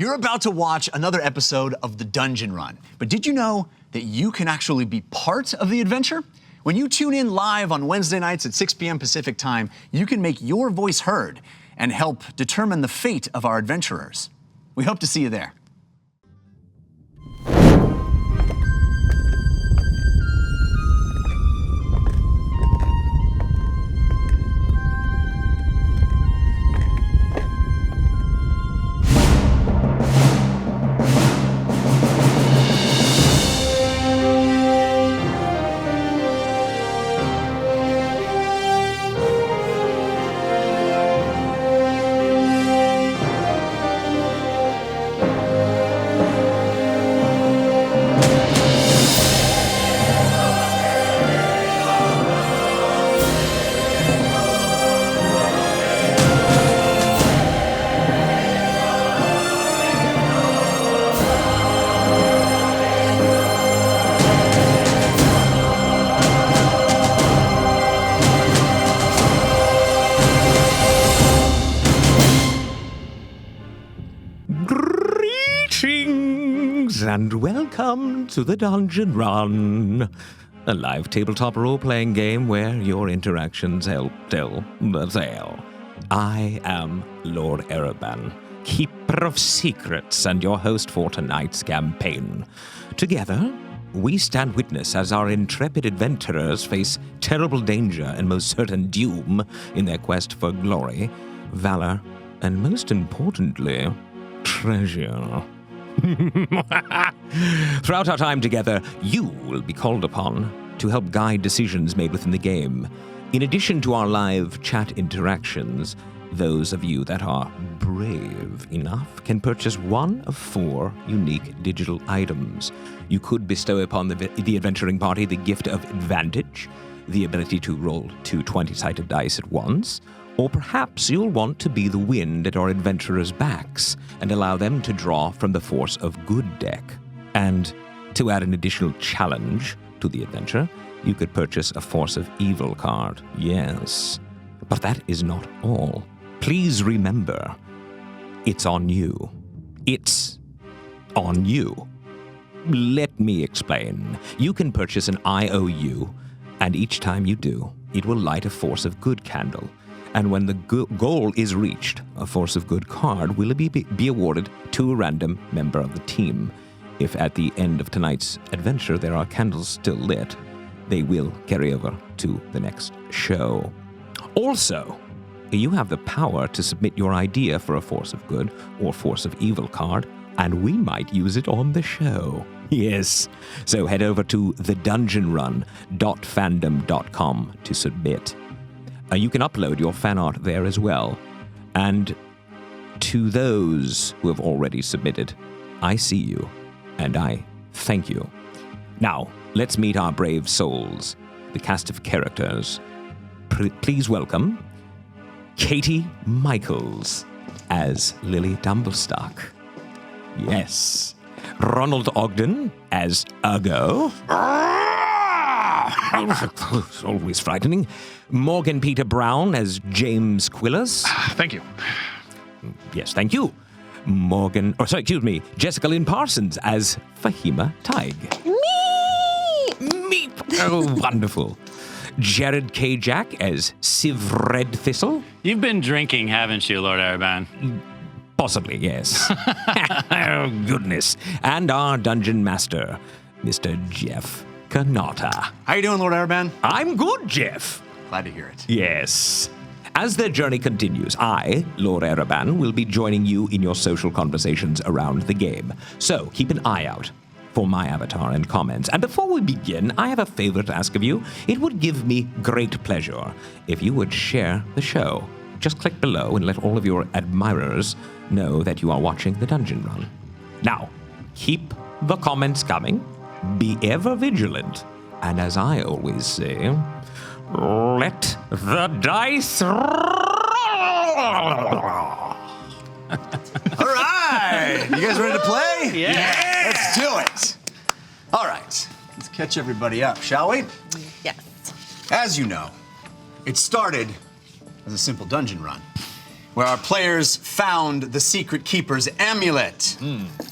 You're about to watch another episode of The Dungeon Run, but did you know that you can actually be part of the adventure? When you tune in live on Wednesday nights at 6 p.m. Pacific time, you can make your voice heard and help determine the fate of our adventurers. We hope to see you there. And welcome to the Dungeon Run, a live tabletop role-playing game where your interactions help tell the tale. I am Lord Ereban, Keeper of Secrets, and your host for tonight's campaign. Together, we stand witness as our intrepid adventurers face terrible danger and most certain doom in their quest for glory, valor, and most importantly, treasure. Throughout our time together, you will be called upon to help guide decisions made within the game. In addition to our live chat interactions, those of you that are brave enough can purchase one of 4 unique digital items. You could bestow upon the adventuring party the gift of advantage, the ability to roll 2 20-sided dice at once, or perhaps you'll want to be the wind at our adventurers' backs and allow them to draw from the Force of Good deck. And to add an additional challenge to the adventure, you could purchase a Force of Evil card. Yes, but that is not all. Please remember, it's on you. It's on you. Let me explain. You can purchase an IOU, and each time you do, it will light a Force of Good candle. And when the goal is reached, a Force of Good card will be awarded to a random member of the team. If at the end of tonight's adventure there are candles still lit, they will carry over to the next show. Also, you have the power to submit your idea for a Force of Good or Force of Evil card, and we might use it on the show. Yes. So head over to thedungeonrun.fandom.com to submit. You can upload your fan art there as well. And to those who have already submitted, I see you, and I thank you. Now, let's meet our brave souls, the cast of characters. Please welcome Katie Michaels as Lily Dumblestock. Yes. Ronald Ogden as Uggo. It's always frightening. Morgan Peter Brown as James Quillers. Thank you. Yes, thank you. Jessica Lynn Parsons as Fahima Tig. Me! Oh, wonderful. Jared K. Jack as Civ Red Thistle. You've been drinking, haven't you, Lord Ereban? Possibly, yes. Oh, goodness. And our dungeon master, Mr. Jeff Kanata. How you doing, Lord Ereban? I'm good, Jeff. Glad to hear it. Yes. As their journey continues, I, Lord Ereban, will be joining you in your social conversations around the game. So keep an eye out for my avatar and comments. And before we begin, I have a favor to ask of you. It would give me great pleasure if you would share the show. Just click below and let all of your admirers know that you are watching The Dungeon Run. Now, keep the comments coming. Be ever vigilant. And as I always say, let the dice roll. All right. You guys ready to play? Yeah. Let's do it. All right. Let's catch everybody up, shall we? Yes. As you know, it started as a simple dungeon run. where our players found the Secret Keeper's amulet,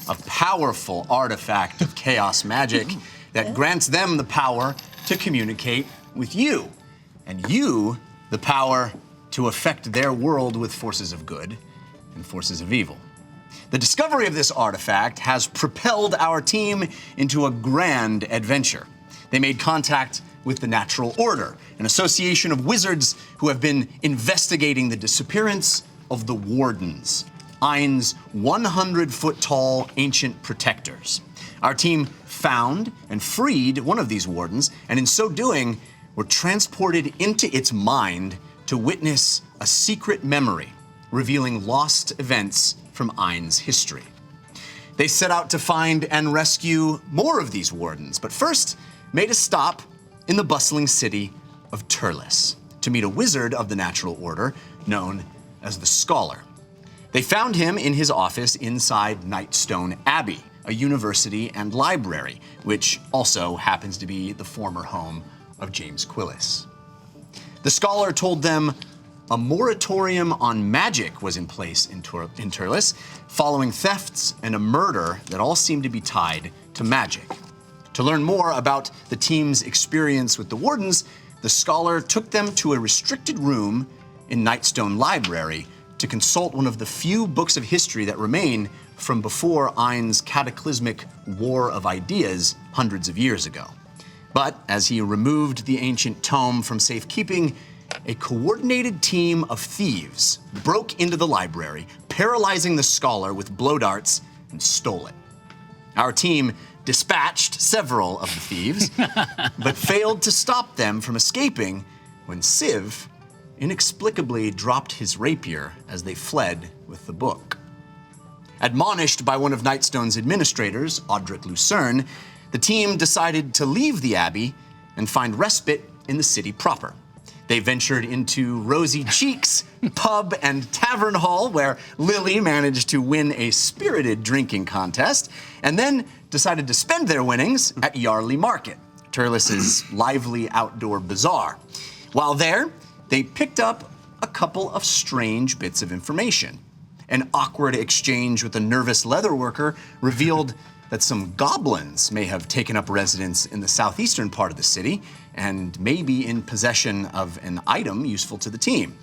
a powerful artifact of chaos magic that grants them the power to communicate with you, and you the power to affect their world with forces of good and forces of evil. The discovery of this artifact has propelled our team into a grand adventure. They made contact with the Natural Order, an association of wizards who have been investigating the disappearance of the Wardens, Ain's 100-foot-tall ancient protectors. Our team found and freed one of these Wardens, and in so doing, were transported into its mind to witness a secret memory, revealing lost events from Ain's history. They set out to find and rescue more of these Wardens, but first made a stop in the bustling city of Terlis to meet a wizard of the Natural Order known as the Scholar. They found him in his office inside Nightstone Abbey, a university and library, which also happens to be the former home of James Quillis. The Scholar told them a moratorium on magic was in place in Terlis, following thefts and a murder that all seemed to be tied to magic. To learn more about the team's experience with the Wardens, the Scholar took them to a restricted room in Nightstone Library to consult one of the few books of history that remain from before Ain's cataclysmic War of Ideas hundreds of years ago. But as he removed the ancient tome from safekeeping, a coordinated team of thieves broke into the library, paralyzing the Scholar with blow darts, and stole it. Our team dispatched several of the thieves, but failed to stop them from escaping when Civ inexplicably dropped his rapier as they fled with the book. Admonished by one of Nightstone's administrators, Audric Lucerne, the team decided to leave the Abbey and find respite in the city proper. They ventured into Rosy Cheeks pub and tavern hall, where Lily managed to win a spirited drinking contest, and then decided to spend their winnings at Yarley Market, Terlis's lively outdoor bazaar. While there, they picked up a couple of strange bits of information. An awkward exchange with a nervous leatherworker revealed that some goblins may have taken up residence in the southeastern part of the city and may be in possession of an item useful to the team.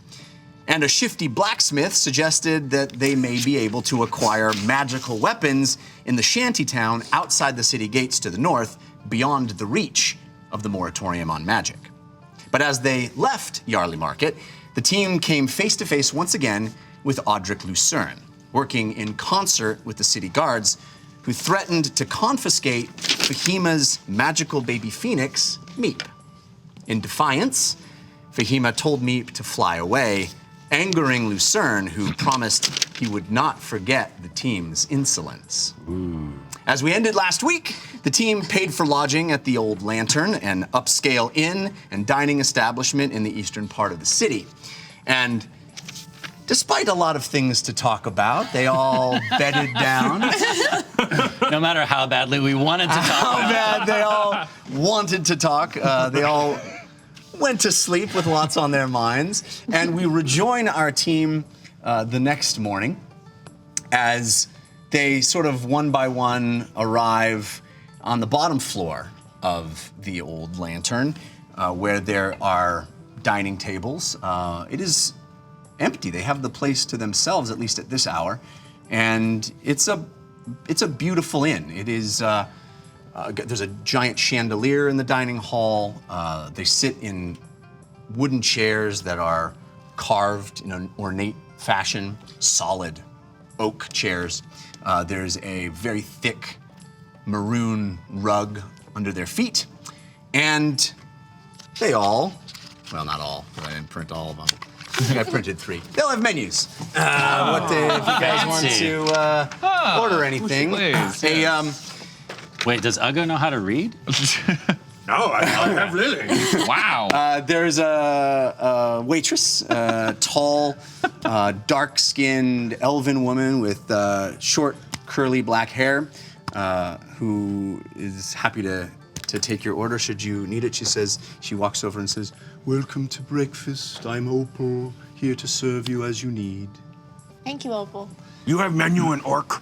And a shifty blacksmith suggested that they may be able to acquire magical weapons in the shantytown outside the city gates to the north, beyond the reach of the moratorium on magic. But as they left Yarley Market, the team came face to face once again with Audric Lucerne, working in concert with the city guards, who threatened to confiscate Fahima's magical baby phoenix, Meep. In defiance, Fahima told Meep to fly away, angering Lucerne, who promised he would not forget the team's insolence. Ooh. As we ended last week, the team paid for lodging at the Old Lantern, an upscale inn and dining establishment in the eastern part of the city. And despite a lot of things to talk about, they all bedded down. No matter how badly we wanted to talk How bad they all wanted to talk. They all went to sleep with lots on their minds. And we rejoin our team the next morning as they sort of one by one arrive on the bottom floor of the Old Lantern, where there are dining tables. It is empty. They have the place to themselves, at least at this hour, and it's a beautiful inn. It is. There's a giant chandelier in the dining hall. They sit in wooden chairs that are carved in an ornate fashion, solid oak chairs. There's a very thick maroon rug under their feet, and they all, well, not all, because I didn't print all of them. I think I printed 3. They'll have menus. If you guys want to order anything. Wait, does Uggo know how to read? No, I have Lily. Wow. There's a waitress, tall, dark-skinned elven woman with short, curly black hair, who is happy to take your order should you need it. She walks over and says, "Welcome to breakfast. I'm Opal, here to serve you as you need." Thank you, Opal. You have menu in orc?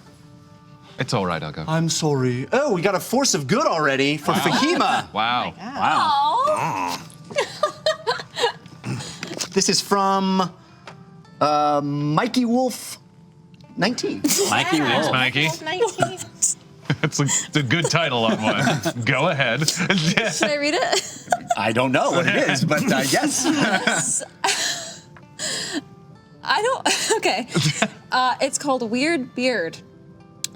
It's all right, Uggo. I'm sorry. Oh, we got a force of good already for Fahima. Wow. Wow. This is from Mikey Wolf 19. Mikey Thanks, Wolf. Mikey. 19. It's a good title on one. Go ahead. Should I read it? I don't know what it is, but yes. I don't. Okay. It's called Weird Beard.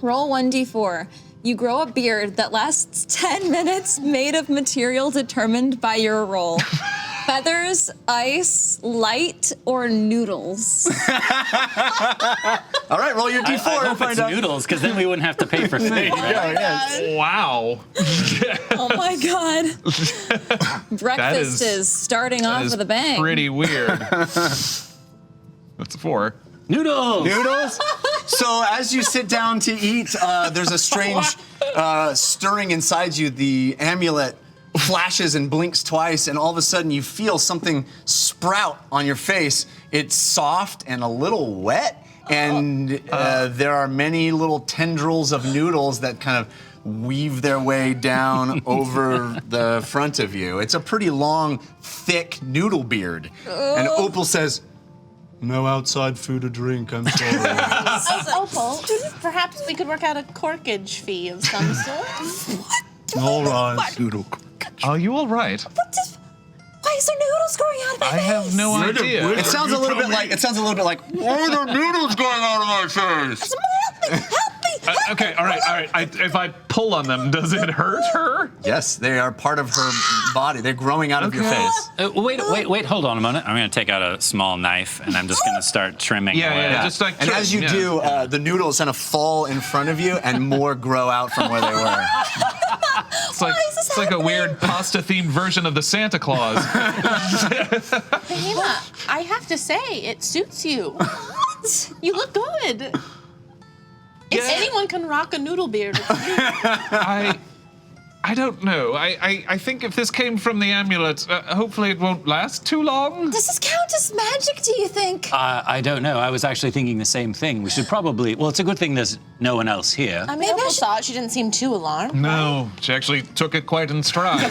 Roll 1d4. You grow a beard that lasts 10 minutes made of material determined by your roll. Feathers, ice, light, or noodles. All right, roll your D4 I and hope find it's out. noodles, because then we wouldn't have to pay for food, right? Wow. Oh my god. Breakfast is starting off with a bang. Pretty weird. That's a 4. Noodles! Noodles? So as you sit down to eat, there's a strange stirring inside you. The amulet flashes and blinks twice, and all of a sudden you feel something sprout on your face. It's soft and a little wet, and there are many little tendrils of noodles that kind of weave their way down over the front of you. It's a pretty long, thick noodle beard. And Opal says, "No outside food or drink, I'm sorry." Opal, perhaps we could work out a corkage fee of some sort. All right. Are you all right? Why is there noodles growing out of my I face? have no idea. It sounds a little bit like. Why are there noodles going out of my face? Help me! Okay, all right. If I pull on them, does it hurt her? Yes, they are part of her body. They're growing out of your face. Wait, hold on a moment. I'm going to take out a small knife, and I'm just going to start trimming away. Yeah, just like. And as you do, the noodles kind of fall in front of you, and more grow out from where they were. It's like a weird pasta-themed version of the Santa Claus. Fahima, I have to say, it suits you. What? You look good. If anyone can rock a noodle beard, it's you. I don't know. I think if this came from the amulet, hopefully it won't last too long. Does this count as magic, do you think? I don't know. I was actually thinking the same thing. We should probably. Well, it's a good thing there's no one else here. I mean, Opal saw it. She didn't seem too alarmed. No, she actually took it quite in stride.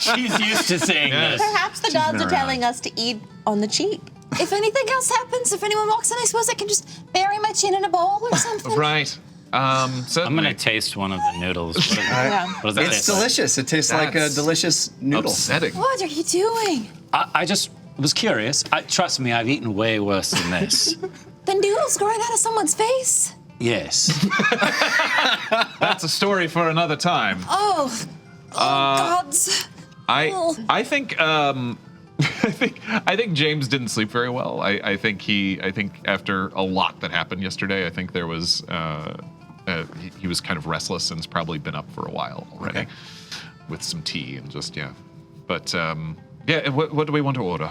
She's used to saying Yes. this. Perhaps the gods are telling us to eat on the cheap. If anything else happens, if anyone walks in, I suppose I can just bury my chin in a bowl or something. Right. Certainly. I'm going to taste one of the noodles. What does that It's taste like? delicious. It tastes like a That's delicious noodle. upsetting. What are you doing? I just was curious. Trust me, I've eaten way worse than this. The noodles growing out of someone's face? Yes. That's a story for another time. Oh, gods. I think I think James didn't sleep very well. I think after a lot that happened yesterday, I think there was he was kind of restless and's probably been up for a while already with some tea and just But what do we want to order?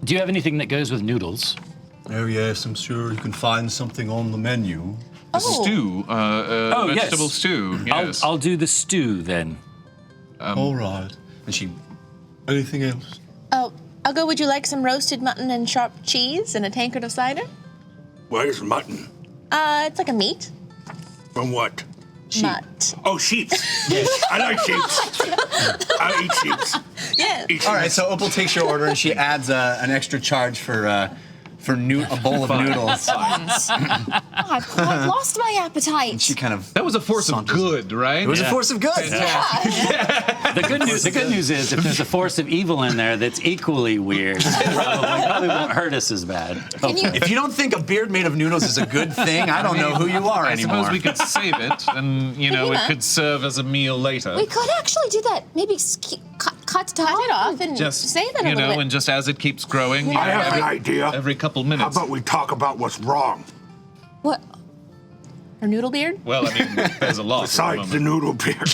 Do you have anything that goes with noodles? Oh yes, I'm sure you can find something on the menu. Stew, vegetable yes. stew. Yes. I'll do the stew then. All right. And she Anything else? Oh, Uggo, would you like some roasted mutton and sharp cheese and a tankard of cider? What is mutton? It's like a meat. From what? Mutt. Oh, sheep. I like sheep. I eat sheep. Yes. All right, so Opal takes your order and she adds an extra charge for a bowl of noodles. I've quite lost my appetite. She kind of. That was a force of good, right? It was a force of good. The good news is if there's a force of evil in there that's equally weird, probably won't hurt us as bad. If you don't think a beard made of noodles is a good thing, I don't know who you are I anymore. suppose we could save it, and it could serve as a meal later. We could actually do that. Maybe cut it Cut it off and Just save it a little bit. and just as it keeps growing, I have an idea. every couple How minutes. about we talk about what's wrong? What? Her noodle beard? Well, I mean, there's a lot. Besides the noodle beard.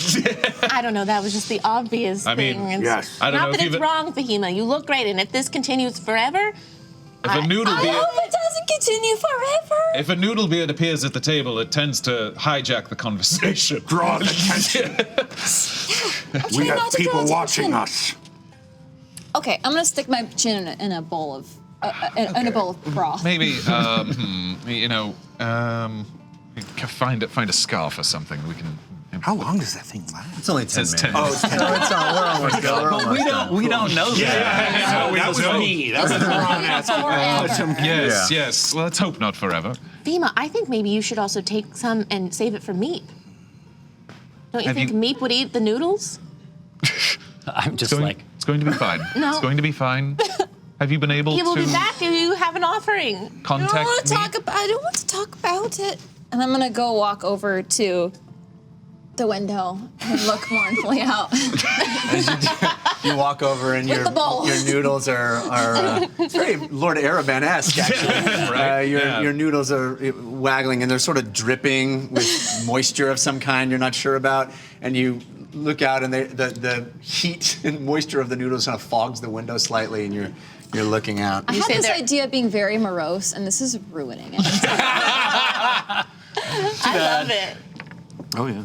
I don't know. That was just the obvious I mean, thing. yes. I don't Not know that if it's you've- wrong, Fahima. You look great, and if this continues forever, If a noodle I beard, hope it doesn't continue forever. if a noodle beard appears at the table, it tends to hijack the conversation. Draw attention. I'm We trying not have to people draw watching attention. us. Okay, I'm gonna stick my chin in a bowl of in a bowl of broth. Maybe, you know, find a scarf or something. We can. How long does that thing last? It's only 10 It's minutes. 10. Oh, it's 10. We're almost done. We're almost done. We don't know that. That was me. That was wrong answer. Yes. Well, let's hope not forever. Fahima, I think maybe you should also take some and save it for Meep. Don't you Have think you- Meep would eat the noodles? I'm just It's going to be fine. No. It's going to be fine. Have you been able He will to be back if you have an offering. I don't contact want to me? talk about. I don't want to talk about it. And I'm gonna go walk over to the window and look mournfully out. You walk over and With the bowl. your noodles are it's very Lord Araban-esque, actually. Right, yeah. Your noodles are waggling and they're sort of dripping with moisture of some kind you're not sure about. And you look out and the heat and moisture of the noodles kind of fogs the window slightly and you're looking out. I had say this they're- idea of being very morose, and this is ruining it. I love it. Oh, yeah.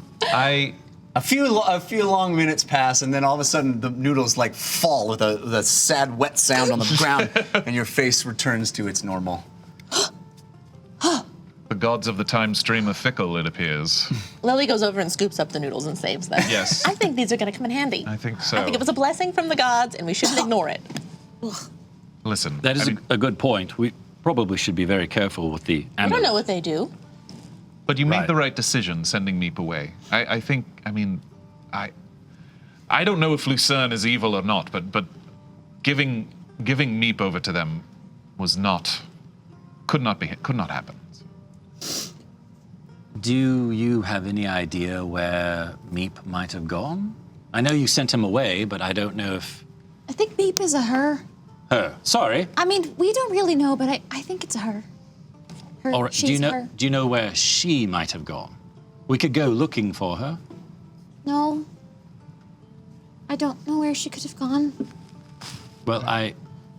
A few long minutes pass, and then all of a sudden the noodles like fall with a sad, wet sound on the ground, and your face returns to its normal. The gods of the time stream are fickle, it appears. Lily goes over and scoops up the noodles and saves them. Yes. I think these are going to come in handy. I think so. I think it was a blessing from the gods, and we shouldn't ignore it. Listen. That is I mean, a good point. We probably should be very careful with the I don't know what they do. but you made Right. the right decision sending Meep away. I think, I don't know if Lucerne is evil or not, but giving Meep over to them could not happen. Do you have any idea where Meep might have gone? I know you sent him away, but I don't know if I think Beep is a her. her. Sorry. I mean, we don't really know, but I think it's a her. Her, Or she's her. do you know where she might have gone? We could go looking for her. No. I don't know where she could have gone. Well,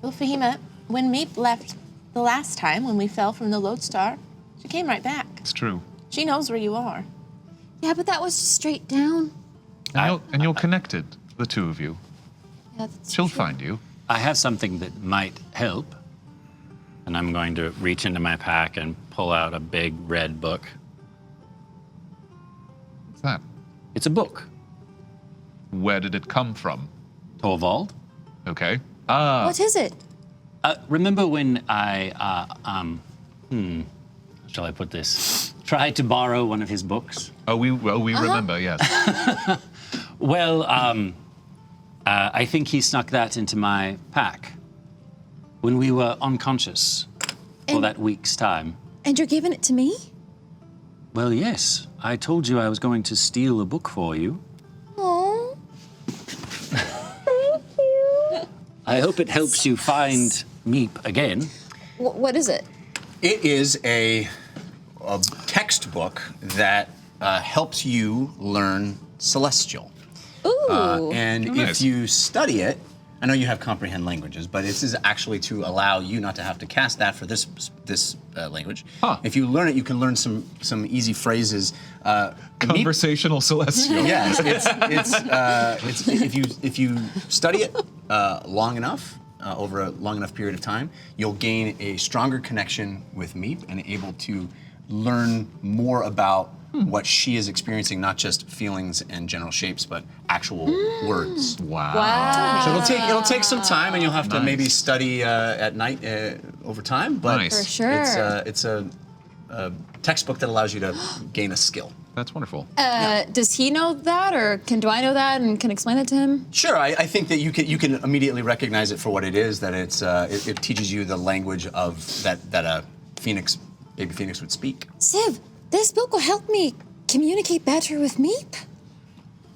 Well, Fahima, when Meep left the last time, when we fell from the Lodestar, she came right back. It's true. She knows where you are. Yeah, but that was just straight down. And you're connected, the two of you. Yeah, that's She'll true. find you. I have something that might help. And I'm going to reach into my pack and pull out a big red book. What's that? It's a book. Where did it come from? Torvald. Okay. What is it? Remember when I, how shall I put this? Tried to borrow one of his books? We remember, yes. Well, I think he snuck that into my pack when we were unconscious for And- that week's time. And you're giving it to me? Well, yes. I told you I was going to steal a book for you. Oh. I hope it helps you find Meep again. What is it? It is a textbook that helps you learn Celestial. Ooh. And nice. if you study it, I know you have comprehend languages, but this is actually to allow you not to have to cast that for this language. Huh. If you learn it, you can learn some easy phrases. Conversational celestial. Yes, it's if you study it long enough, over a long enough period of time, you'll gain a stronger connection with Meep and able to learn more about what she is experiencing, not just feelings and general shapes, but actual words. Wow. So it'll take some time, and you'll have to maybe study at night over time. But Nice. For sure. it's a textbook that allows you to gain a skill. That's wonderful. Does he know that, or do I know that and can explain it to him? Sure, I think that you can immediately recognize it for what it is. That it teaches you the language of that a baby phoenix would speak. Civ, this book will help me communicate better with Meep.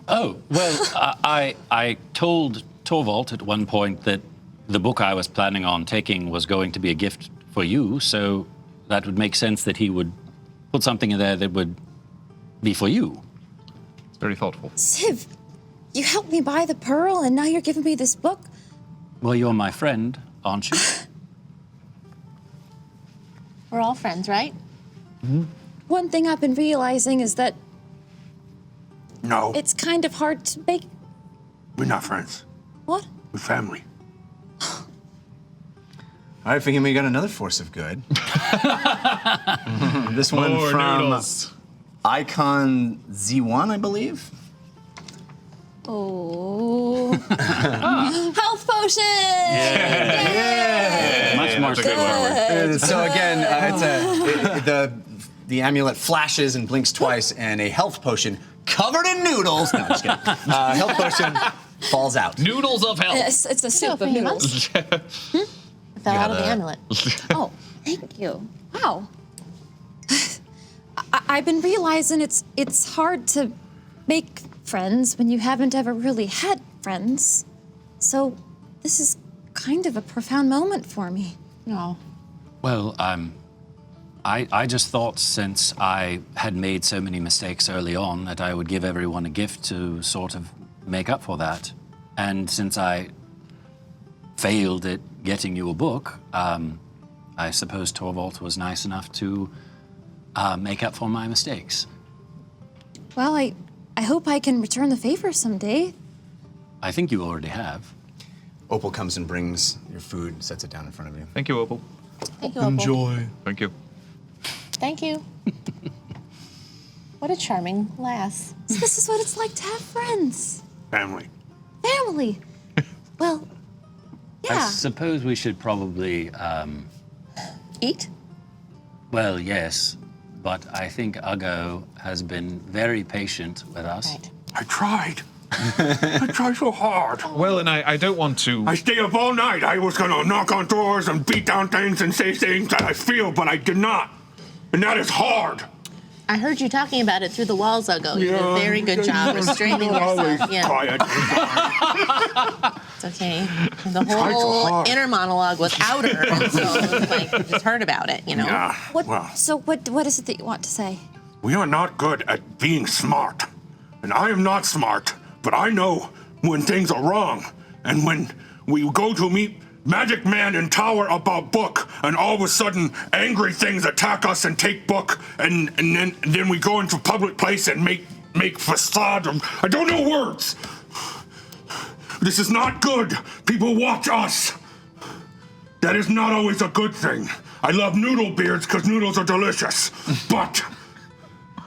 Oh, well, I told Torvald at one point that the book I was planning on taking was going to be a gift for you, so that would make sense that he would put something in there that would be for you. It's very thoughtful. Civ, you helped me buy the pearl, and now you're giving me this book. Well, you're my friend, aren't you? We're all friends, right? One thing I've been realizing is that No, it's kind of hard to make. we're not friends. What? We're family. All right, Fahima, you got another force of good. This one More from noodles. Icon Z1, I believe. Oh. Health potion! Much more That's a good one. So again, the amulet flashes and blinks twice, and a health potion covered in noodles. No, just kidding. Health potion falls out. Noodles of hell. It's a soup of Fahima. noodles. Fell out of the amulet. Oh, thank you. Wow. I've been realizing it's hard to make friends when you haven't ever really had friends. So this is kind of a profound moment for me. No. Well, I just thought since I had made so many mistakes early on that I would give everyone a gift to sort of make up for that. And since I failed at getting you a book, I suppose Torvald was nice enough to make up for my mistakes. Well, I hope I can return the favor someday. I think you already have. Opal comes and brings your food, sets it down in front of you. Thank you, Opal. Thank you, Opal. Enjoy. Thank you. Thank you. What a charming lass. So this is what it's like to have friends. Family. Family. Well, I yeah. suppose we should probably, Eat? well, yes, but I think Uggo has been very patient with us. Right. I tried. I tried so hard. Well, and I don't want to. I stayed up all night. I was gonna knock on doors and beat down things and say things that I feel, but I did not. And that is hard. I heard you talking about it through the walls, Uggo. You did a very good job restraining Always yourself. Yeah, quiet. it's okay. The so whole hard. inner monologue was outer, and so it was like you just heard about it, you know? Yeah. What? Well, So what is it that you want to say? we are not good at being smart. And I am not smart, but I know when things are wrong. And when we go to meet Magic Man in Tower about book, and all of a sudden angry things attack us and take book, and then we go into public place and make facade of, I don't know words. This is not good. People watch us. That is not always a good thing. I love noodle beards because noodles are delicious. But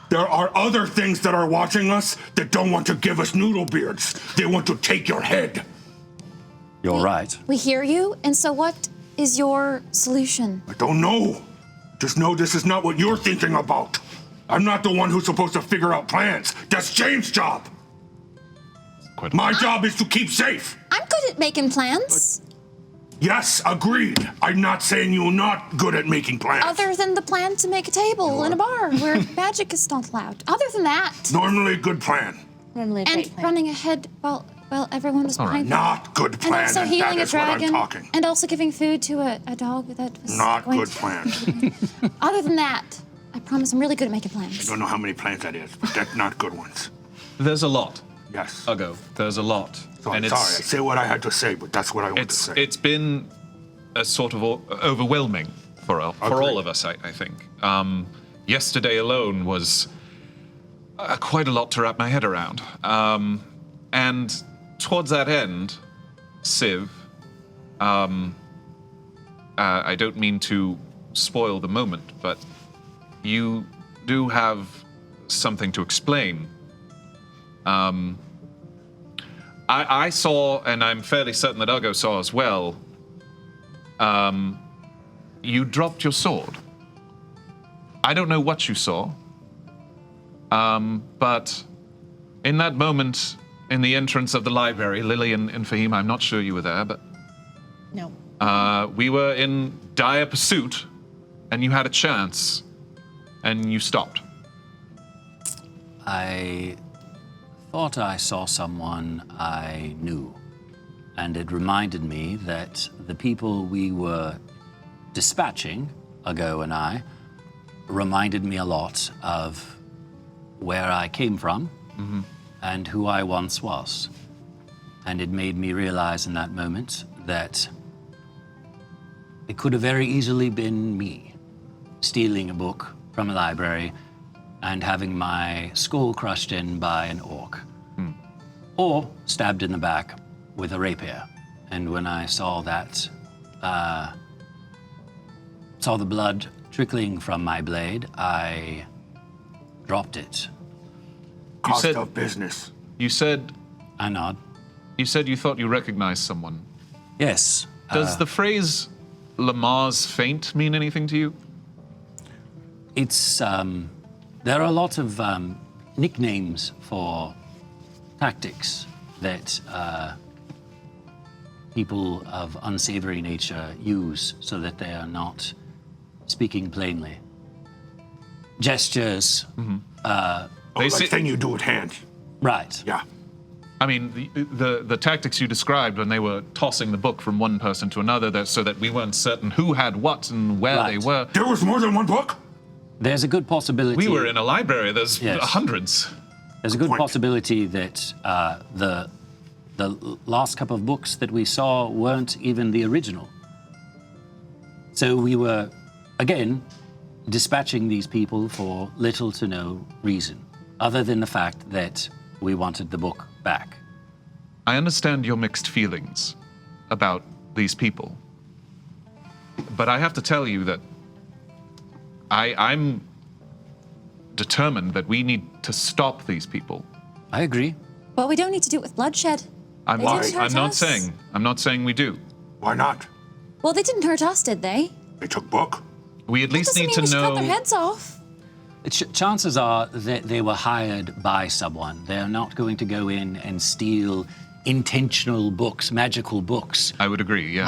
there are other things that are watching us that don't want to give us noodle beards. They want to take your head. You're right. We hear you, and so what is your solution? I don't know. Just know this is not what you're thinking about. I'm not the one who's supposed to figure out plans. That's James' job. My job is to keep safe. I'm good at making plans. Yes, agreed. I'm not saying you're not good at making plans. Other than the plan to make a table in a bar where magic is not allowed. Other than that, Normally a good plan. Normally a and great plan. running ahead while everyone was behind them. Not good And plan. also and healing that a is what I'm dragon, talking. and also giving food to a dog that was Not going good to- plan. Other than that, I promise I'm really good at making plans. Don't know how many plans that is, but that's not good ones. There's a lot, Yes. Uggo. There's a lot. So I'm sorry. I say what I had to say, but that's what I want to say. It's been a sort of overwhelming for all Agreed. of us, I think. Yesterday alone was quite a lot to wrap my head around. And towards that end, Civ, I don't mean to spoil the moment, but you do have something to explain. I saw, and I'm fairly certain that Uggo saw as well, you dropped your sword. I don't know what you saw, but in that moment, in the entrance of the library, Lily and Fahima, I'm not sure you were there, but No. we were in dire pursuit, and you had a chance, and you stopped. I thought I saw someone I knew, and it reminded me that the people we were dispatching, Uggo and I, reminded me a lot of where I came from and who I once was. And it made me realize in that moment that it could have very easily been me stealing a book from a library and having my skull crushed in by an orc, or stabbed in the back with a rapier. And when I saw that saw the blood trickling from my blade, I dropped it. Cost said- of business. You said I nod. you thought you recognized someone. Yes. Does the phrase Lamar's feint mean anything to you? It's there are a lot of nicknames for tactics that people of unsavory nature use so that they are not speaking plainly. Gestures, They Like say- thing you do with hand. right? Yeah. I mean, the tactics you described when they were tossing the book from one person to another, so that we weren't certain who had what and where they Right. were. There was more than one book? There's a good possibility. We were in a library. There's Yes. hundreds. There's a good point. possibility that the last couple of books that we saw weren't even the original. So we were, again, dispatching these people for little to no reason, other than the fact that we wanted the book back. I understand your mixed feelings about these people, but I have to tell you that I'm determined that we need to stop these people. I agree. But we don't need to do it with bloodshed. I'm They didn't hurt us. I'm not saying we do. Why not? Well, they didn't hurt us, did they? They took book. We at That least doesn't need mean to we should cut their know. heads off. Chances are that they were hired by someone. They're not going to go in and steal intentional books, magical books. I would agree. Yeah.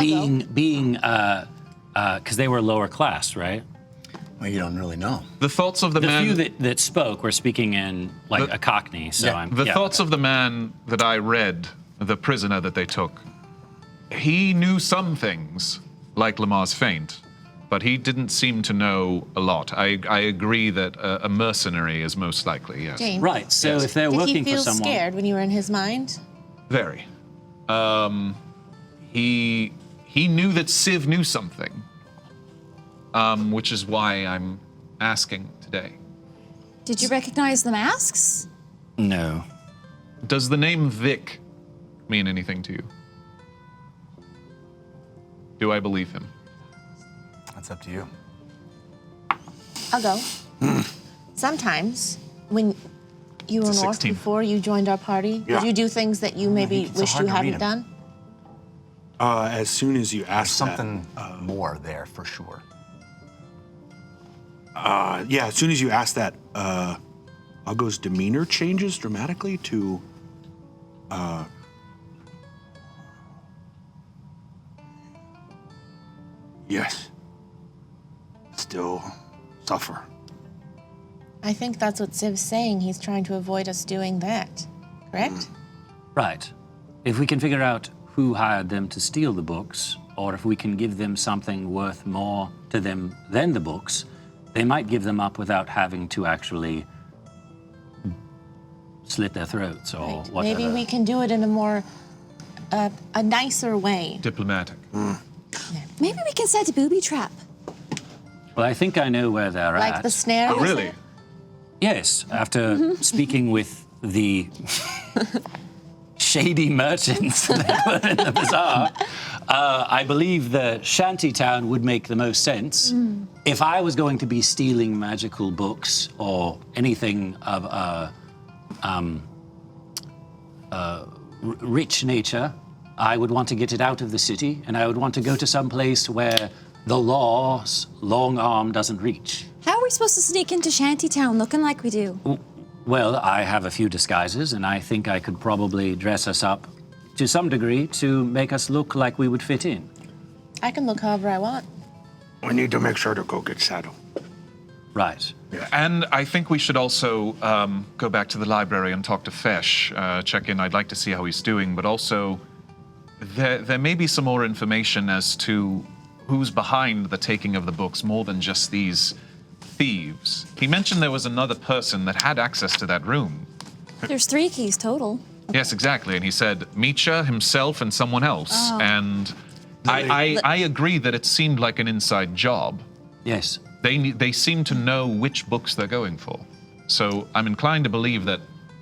Because they were lower class, right? Well, you don't really know. The thoughts of the The man. few that spoke were speaking in like The- a Cockney, so Yeah. I'm The yeah. thoughts of the man that I read, the prisoner that they took, he knew some things, like Lamar's feint, but he didn't seem to know a lot. I agree that a mercenary is most likely, yes. James. Right. So if they're Did working he feel for someone, scared when you were in his mind? Very. He knew that Civ knew something, which is why I'm asking today. Did you recognize the masks? no. Does the name Vic mean anything to you? Do I believe him? That's up to you. I'll go. Sometimes when you were It's a north 16. before you joined our party, Yeah. did you do things that you maybe it's so wished hard you to read hadn't 'em. done? As soon as you ask Something more there for sure. as soon as you ask that, Uggo's demeanor changes dramatically to, yes, still suffer. I think that's what Ziv's saying. He's trying to avoid us doing that. Correct? Right. If we can figure out who hired them to steal the books, or if we can give them something worth more to them than the books, they might give them up without having to actually slit their throats or Right. whatever. Maybe we can do it in a more, a nicer way. Diplomatic. Maybe we can set a booby trap. Well, I think I know where they're Like at. the snare. Oh, really? Yes, after speaking with the shady merchants that were in the bazaar, I believe the shantytown would make the most sense. If I was going to be stealing magical books or anything of a rich nature, I would want to get it out of the city, and I would want to go to some place where the law's long arm doesn't reach. How are we supposed to sneak into Shantytown looking like we do? Well, I have a few disguises, and I think I could probably dress us up to some degree to make us look like we would fit in. I can look however I want. We need to make sure to go get Shadow. Right. And I think we should also go back to the library and talk to Fesh, check in. I'd like to see how he's doing, but also there may be some more information as to who's behind the taking of the books more than just these thieves. He mentioned there was another person that had access to that room. There's 3 keys total. Yes, exactly. And he said Micha, himself, and someone else. And I agree that it seemed like an inside job. Yes. They seem to know which books they're going for. So I'm inclined to believe that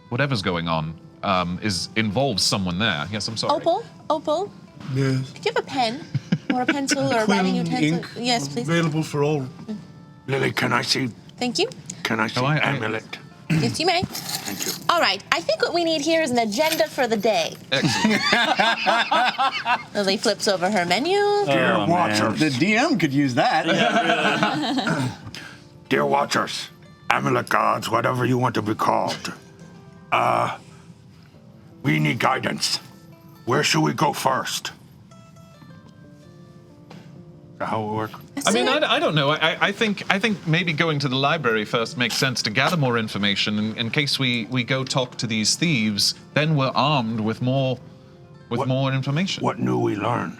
whatever's going on involves someone there. Yes, I'm sorry. Opal? Yes. Could you have a pen? or a pencil or a writing utensil? Ink. Yes, please. Available for all. Lily, can I see Thank you. amulet? Yes, you may. Thank you. All right. I think what we need here is an agenda for the day. Excellent. Lily flips over her menu. Dear watchers, The DM could use that. dear watchers, amulet gods, whatever you want to be called. We need guidance. Where should we go first? Is that how it works? I mean, I don't know. I think maybe going to the library first makes sense to gather more information in case we go talk to these thieves. Then we're armed with more information. What new we learn?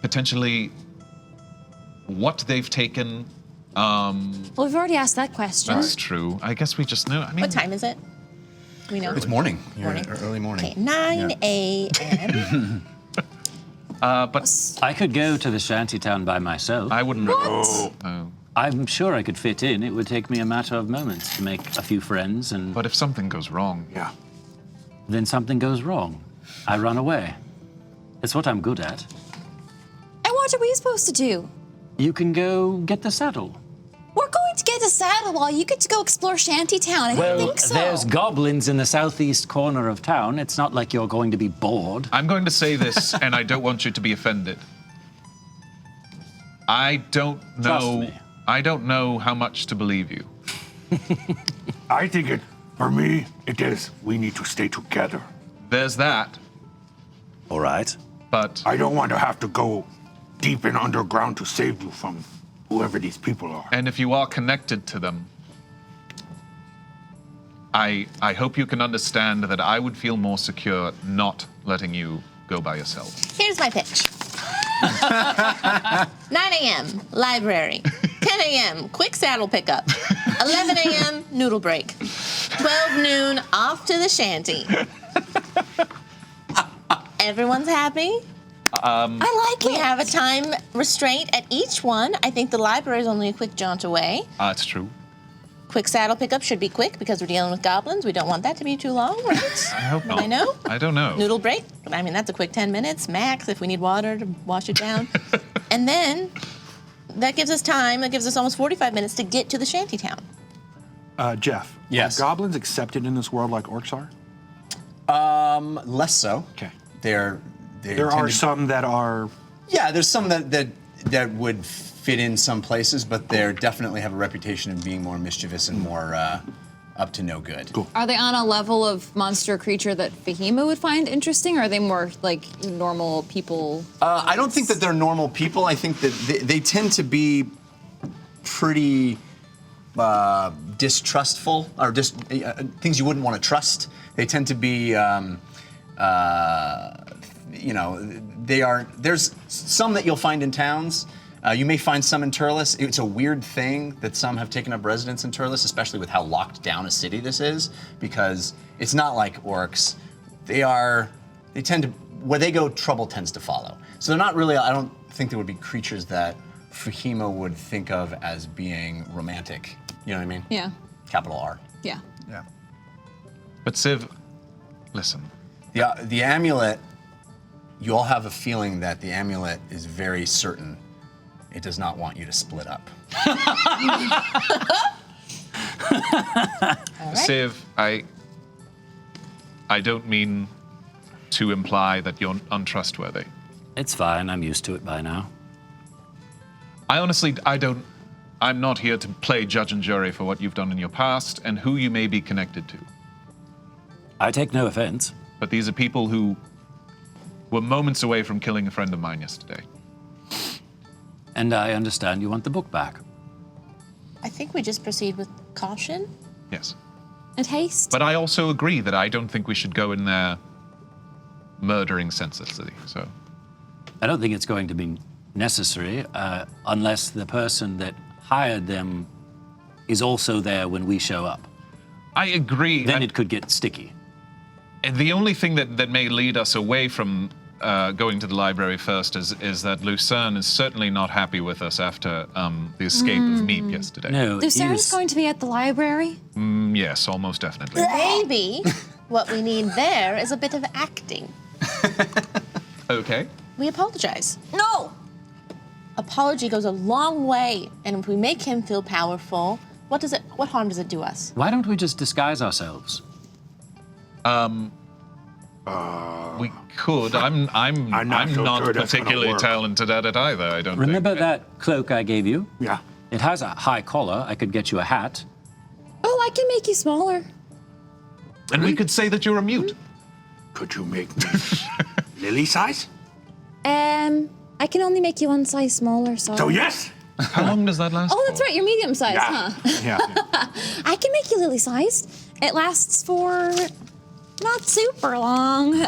Potentially, what they've taken. Well, we've already asked that question. That's true. I guess we just know. I mean, What time is it? Do we know? It's morning. Morning. Early morning. Okay, 9 a.m. but I could go to the shantytown by myself. I wouldn't. Oh, I'm sure I could fit in. It would take me a matter of moments to make a few friends, and But if something goes wrong, yeah. then something goes wrong. I run away. It's what I'm good at. And what are we supposed to do? You can go get the saddle. We're going to get a saddle while you get to go explore Shantytown. I don't think so. There's goblins in the southeast corner of town. It's not like you're going to be bored. I'm going to say this, and I don't want you to be offended. I don't Trust know. me. I don't know how much to believe you. I think for me, it is. We need to stay together. There's that, All right. but I don't want to have to go deep in underground to save you from whoever these people are. and if you are connected to them, I hope you can understand that I would feel more secure not letting you go by yourself. Here's my pitch. 9 a.m., library. 10 a.m., quick saddle pickup. 11 a.m., noodle break. 12 noon, off to the shanty. Everyone's happy? I like We it. have a time restraint at each one. I think the library is only a quick jaunt away. That's true. Quick saddle pickup should be quick because we're dealing with goblins. We don't want that to be too long, right? I hope not. I know. I don't know. Noodle break. I mean, that's a quick 10 minutes max if we need water to wash it down. And then that gives us time. That gives us almost 45 minutes to get to the shantytown. Jeff. Yes. Are goblins accepted in this world like orcs are? Less so. Okay. There There are some that are. Yeah, there's some that would fit in some places, but they definitely have a reputation of being more mischievous and more up to no good. Cool. Are they on a level of monster creature that Fahima would find interesting, or are they more like normal people? I don't think that they're normal people. I think that they tend to be pretty distrustful, or things you wouldn't want to trust. They tend to be, there's some that you'll find in towns. You may find some in Terlis. It's a weird thing that some have taken up residence in Terlis, especially with how locked down a city this is, because it's not like orcs. They tend to, where they go, trouble tends to follow. So they're not really, I don't think there would be creatures that Fahima would think of as being romantic. You know what I mean? Yeah. Capital R. Yeah. Yeah. But Civ, listen. The amulet, you all have a feeling that the amulet is very certain it does not want you to split up. Civ, I don't mean to imply that you're untrustworthy. It's fine. I'm used to it by now. I honestly, I'm not here to play judge and jury for what you've done in your past and who you may be connected to. I take no offense. But these are people who were moments away from killing a friend of mine yesterday. And I understand you want the book back. I think we just proceed with caution. Yes. And haste. But I also agree that I don't think we should go in there murdering senselessly, so. I don't think it's going to be necessary unless the person that hired them is also there when we show up. I agree. Then it could get sticky. And the only thing that may lead us away from going to the library first is that Lucerne is certainly not happy with us after the escape of Meep yesterday. No, Lucerne's going to be at the library? Yes, almost definitely. Maybe what we need there is a bit of acting. Okay. we apologize. No! Apology goes a long way, and if we make him feel powerful, what harm does it do us? Why don't we just disguise ourselves? We could. I'm not so not sure that's gonna particularly work. talented at it either. I don't Remember think. that cloak I gave you? Yeah. It has a high collar. I could get you a hat. Oh, I can make you smaller. And we could say that you're a mute. Could you make me Lily size? I can only make you one size smaller, so. So yes. How long does that last? Oh, that's right, you're medium sized, Yeah. huh? Yeah. I can make you lily sized. It lasts for not super long.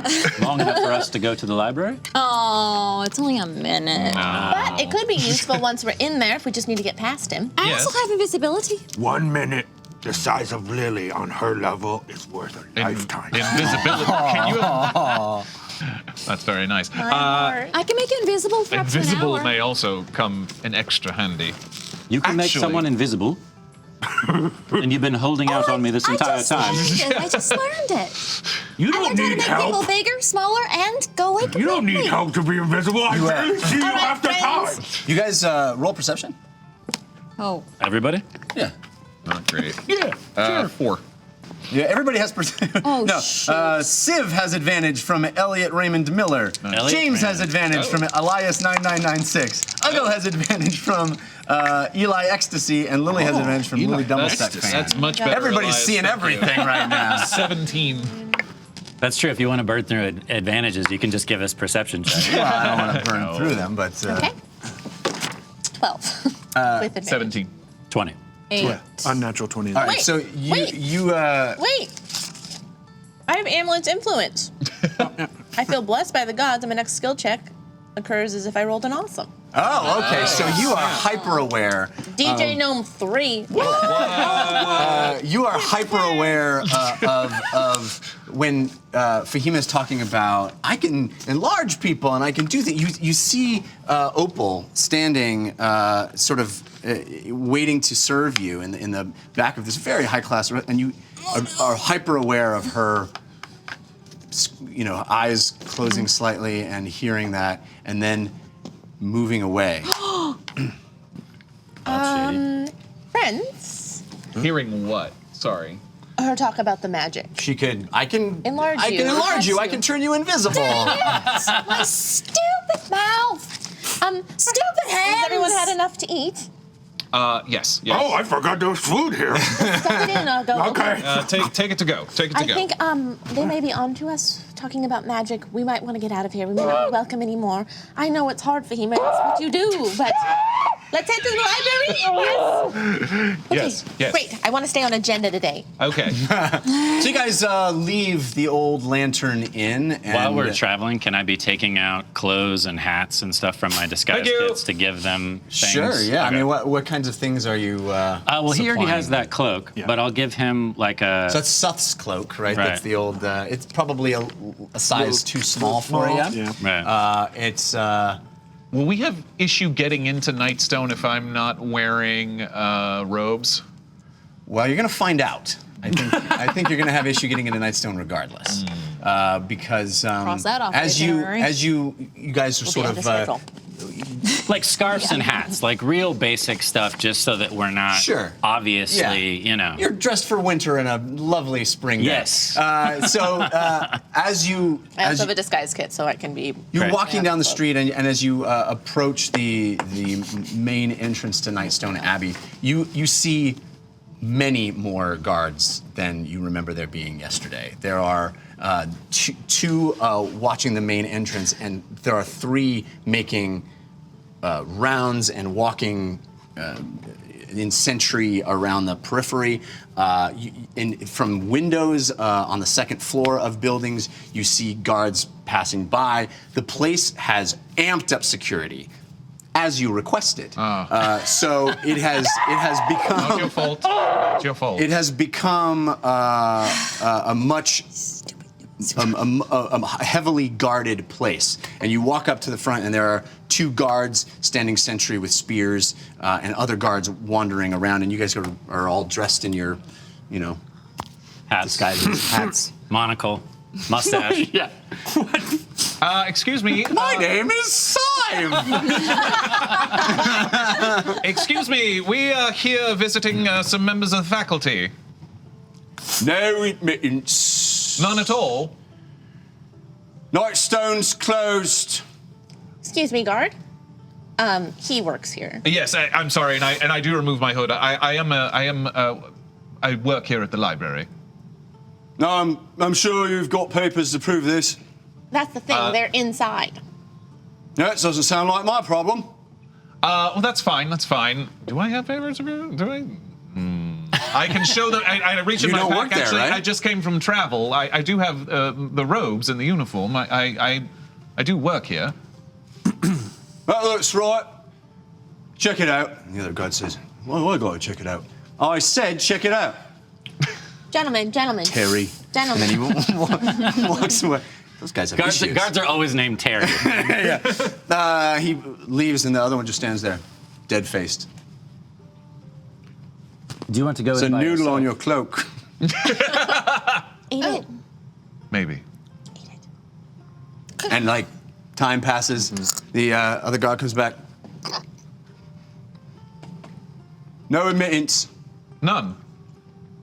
Long enough for us to go to the library? Oh, it's only a minute. But it could be useful once we're in there if we just need to get past him. I Yes. also have invisibility. 1 minute, the size of Lily on her level is worth a lifetime. Invisibility. Can you? That's very nice. I can make you invisible for up to an Invisible hour. may also come in extra handy. You can make Actually- someone invisible. And you've been holding out on me this entire time. I just learned it. You I don't learned how to need make people help. bigger, smaller, and go like You don't need quickly. help to be invisible. I barely see you All right, half the time. friends. You guys roll perception? Oh. Everybody? Yeah. Not great. Yeah. 4. Yeah, everybody has perception. Oh, no, shoot. Civ has advantage from Elliot Raymond Miller. Elliot James has Raymond. advantage from Elias 9996. Uggo has advantage from Eli Ecstasy, and Lily has advantage from Lily Doublestack Fan. That's much better. Everybody's Elias. seeing Thank you. everything right now. 17. That's true. If you want to burn through advantages, you can just give us perception checks. Well, I don't want to burn through them, but Okay. 12. With advantage. 17. 20. 8. Unnatural 20. all right. Wait, So wait. Wait. I have Amulet's influence. I feel blessed by the gods, and my next skill check occurs as if I rolled an awesome. Oh, okay. So you are hyper aware. DJ Gnome 3. You are hyper aware of when Fahima is talking about I can enlarge people and I can do things. You see Opal standing, sort of waiting to serve you in the back of this very high class, and you are hyper aware of her. Eyes closing slightly and hearing that, and then moving away. Friends, Hearing what? Sorry. her talk about the magic. I can Enlarge I you. can enlarge you. I Enhance can you. turn you invisible. My stupid mouth. Stupid hands. Has everyone had enough to eat? Yes. Oh, I forgot there was food here. Stuff it in, I'll go. Okay. Take it to go. Take it to I go. think they may be onto us talking about magic. We might want to get out of here. We may not be welcome anymore. I know it's hard for him. It's what you do, but let's head to the library. Yes. Okay, Yes. Great. I want to stay on agenda today. Okay. So you guys leave the old Lantern Inn. And While we're traveling, can I be taking out clothes and hats and stuff from my disguise Thank you. kits to give them things? Sure, yeah. Okay. I mean, what kinds of things are you well, he already has supplying? that cloak, but I'll give him like a... So that's Suth's cloak, right? Right. That's the old. It's probably a size too small for you. Yeah. Right. It's. Will we have issue getting into Nightstone if I'm not wearing robes? Well, you're gonna find out. I think you're gonna have issue getting into Nightstone regardless, because Cross that off the as you itinerary. you guys are sort We'll be of. on the schedule. Like scarves and hats, like real basic stuff, just so that we're not Sure. obviously, You're dressed for winter in a lovely spring day. Yes. As you I also have a disguise kit, so I can be. You're Right. walking down the street, and as you approach the main entrance to Nightstone Abbey, you see many more guards than you remember there being yesterday. There are two watching the main entrance, and there are 3 making rounds and walking in sentry around the periphery. From windows on the second floor of buildings, you see guards passing by. The place has amped up security, as you requested. So it has become. Not your fault. Not your fault. It has become a much a heavily guarded place. And you walk up to the front, and there are 2 guards standing sentry with spears, and other guards wandering around. And you guys are all dressed in your, hats, disguises, hats. monocle. mustache. Yeah. Excuse me. My name is Sime. Excuse me. We are here visiting some members of the faculty. No admittance. None at all. Nightstone's closed. Excuse me, guard. He works here. Yes, I'm sorry, and I do remove my hood. I work here at the library. No, I'm sure you've got papers to prove this. That's the thing. They're inside. No, it doesn't sound like my problem. Well, that's fine. That's fine. Do I have papers to prove? Do I? I can show them. I reach in You my don't pack. work there, Actually, right? I just came from travel. I do have the robes and the uniform. I do work here. That looks right. Check it out. And the other guard says, why do I gotta check it out? I said check it out. Gentlemen. Terry. Gentlemen. And then he walks away. Those guys have issues. Guards are always named Terry. He leaves and the other one just stands there, dead-faced. Do you want to go It's in a by noodle yourself? on your cloak. Eat it. Maybe. Eat it. And like, time passes. The other guard comes back. No admittance. None.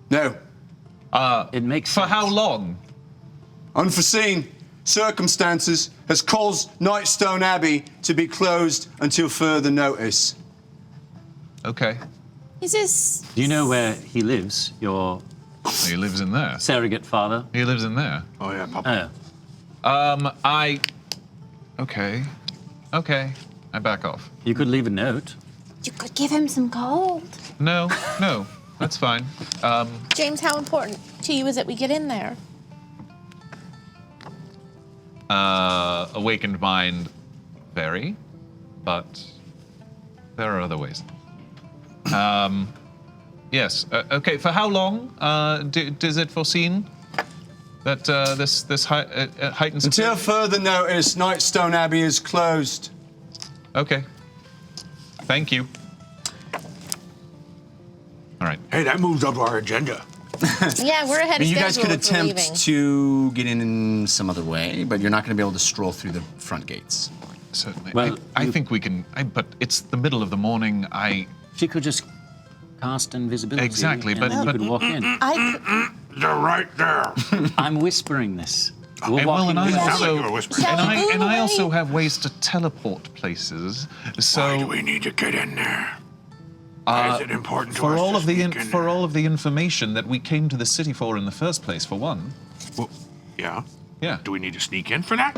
No. It makes For sense. how long? Unforeseen circumstances has caused Nightstone Abbey to be closed until further notice. Okay. Is this? Do you know where he lives? Your He lives in there. surrogate father? He lives in there. Oh, yeah, Papa. Oh. Okay. Okay. I back off. You could leave a note. You could give him some gold. No. That's fine. James, how important to you is it we get in there? Awakened mind, very, but there are other ways. Yes. Okay. For how long is it foreseen that this heightens? Until further notice, Nightstone Abbey is closed. Okay. Thank you. All right. Hey, that moves up our agenda. Yeah, we're ahead of You schedule. guys could if we're leaving. attempt to get in some other way, but you're not going to be able to stroll through the front gates. Certainly. Well, I think we can. But it's the middle of the morning. She could just cast invisibility. Exactly, and but- then but- you could walk in. They're right there. I'm whispering this. We're And well, walking and I with Sound us. like also, you were whispering. Shall we move and I away? also have ways to teleport places. So Why do we need to get in there? Why is it important to for us all to of the sneak in there? all of the information that we came to the city for in the first place, for one. Well, yeah. Yeah. Do we need to sneak in for that?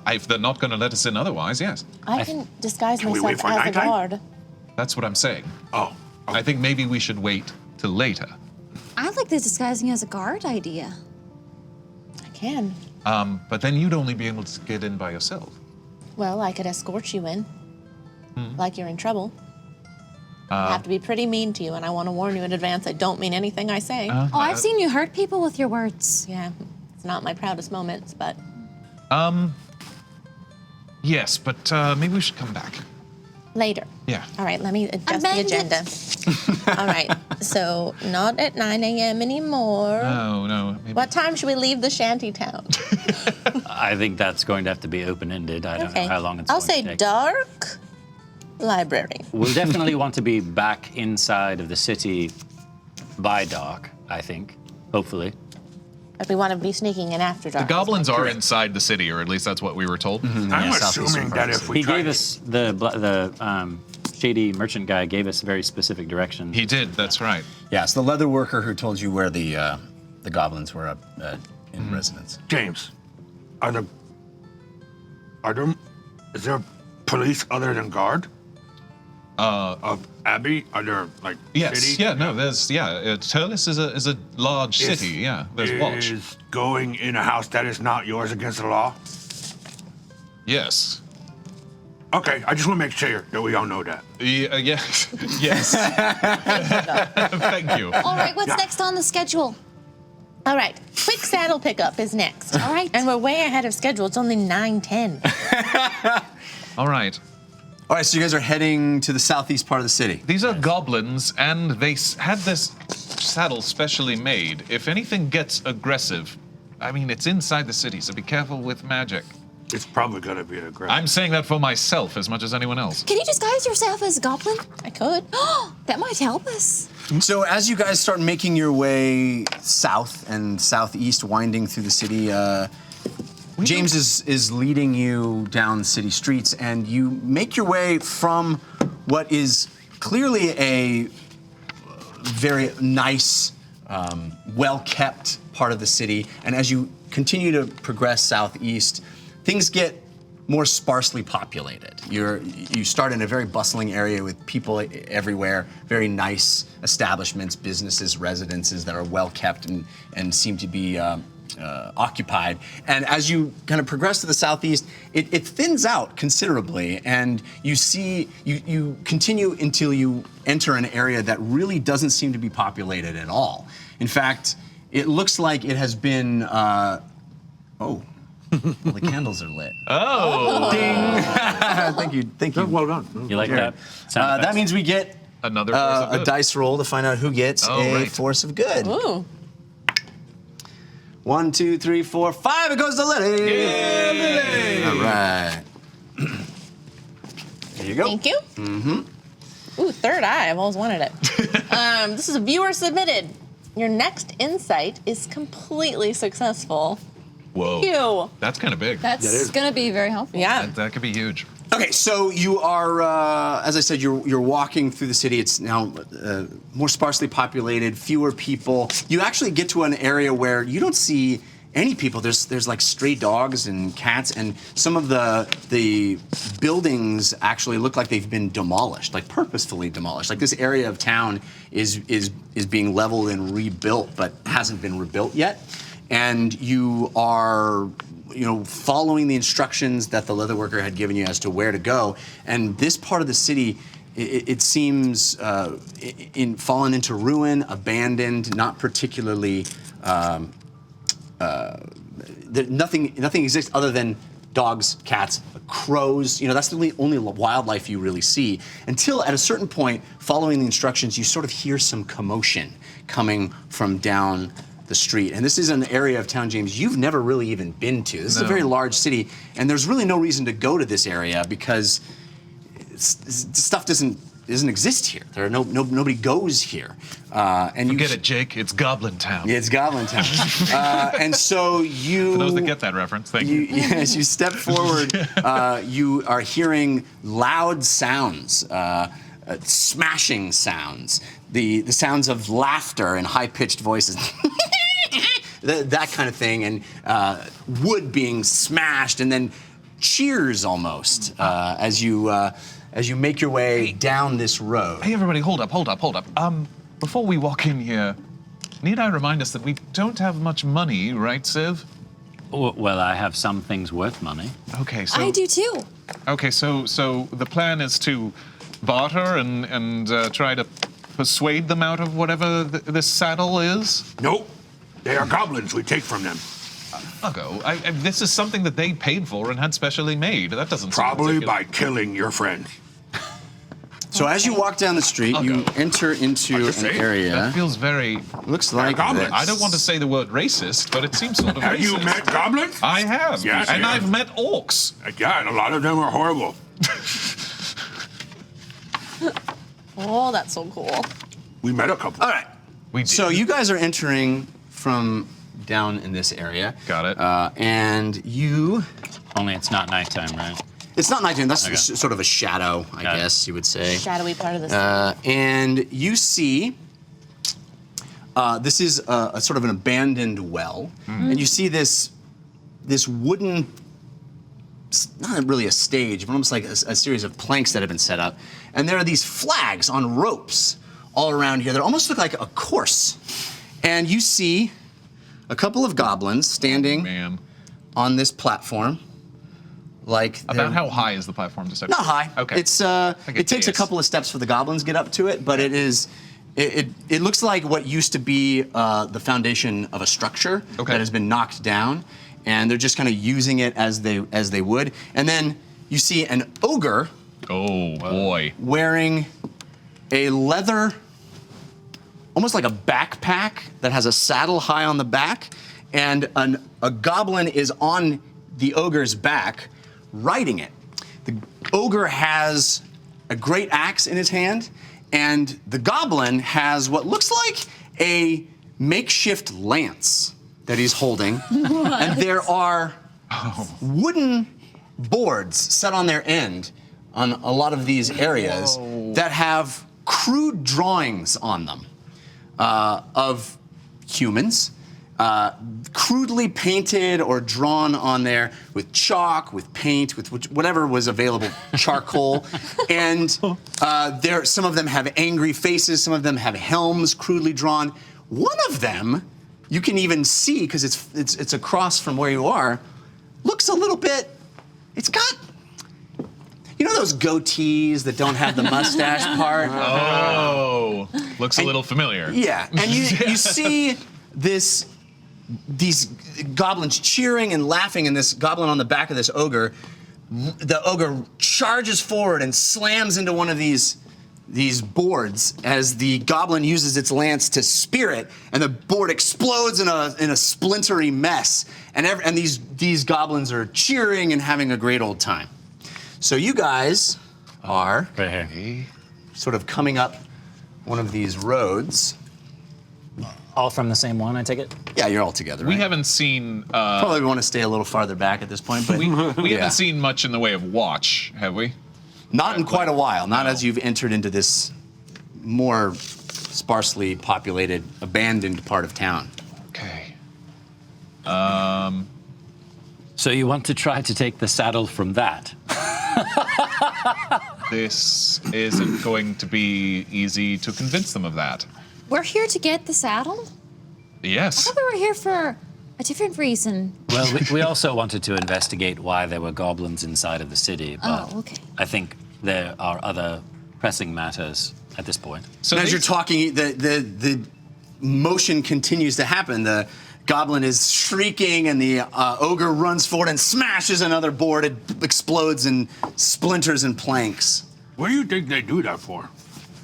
If they're not going to let us in otherwise, yes. I can disguise Can we myself wait for as a nighttime? guard. That's what I'm saying. Oh. I think maybe we should wait till later. I like the disguising as a guard idea. I can. But then you'd only be able to get in by yourself. Well, I could escort you in. Like you're in trouble. I have to be pretty mean to you, and I want to warn you in advance. I don't mean anything I say. Oh, I've seen you hurt people with your words. Yeah, it's not my proudest moments, but Yes, but maybe we should come back. later. Yeah. All right, let me adjust the Amend it. agenda. All right, so not at 9 a.m. anymore. No. Maybe. What time should we leave the shantytown? I think that's going to have to be open-ended. I don't Okay. know how long it's I'll going say to take. dark library. We'll definitely want to be back inside of the city by dark, I think. Hopefully. But we want to be sneaking in after dark. The goblins are inside the city, or at least that's what we were told. I'm southeastern assuming part that of the if we He tried gave us the shady merchant guy gave us very specific directions. He did. That's right. Yes, the leather worker who told you where the goblins were up in residence. James, is there police other than guard? Of Abbey? Are there like Yes. city? Yeah. No. There's. Yeah. Terlis is a large Is- city. Yeah. There's watch. Is going in a house that is not yours against the law? Yes. Okay, I just want to make sure that we all know that. Yes. Yes. Thank you. All right, what's next on the schedule? All right, quick saddle pickup is next. All right. And we're way ahead of schedule. It's only 9:10. All right. All right, so you guys are heading to the southeast part of the city. These are goblins, and they had this saddle specially made. If anything gets aggressive, I mean, it's inside the city, so be careful with magic. It's probably gonna be aggressive. I'm saying that for myself as much as anyone else. Can you disguise yourself as a goblin? I could. That might help us. So as you guys start making your way south and southeast, winding through the city, James is leading you down city streets, and you make your way from what is clearly a very nice, well-kept part of the city. And as you continue to progress southeast, things get more sparsely populated. You start in a very bustling area with people everywhere, very nice establishments, businesses, residences that are well kept and seem to be occupied. And as you kind of progress to the southeast, it thins out considerably, and you see, you continue until you enter an area that really doesn't seem to be populated at all. In fact, it looks like it has been, well, the candles are lit. Oh! Ding! Thank you. Well done. You like that? That means we get Another force of a good. dice roll to find out who gets a force of good. Ooh. 1, 2, 3, 4, 5. It goes to Lily. Yay! All right. There you go. Thank you. Mm-hmm. Ooh, third eye. I've always wanted it. This is a viewer submitted. Your next insight is completely successful. Whoa. You. That's kind of big. That's gonna be very helpful. Yeah. That could be huge. Okay, so you are, as I said, you're walking through the city. It's now more sparsely populated, fewer people. You actually get to an area where you don't see any people. There's like stray dogs and cats, and some of the buildings actually look like they've been demolished, like purposefully demolished. Like this area of town is being leveled and rebuilt, but hasn't been rebuilt yet. And you are, following the instructions that the leatherworker had given you as to where to go. And this part of the city, it seems fallen into ruin, abandoned, not particularly. Nothing exists other than dogs, cats, crows. That's the only wildlife you really see. Until at a certain point, following the instructions, you sort of hear some commotion coming from down the street. And this is an area of town, James, you've never really even been to. This is a very large city, and there's really no reason to go to this area because stuff doesn't exist here. Nobody goes here. And Forget it, Jake. It's Goblin Town. Yeah, it's Goblin Town. And so you... For those that get that reference, thank you. As you step forward, you are hearing loud sounds, smashing sounds, the sounds of laughter and high-pitched voices. That kind of thing, and wood being smashed, and then cheers almost as you make your way down this road. Hey, everybody, hold up. Before we walk in here, need I remind us that we don't have much money, right, Civ? Well, I have some things worth money. Okay, so... I do too. Okay, so the plan is to barter and try to persuade them out of whatever this saddle is? Nope. They are goblins we take from them. Uggo, this is something that they paid for and had specially made. That doesn't Probably seem by killing your friends. So as you walk down the street, you enter into an area. That feels very... Looks like goblins. this. I don't want to say the word racist, but it seems sort of Have racist. you met goblins? I have. Yes, and you I've have. met orcs. Yeah, and a lot of them are horrible. Oh, that's so cool. We met a couple. All right. So you guys are entering from down in this area. Got it. And you... Only it's not nighttime, right? It's not nighttime. That's Okay. sort of a shadow, I Got it. guess you would say. Shadowy part of this. And you see, this is a sort of an abandoned well, and you see this wooden, not really a stage, but almost like a series of planks that have been set up, and there are these flags on ropes all around here that almost look like a course, and you see a couple of goblins standing on this platform. Like About how high is the platform to set? Not high. Okay. It's Like it takes a dais. couple of steps for the goblins to get up to it, but it looks like what used to be the foundation of a structure that has been knocked down, and they're just kind of using it as they would. And then you see an ogre. Oh boy. Wearing a leather, almost like a backpack that has a saddle high on the back, and a goblin is on the ogre's back, riding it. The ogre has a great axe in his hand, and the goblin has what looks like a makeshift lance that he's holding. And there are wooden boards set on their end on a lot of these areas that have crude drawings on them of humans, crudely painted or drawn on there with chalk, with paint, with whatever was available, charcoal. And some of them have angry faces, some of them have helms crudely drawn. One of them, you can even see, because it's across from where you are, looks a little bit, it's got, you know those goatees that don't have the mustache part? Oh, looks a little familiar. Yeah, and you see these goblins cheering and laughing, and this goblin on the back of this ogre. The ogre charges forward and slams into one of these boards as the goblin uses its lance to spear it, and the board explodes in a splintery mess. And these goblins are cheering and having a great old time. So you guys are Right here. sort of coming up one of these roads. All from the same one, I take it? Yeah, you're all together, We right? haven't seen Probably want to stay a little farther back at this point, but we yeah. haven't seen much in the way of watch, have we? Not in quite a while. Not as you've entered into this more sparsely populated, abandoned part of town. Okay. So you want to try to take the saddle from that? This isn't going to be easy to convince them of that. We're here to get the saddle? I Yes. thought we were here for a different reason. Well, we also wanted to investigate why there were goblins inside of the city, but Oh, okay. I think there are other pressing matters at this point. So And as they- you're talking, the motion continues to happen. The goblin is shrieking, and the ogre runs forward and smashes another board. It explodes in splinters and planks. What do you think they do that for?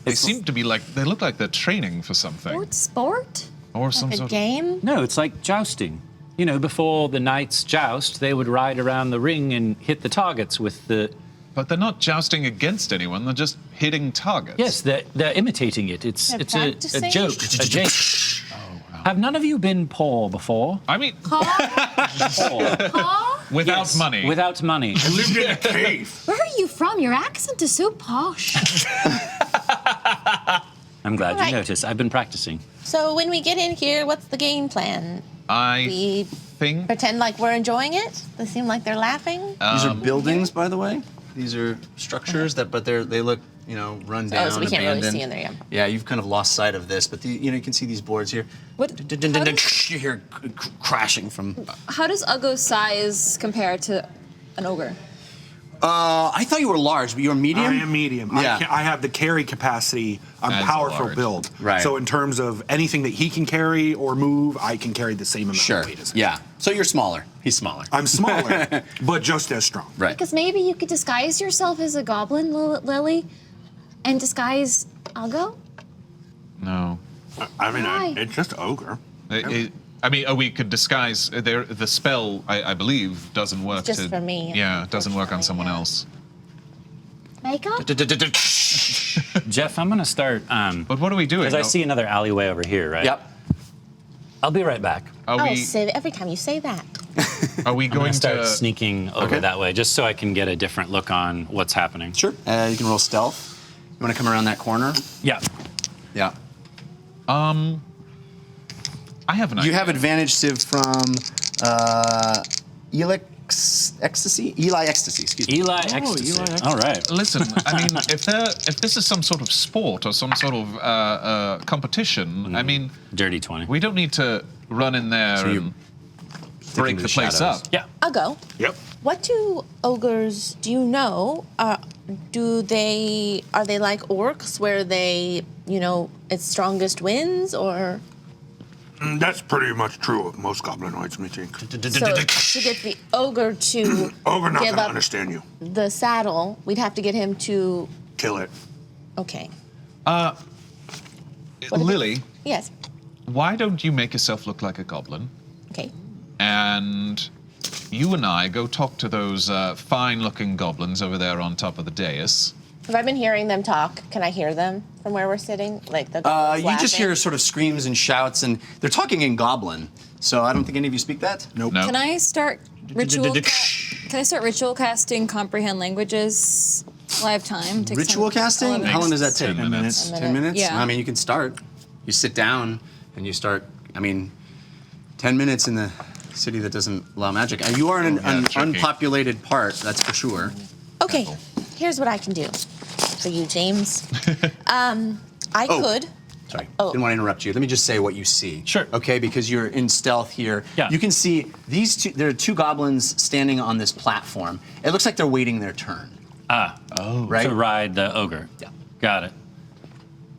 They seem to be they look like they're training for something. Sport? Or some A sort of. game? No, it's like jousting. You know, before the knights joust, they would ride around the ring and hit the targets with the... But they're not jousting against anyone, they're just hitting targets. Yes, they're imitating it. It's They're it's a practicing? joke. A joke. Have none of you been poor before? I mean, Poor. without Yes, money. Without money. I lived in a cave. Where are you from? Your accent is so posh. I'm glad All right. you noticed. I've been practicing. So when we get in here, what's the game plan? I We think. pretend like we're enjoying it? They seem like they're laughing? These are buildings, by the way. These are structures but they look, run down, Oh, so we can't really abandoned. see in there, yeah. Yeah, you've kind of lost sight of this, but you can see these boards here. What- how does- You hear crashing from. How does Uggo's size compare to an ogre? I thought you were large, but you're medium. I am medium. Yeah. I have the carry capacity. I'm As a powerful large. build. Right. So in terms of anything that he can carry or move, I can carry the same amount Sure. of weight as him. Yeah. So you're smaller. He's smaller. I'm smaller, but just as strong. Right. Because maybe you could disguise yourself as a goblin, Lily, and disguise Uggo? No. I mean, Why? it's just ogre. We could disguise. The spell, I believe, doesn't work. Just for me, Yeah, it doesn't work on someone else. Makeup? Jeff, I'm going to start, But what are we doing? because I see another alleyway over here, right? Yep. I'll be right back. Are Oh, we? say that every time you say that. Are we I'm going going to start to? sneaking over Okay. that way, just so I can get a different look on what's happening. Sure. You can roll stealth. You want to come around that corner? Yeah. Yeah. I have an You idea. have advantage, Civ, from Eli Ecstasy. Excuse me. Eli Ecstasy. Eli Ecstasy. All right. Listen, I mean, if this is some sort of sport or some sort of competition, I mean, Dirty 20. we don't need to run in there So you're and break into the the place shadows. up. Yeah. Uggo, Yep. what do ogres, do you know, are they like orcs where they, its strongest wins, or? That's pretty much true of most goblinoids, me think. So to get the ogre to Ogre not give gonna up understand you. the saddle, we'd have to get him to, Kill it. okay. Lily, Yes. why don't you make yourself look like a goblin? Okay. And you and I go talk to those fine-looking goblins over there on top of the dais. Have I been hearing them talk? Can I hear them from where we're sitting? Like the goblins You just laughing? hear sort of screams and shouts, and they're talking in Goblin. So I don't think any of you speak that. Nope. No. Can I start ritual casting comprehend languages? Live time. Takes Ritual 10, casting? 11 How long does that take? 10 minutes. 10 minutes? Yeah. I mean, you can start. You sit down and you start. I mean, 10 minutes in the city that doesn't allow magic. And you are in an tricky. unpopulated part, that's for sure. Okay, here's what I can do for you, James. I could. Sorry, didn't want to interrupt you. Let me just say what you see. Sure. Okay, because you're in stealth here. Yeah. You can see these two. There are two goblins standing on this platform. It looks like they're waiting their turn. Right? To ride the ogre. Yeah. Got it.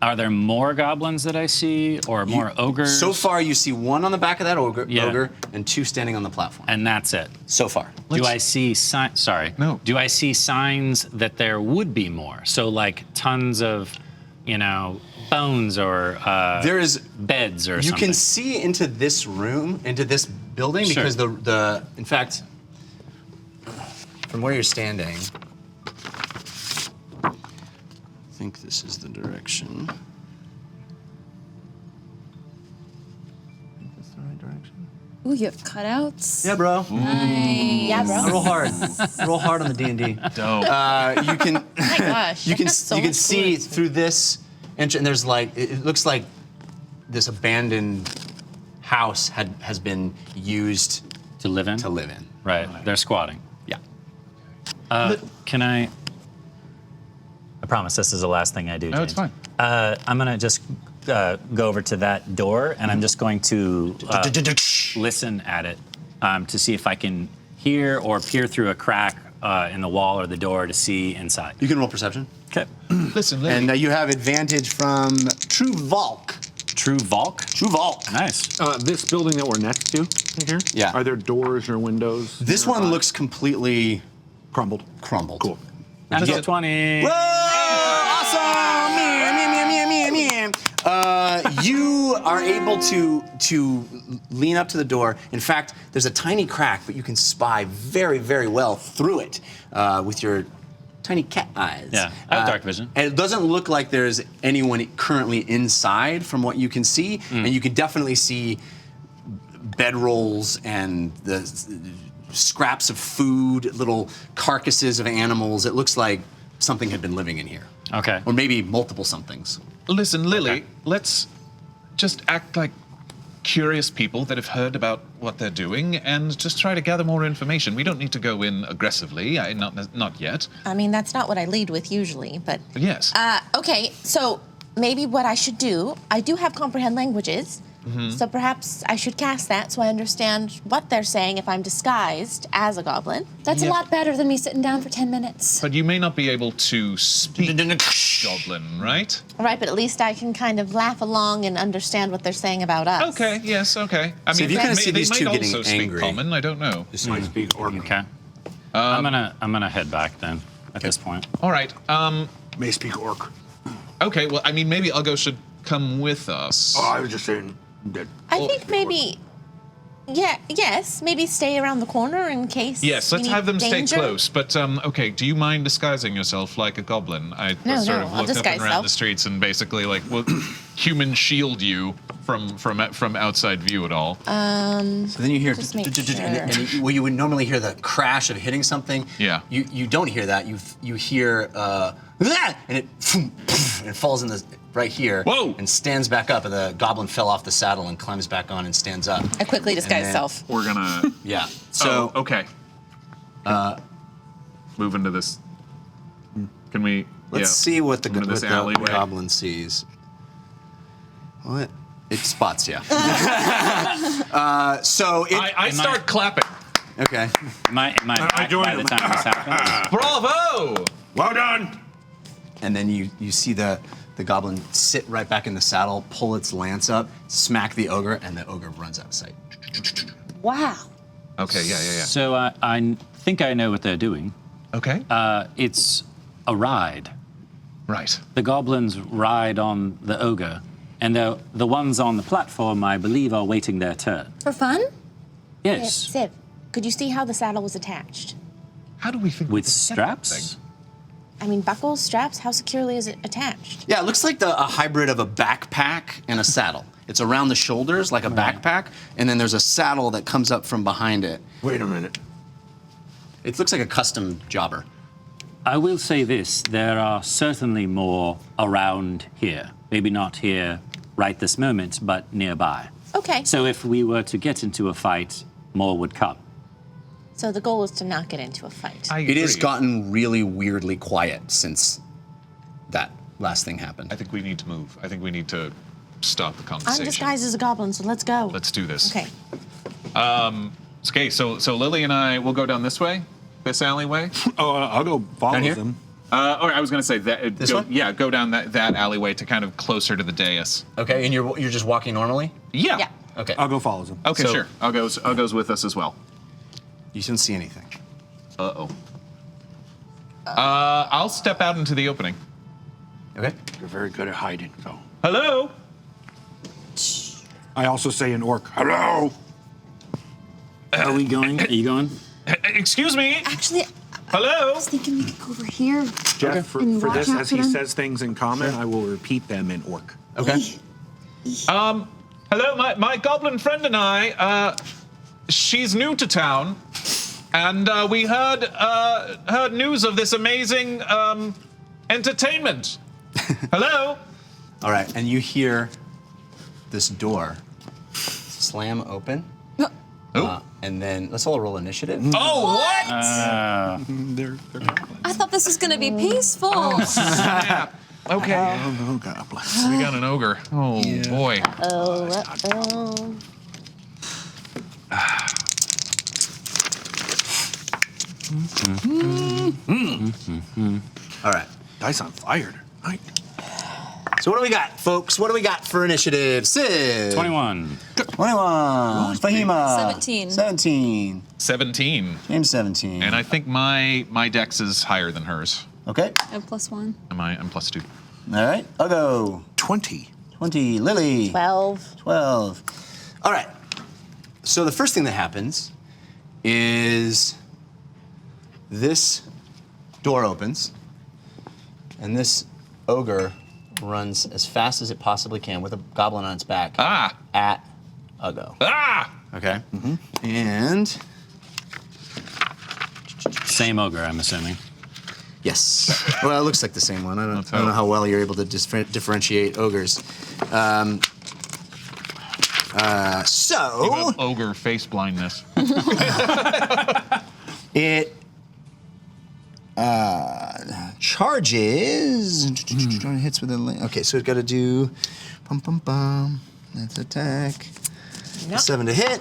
Are there more goblins that I see, or more ogres? So far, you see one on the back of that ogre, Yeah. and two standing on the platform. And that's it. So far. Do I see signs? Sorry. No. Do I see signs that there would be more? So like tons of, bones or There is. beds or You something. can see into this room, into this building, Sure. because in fact, from where you're standing, I think this is the direction. I think that's the right direction. Ooh, you have cutouts. Yeah, bro. Nice. Yeah, bro. Roll hard. Roll hard on the D&D. Dope. You can. Oh my gosh. You can that's so you can much see cooler. through this entrance, and there's like it looks like this abandoned house has been used to live in. to live in. Right. They're squatting. Yeah. Can I? I promise this is the last thing I do. No, it's James. fine. I'm gonna just go over to that door, and I'm just going to. Listen at it to see if I can hear or peer through a crack in the wall or the door to see inside. You can roll perception, Okay. Listen, Lily. and you have advantage from True Valk. True Valk. True Valk. Nice. This building that we're next to here? Yeah. Are there doors or windows? This one looks completely crumbled. crumbled. Cool. Natural 20. Whoa! Awesome! You are able to lean up to the door. In fact, there's a tiny crack, but you can spy very, very well through it with your tiny cat eyes. Yeah, I have dark vision. And it doesn't look like there's anyone currently inside from what you can see, and you can definitely see bedrolls and the scraps of food, little carcasses of animals. It looks like something had been living in here. Okay. Or maybe multiple somethings. Listen, Lily, Okay. let's just act like curious people that have heard about what they're doing and just try to gather more information. We don't need to go in aggressively, not yet. I mean, that's not what I lead with usually, but. But yes. Okay, so maybe what I should do, I do have comprehend languages, so perhaps I should cast that so I understand what they're saying if I'm disguised as a goblin. That's Yeah. a lot better than me sitting down for 10 minutes. But you may not be able to speak Goblin, right? All right, but at least I can kind of laugh along and understand what they're saying about us. Okay, yes, okay. I So if you kinda see they these might two getting also speak angry. common, I don't know. I speak orc. Okay. I'm gonna head back then. At this point. All right. May speak orc. Okay, well, I mean, maybe Uggo should come with us. Oh, I was just saying that. I think maybe, yes, maybe stay around the corner in case. Yes, we let's need have them danger. stay close. But okay, do you mind disguising yourself like a goblin? I No, sort no, of I'll look up disguise and around self. the streets and basically like will human shield you from outside view at all. So then you hear, Just make well, you would normally hear the crash of hitting something. Yeah. You don't hear that. You hear, and it falls in the right here. Whoa! And stands back up, and the goblin fell off the saddle and climbs back on and stands up. I quickly disguise then- self. We're gonna. Yeah. So okay. Move into this. Can we? let's see what the, Into this what the alleyway. goblin sees. What? It spots you. So it. I start clapping. Okay. Am I back doing by the it. time this happens? Bravo! Well done. And then you see the goblin sit right back in the saddle, pull its lance up, smack the ogre, and the ogre runs out of sight. Wow. Okay. Yeah. So I think I know what they're doing. Okay. It's a ride. Right. The goblins ride on the ogre, and the ones on the platform, I believe, are waiting their turn. For fun? Yes. Siv, could you see how the saddle was attached? How do we think With we can set that straps? thing? I mean, buckles, straps, how securely is it attached? Yeah, it looks like a hybrid of a backpack and a saddle. It's around the shoulders like a backpack, and then there's a saddle that comes up from behind it. Wait a minute. It looks like a custom jobber. I will say this, there are certainly more around here. Maybe not here right this moment, but nearby. Okay. So if we were to get into a fight, more would come. So the goal is to not get into a fight. It has gotten really weirdly quiet since that last thing happened. I think we need to move. I think we need to stop the I'm conversation. disguised as a goblin, so let's go. Let's do this. Okay. Okay, so Lily and I will go down this way, this alleyway. I'll go follow Down here? them. Or I was going to say that. This one? Yeah, go down that alleyway to kind of closer to the dais. Okay, and you're just walking normally? Yeah. Yeah. Okay. I'll go follow them. Okay, So- sure. Uggo's with us as well. You shouldn't see anything. Uh-oh. I'll step out into the opening. Okay. You're very good at hiding, so. Hello? I also say in orc, hello. Are we going? Are you going? Excuse me? Actually, Hello? I was thinking we could go over here. Jeff, for And watch this, out as for he them. says things in common, I will repeat them in orc. Okay. Hello, my goblin friend and I, she's new to town, and we heard news of this amazing entertainment. Hello? All right, and you hear this door slam open. And then let's all roll initiative. Oh, what? They're goblins. I thought this was gonna be peaceful. Snap. Okay. Oh, goblins. We got an ogre. Oh, boy. Oh. All right. Dice on fire tonight. So what do we got, folks? What do we got for initiative? Sid. 21. 21. Fahima. 17. 17. 17. James 17. And I think my dex is higher than hers. Okay. I have +1. I'm +2. All right. Uggo. 20. 20. Lily. 12. 12. All right. So the first thing that happens is this door opens, and this ogre runs as fast as it possibly can with a goblin on its back at Uggo. Okay. And Same ogre, I'm assuming. yes. Well, it looks like the same one. I don't know how well you're able to differentiate ogres. So You have ogre face blindness. it charges. Hits with a. Okay, so it's got to do. That's attack. Nope. 7 to hit.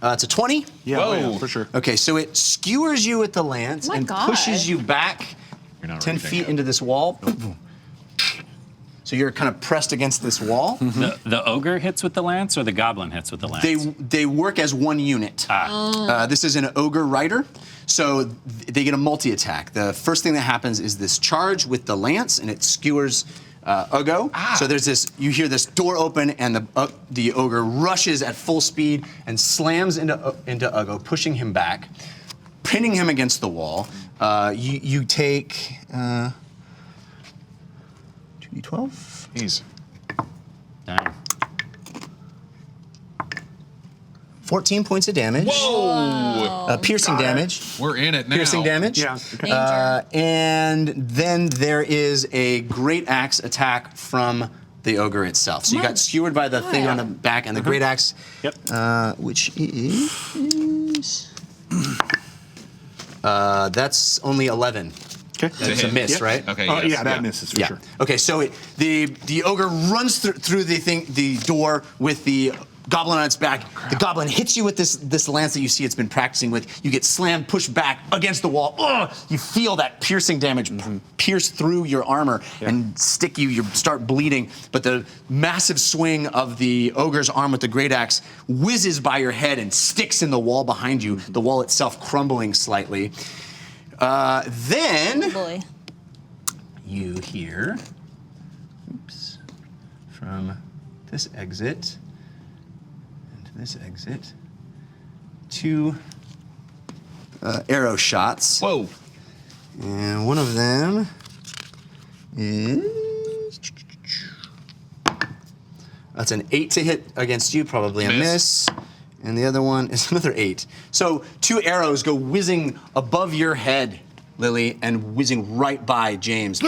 It's a 20. Yeah, Whoa. yeah, for sure. Okay, so it skewers you with the lance Oh my and God. pushes you back You're not 10 reading feet it. into this wall. So you're kind of pressed against this wall. The ogre hits with the lance or the goblin hits with the lance? They work as one unit. This is an ogre rider, so they get a multi-attack. The first thing that happens is this charge with the lance, and it skewers Uggo. So there's this. You hear this door open, and the ogre rushes at full speed and slams into Uggo, pushing him back, pinning him against the wall. You take 2d12. Jeez. Dang. 14 points of damage. Whoa! Piercing damage. We're in it now. Piercing damage. Yeah. Okay. Danger. And then there is a great axe attack from the ogre itself. So you got skewered by the thing on the back, and the great axe, which is that's only 11. Okay. That's a miss, right? Okay. Oh, yes, yeah, that misses for Yeah. sure. Okay, so the ogre runs through the door with the goblin on its back. The goblin hits you with this lance that you see it's been practicing with. You get slammed, pushed back against the wall. Ugh! You feel that piercing damage pierce through your armor and stick you. You start bleeding. But the massive swing of the ogre's arm with the great axe whizzes by your head and sticks in the wall behind you. The wall itself crumbling slightly. Then Boy. you hear, from this exit and to this exit, 2 arrow shots. Whoa. And one of them is... That's an 8 to hit against you, probably a miss. And the other one is another 8. So 2 arrows go whizzing above your head, Lily, and whizzing right by James.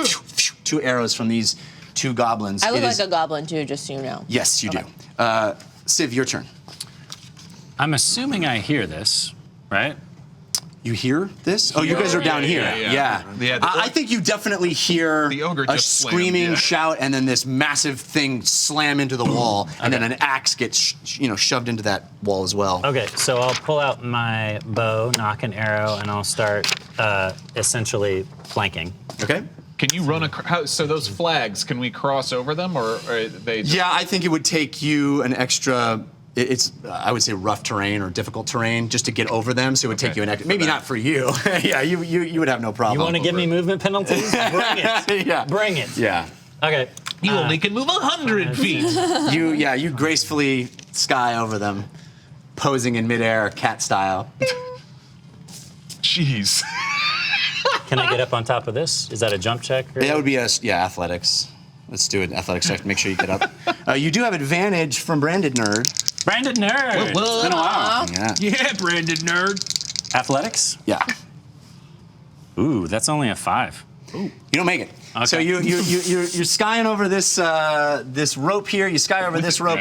2 arrows from these 2 goblins. I look like a goblin too, just so you know. Yes, you do. Civ, your turn. I'm assuming I hear this, right? You hear this? Oh, you guys are down here. Yeah. I think you definitely hear The ogre a just slammed, screaming yeah. shout, and then this massive thing slam into the wall, and then an axe gets shoved into that wall as well. Okay, so I'll pull out my bow, knock an arrow, and I'll start essentially flanking. Okay. Can you run across? So those flags, can we cross over them, or are they? Yeah, I think it would take you an extra. It's I would say rough terrain or difficult terrain just to get over them. So it would take you an extra. Maybe not for you. Yeah, you would have no problem. You want to give me movement penalties? Bring it. Yeah. Bring it. Yeah. Okay. You only can move 100 feet. You gracefully sky over them, posing in midair, cat style. Jeez. Can I get up on top of this? Is that a jump check? Or? That would be athletics. Let's do an athletics check to make sure you get up. You do have advantage from Branded Nerd. Branded nerd. It's been a while. Yeah. Yeah, branded nerd. Athletics? Yeah. Ooh, that's only a 5. You don't make it. Okay. So you're skying over this this rope here. You sky over this rope,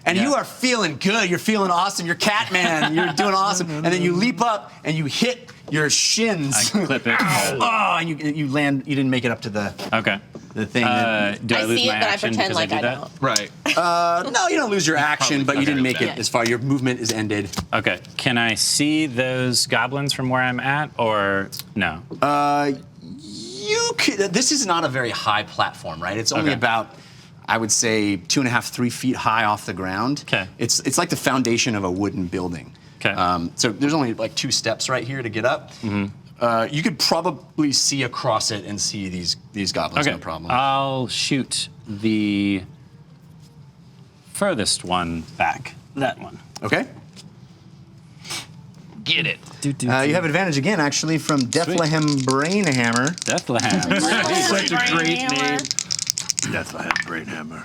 and you are feeling good. You're feeling awesome. You're Catman. You're doing awesome. And then you leap up and you hit your shins. I clip it. Oh, and you land. You didn't make it up to the Okay. the thing. Do I lose see it, my but I action pretend because like I I do that? don't. Right. No, you don't lose your action, but you didn't make it okay. as far. Your movement is ended. Okay. Can I see those goblins from where I'm at, or no? You could, this is not a very high platform, right? It's only Okay. about, I would say, 2.5, 3 feet high off the ground. Okay. It's like the foundation of a wooden building. Okay. So there's only like 2 steps right here to get up. You could probably see across it and see these goblins, Okay. no problem. I'll shoot the furthest one back. That one. Okay. Get it. You have advantage again, actually, from Bethlehem Brainhammer. Bethlehem. Such a great name. Bethlehem Brainhammer.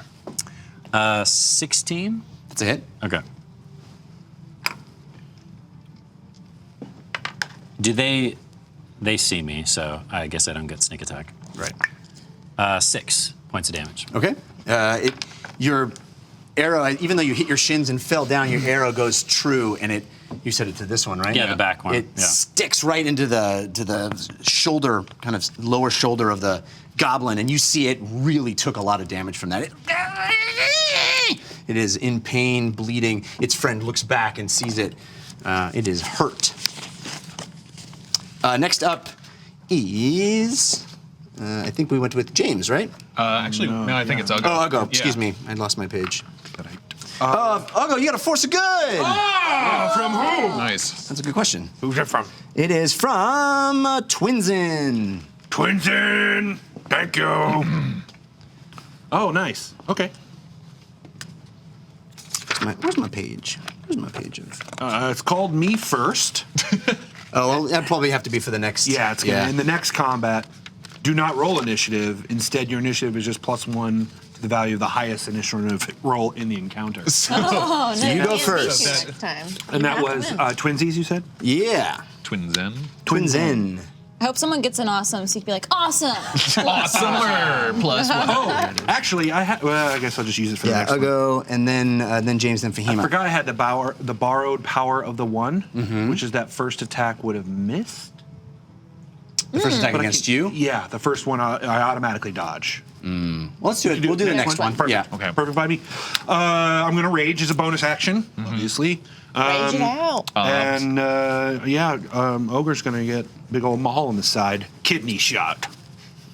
16. That's a hit. Okay. Do they see me? So I guess I don't get sneak attack. Right. 6 points of damage. Okay. Your arrow, even though you hit your shins and fell down, your arrow goes true, and you said it to this one, right? Yeah, the back one. It Yeah. sticks right into the shoulder, kind of lower shoulder of the goblin, and you see it really took a lot of damage from that. It is in pain, bleeding. Its friend looks back and sees it. It is hurt. Next up is, I think we went with James, right? Actually, no, I think it's Uggo. Oh, Uggo. Yeah. Excuse me. I lost my page. Uggo, you got a force of good. From whom? Nice. That's a good question. Who's it from? It is from Twinsin. Twinsin! Thank you. Oh, nice. Okay. Where's my page? Where's my page of? It's called Me First. Oh, well, that'd probably have to be for the next. Yeah, it's gonna, in the next combat. Do not roll initiative. Instead, your initiative is just +1 to the value of the highest initial roll in the encounter. Oh, no, you go first. Next time. And that was twinsies, you said? Yeah. Twinsen. Twinsin. I hope someone gets an awesome, so you can be like, awesome. Awesomer. +1. Oh, actually, well, I guess I'll just use it for the Yeah, next one. Uggo, and then James, then Fahima. I forgot I had the borrowed power of the 1, which is that first attack would have missed. The first attack But I against can- you? Yeah, the first one I automatically dodge. Well, let's do it. We'll do the next one. Perfect. Yeah. Okay. Perfect by me. I'm going to rage as a bonus action, obviously. Rage it out. And Ogre's going to get big old maul on the side. Kidney shot.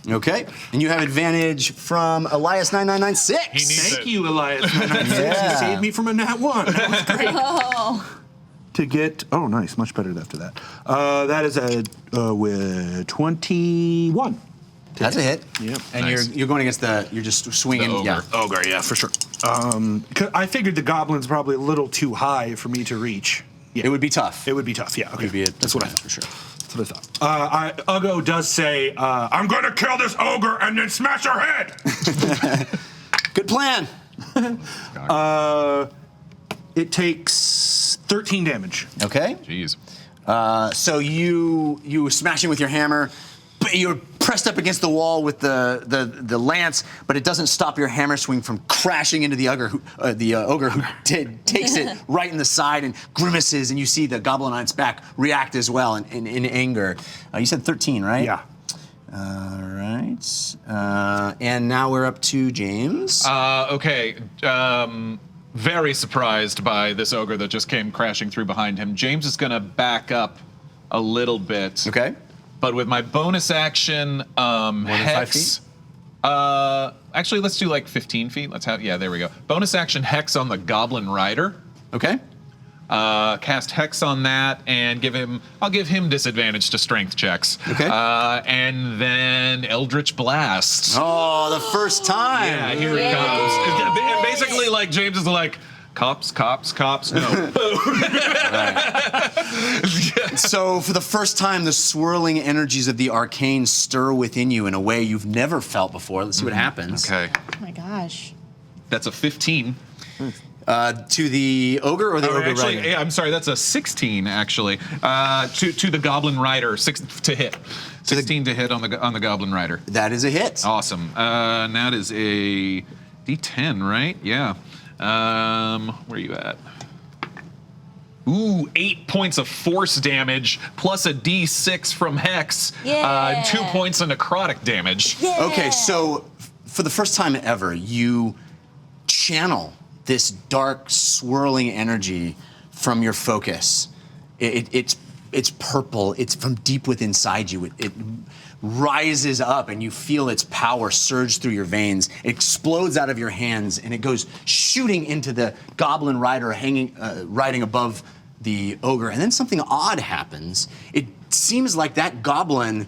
Okay. And you have advantage from Elias9996. Thank you, Elias. Yeah. You saved me from a nat 1. That was great. To get, nice, much better after that. That is with 21. That's a hit. Yep. And Nice. you're going against you're just swinging. The ogre. Yeah. Ogre, yeah, for sure. 'Cause I figured the goblin's probably a little too high for me to reach. Yeah. It would be tough. It would be tough. Yeah. Okay. It'd be That's what I thought. for sure. That's what I thought. Uggo does say, "I'm going to kill this ogre and then smash her head." Good plan. It takes 13 damage. Okay. Jeez. So you smashing with your hammer, but you're pressed up against the wall with the lance, but it doesn't stop your hammer swing from crashing into the ogre who takes it right in the side and grimaces, and you see the goblin on its back react as well in anger. You said 13, right? Yeah. All right. And now we're up to James. Okay. Very surprised by this ogre that just came crashing through behind him. James is going to back up a little bit. Okay. But with my bonus action, than 5 Hex. Actually, let's do like 15 feet. Yeah, there we go. Bonus action Hex on the Goblin Rider. Okay. Cast Hex on that and I'll give him disadvantage to strength checks. Okay. And then Eldritch Blast. Oh, the first time. Yeah, here it comes. And basically, like, James is like, cops, no. So for the first time, the swirling energies of the arcane stir within you in a way you've never felt before. Let's see what happens. Okay. Oh my gosh. That's a 15. To the ogre or the ogre Actually, rider? yeah, I'm sorry, that's a 16, actually. To the Goblin Rider, 6 to hit. 16 to hit on the Goblin Rider. That is a hit. Awesome. And that is a D10, right? Yeah. Where are you at? Ooh, 8 points of force damage plus a D6 from Hex. Yeah. 2 points of necrotic damage. Yeah. Okay, so for the first time ever, you channel this dark, swirling energy from your focus. It's purple. It's from deep within inside you. It rises up, and you feel its power surge through your veins. It explodes out of your hands, and it goes shooting into the goblin rider riding above the ogre. And then something odd happens. It seems like that goblin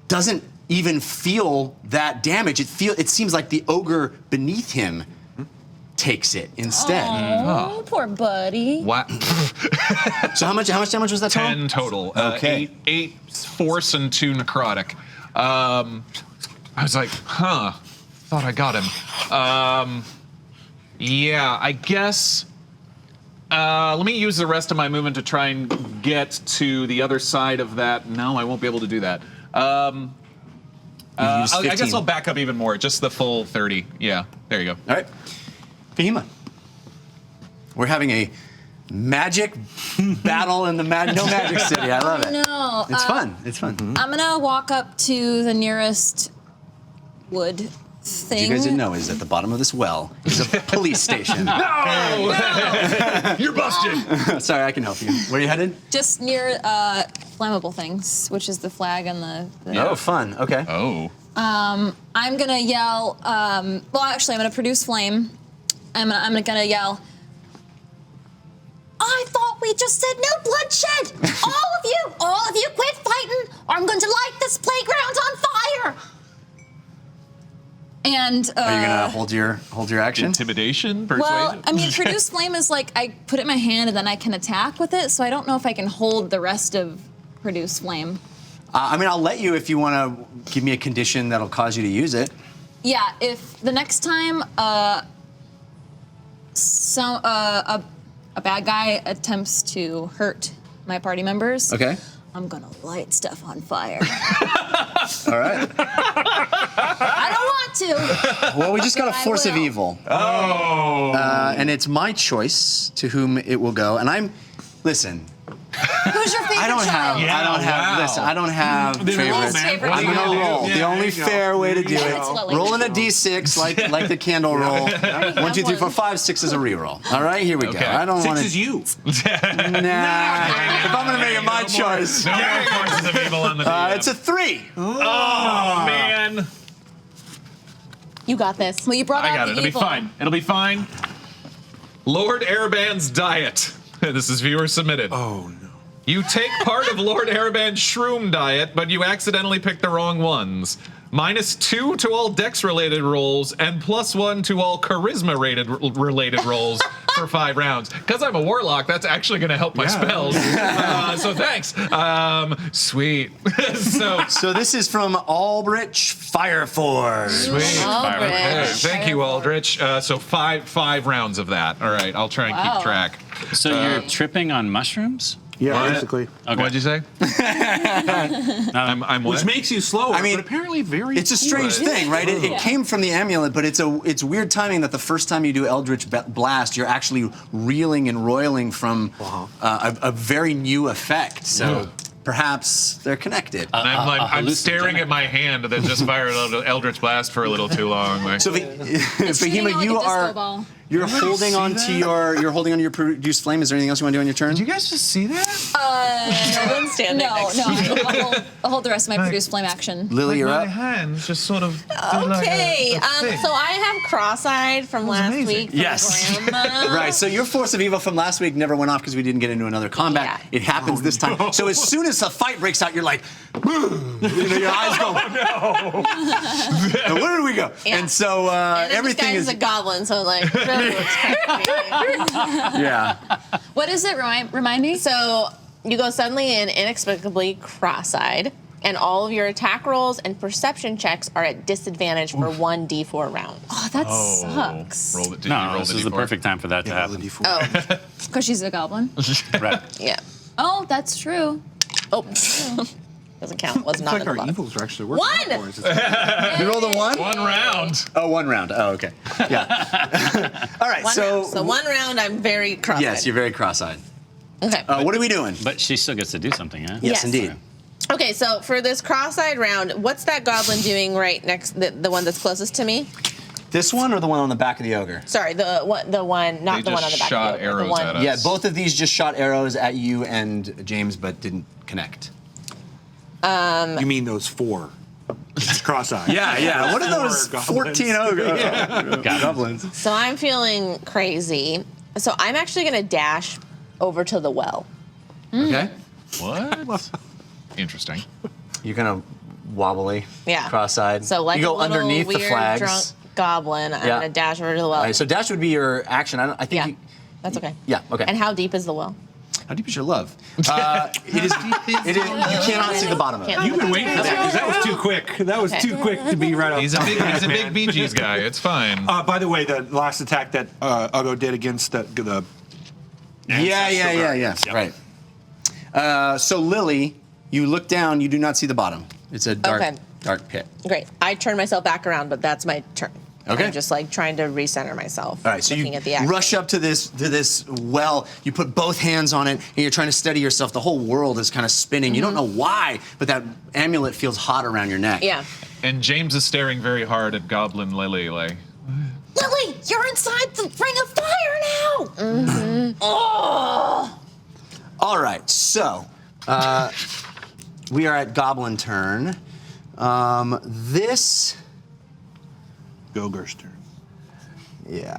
doesn't even feel that damage. It seems like the ogre beneath him takes it instead. Oh, poor buddy. What? So how much damage was that total? 10 total. Okay. 8 force and 2 necrotic. I was like, thought I got him. Yeah, I guess. Let me use the rest of my movement to try and get to the other side of that. No, I won't be able to do that. I guess I'll back up even more, just the full 30. Yeah, there you go. All right. Fahima. We're having a magic battle in the no magic city. I love it. No. It's fun. It's fun. I'm gonna walk up to the nearest wood thing. You guys didn't know is at the bottom of this well is a police station. No! You're busted! Sorry, I can help you. Where are you headed? Just near flammable things, which is the flag and the Oh, fun. Okay. Oh. I'm gonna yell. Well, actually, I'm gonna produce flame. I'm gonna yell. I thought we just said no bloodshed. all of you, quit fighting, or I'm going to light this playground on fire. And Are you gonna hold your action? Intimidation? Persuasion? well, I mean, produce flame is like I put it in my hand and then I can attack with it. So I don't know if I can hold the rest of produce flame. I mean, I'll let you if you want to give me a condition that'll cause you to use it. Yeah, if the next time a bad guy attempts to hurt my party members, Okay. I'm gonna light stuff on fire. All right. I don't want to. Well, we just got a But I force of will. evil. Oh. And it's my choice to whom it will go. And listen. Who's your favorite I don't have. child? I don't have. wow. Listen, I don't have favorites. favorite I'm child? gonna roll. Yeah, The there only you go. fair way to There do you it. go. It's Lily. Rolling a d6 like the candle roll. 1, 2, 3, 4, 5, 6 is a reroll. All right, here we go. Okay. I don't 6 want is you. Nah. If I'm gonna make it my choice, No more forces of evil on the DM. it's a 3. Oh, man. You got this. Well, you brought I out got the it. It'll be evil. fine. It'll be fine. Lord Araband's diet. This is viewer submitted. Oh no. You take part of Lord Araband's shroom diet, but you accidentally pick the wrong ones. -2 to all dex-related rolls, and +1 to all charisma-related rolls for 5 rounds. Because I'm a warlock, that's actually going to help my spells. So thanks. Sweet. So this is from Aldrich Fire Force. Sweet. Aldrich. Okay, thank you, Aldrich. So five rounds of that. All right, I'll try and keep track. So you're tripping on mushrooms? Yeah, basically. Okay. What'd you say? I'm Which what? makes you slower, I mean, but apparently very It's a strange good. thing, right? It came from the amulet, but it's weird timing that the first time you do Eldritch Blast, you're actually reeling and roiling from a very new effect. So perhaps they're connected. I'm staring at my hand that just fired Eldritch Blast for a little too long. Like. So, Fahima, like you a disco are ball. you're holding on to your produced flame. Is there anything else you want to do on your turn? Did you guys just see that? No one's standing next to you. I'll hold the rest of my produce flame action. Lily, you're my up. hands just sort of. Okay, so I have cross-eyed from last amazing. week. From Yes. Grandma. Right, so your force of evil from last week never went off because we didn't get into another combat. Yeah. It happens this time. So as soon as a fight breaks out, you're like, your eyes go. And where did we go? Yeah. And so And then everything this is. guy's a goblin, so like really looks crazy. Yeah. What is it? Remind me. So you go suddenly and inexplicably cross-eyed, and all of your attack rolls and perception checks are at disadvantage for 1d4 rounds. Oh, that sucks. Roll it. No, this is the perfect time for that to happen. Oh, Because she's a goblin. Right. yeah. Oh, that's true. Oh, doesn't count. Was It's not like in our the bottom. evils are actually working One! out for us. You rolled a 1? 1 round. Oh, 1 round. Oh, okay. Yeah. All right, One round. So 1 round, I'm very cross-eyed. Yes, you're very cross-eyed. Okay. What are we doing? But she still gets to do something, huh? Yes, Yes. indeed. Okay, so for this cross-eyed round, what's that goblin doing right next, the one that's closest to me? This one or the one on the back of the ogre? Sorry, the one, not They the one on the just back shot of the ogre, arrows the one. at us. Yeah, both of these just shot arrows at you and James, but didn't connect. You mean those 4? Cross-eyed. Yeah. What are those 14 goblins? So I'm feeling crazy. So I'm actually going to dash over to the well. Okay. What? Interesting. You're gonna wobbly, Yeah. cross-eyed. So like you go a little underneath weird the flags. drunk goblin, I'm Yeah. going to dash over to the well. All right, so dash would be your action. I think. yeah, You, that's okay. yeah. Okay. And how deep is the well? How deep is your love? It is. You cannot see the bottom of it. Can't You've been waiting for that because that was too quick. That was Okay. too quick to be right off. He's a big Bee Gees guy. It's fine. By the way, the last attack that Uggo did against the Yeah. Right. So Lily, you look down. You do not see the bottom. It's a dark, Okay. dark pit. Great. I turn myself back around, but that's my turn. Okay. I'm just like trying to recenter myself. All right, so looking you at the action. rush up to this well. You put both hands on it, and you're trying to steady yourself. The whole world is kind of spinning. You don't know why, but that amulet feels hot around your neck. Yeah. And James is staring very hard at Goblin Lily, like. Lily, you're inside the ring of fire now. Oh. All right, so we are at Goblin turn. This, Gogur's turn. yeah.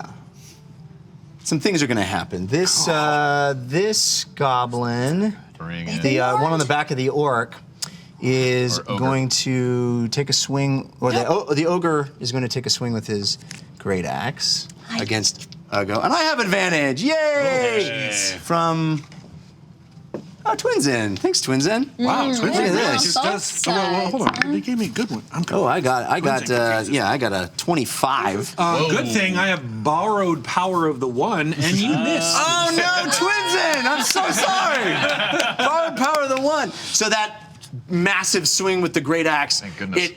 Some things are going to happen. This this goblin, Bring it. the one on the back of the orc, is Or ogre. going to take a swing, or the ogre is going to take a swing with his great axe against Uggo, and I have advantage. Yay! From Twinsen. Thanks, Twinsen. Wow, Twinsen. Look at this. Just does. Oh, well, hold on. They gave me a good one. I'm Oh, I good. got Twinsen. I got a 25. Good thing I have borrowed power of the 1, and you missed. Oh no, Twinsen! I'm so sorry. Borrowed power of the 1. So that massive swing with the great axe. Thank goodness.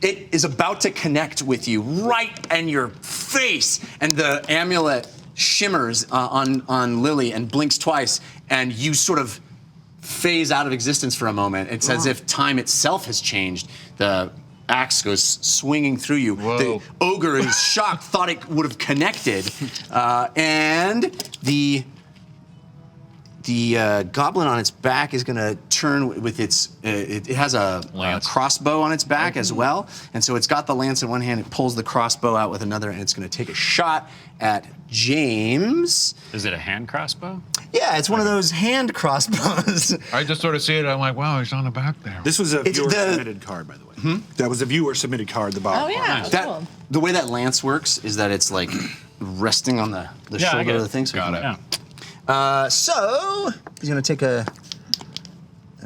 It is about to connect with you right in your face, and the amulet shimmers on Lily and blinks twice, and you sort of phase out of existence for a moment. It's as if time itself has changed. The axe goes swinging through you. Whoa. The ogre is shocked, thought it would have connected, and the The goblin on its back is going to turn with its. It has a crossbow on its back as well, and so it's got the lance in one hand. It pulls the crossbow out with another, and it's going to take a shot at James. Is it a hand crossbow? Yeah, it's one of those hand crossbows. I just sort of see it. I'm like, wow, he's on the back there. This was a viewer submitted card, by the way. That was a viewer submitted card. The bottom. Oh yeah, That, cool. the way that lance works is that it's like resting on the I shoulder get of the it. thing. So Got it. Yeah. So he's going to take a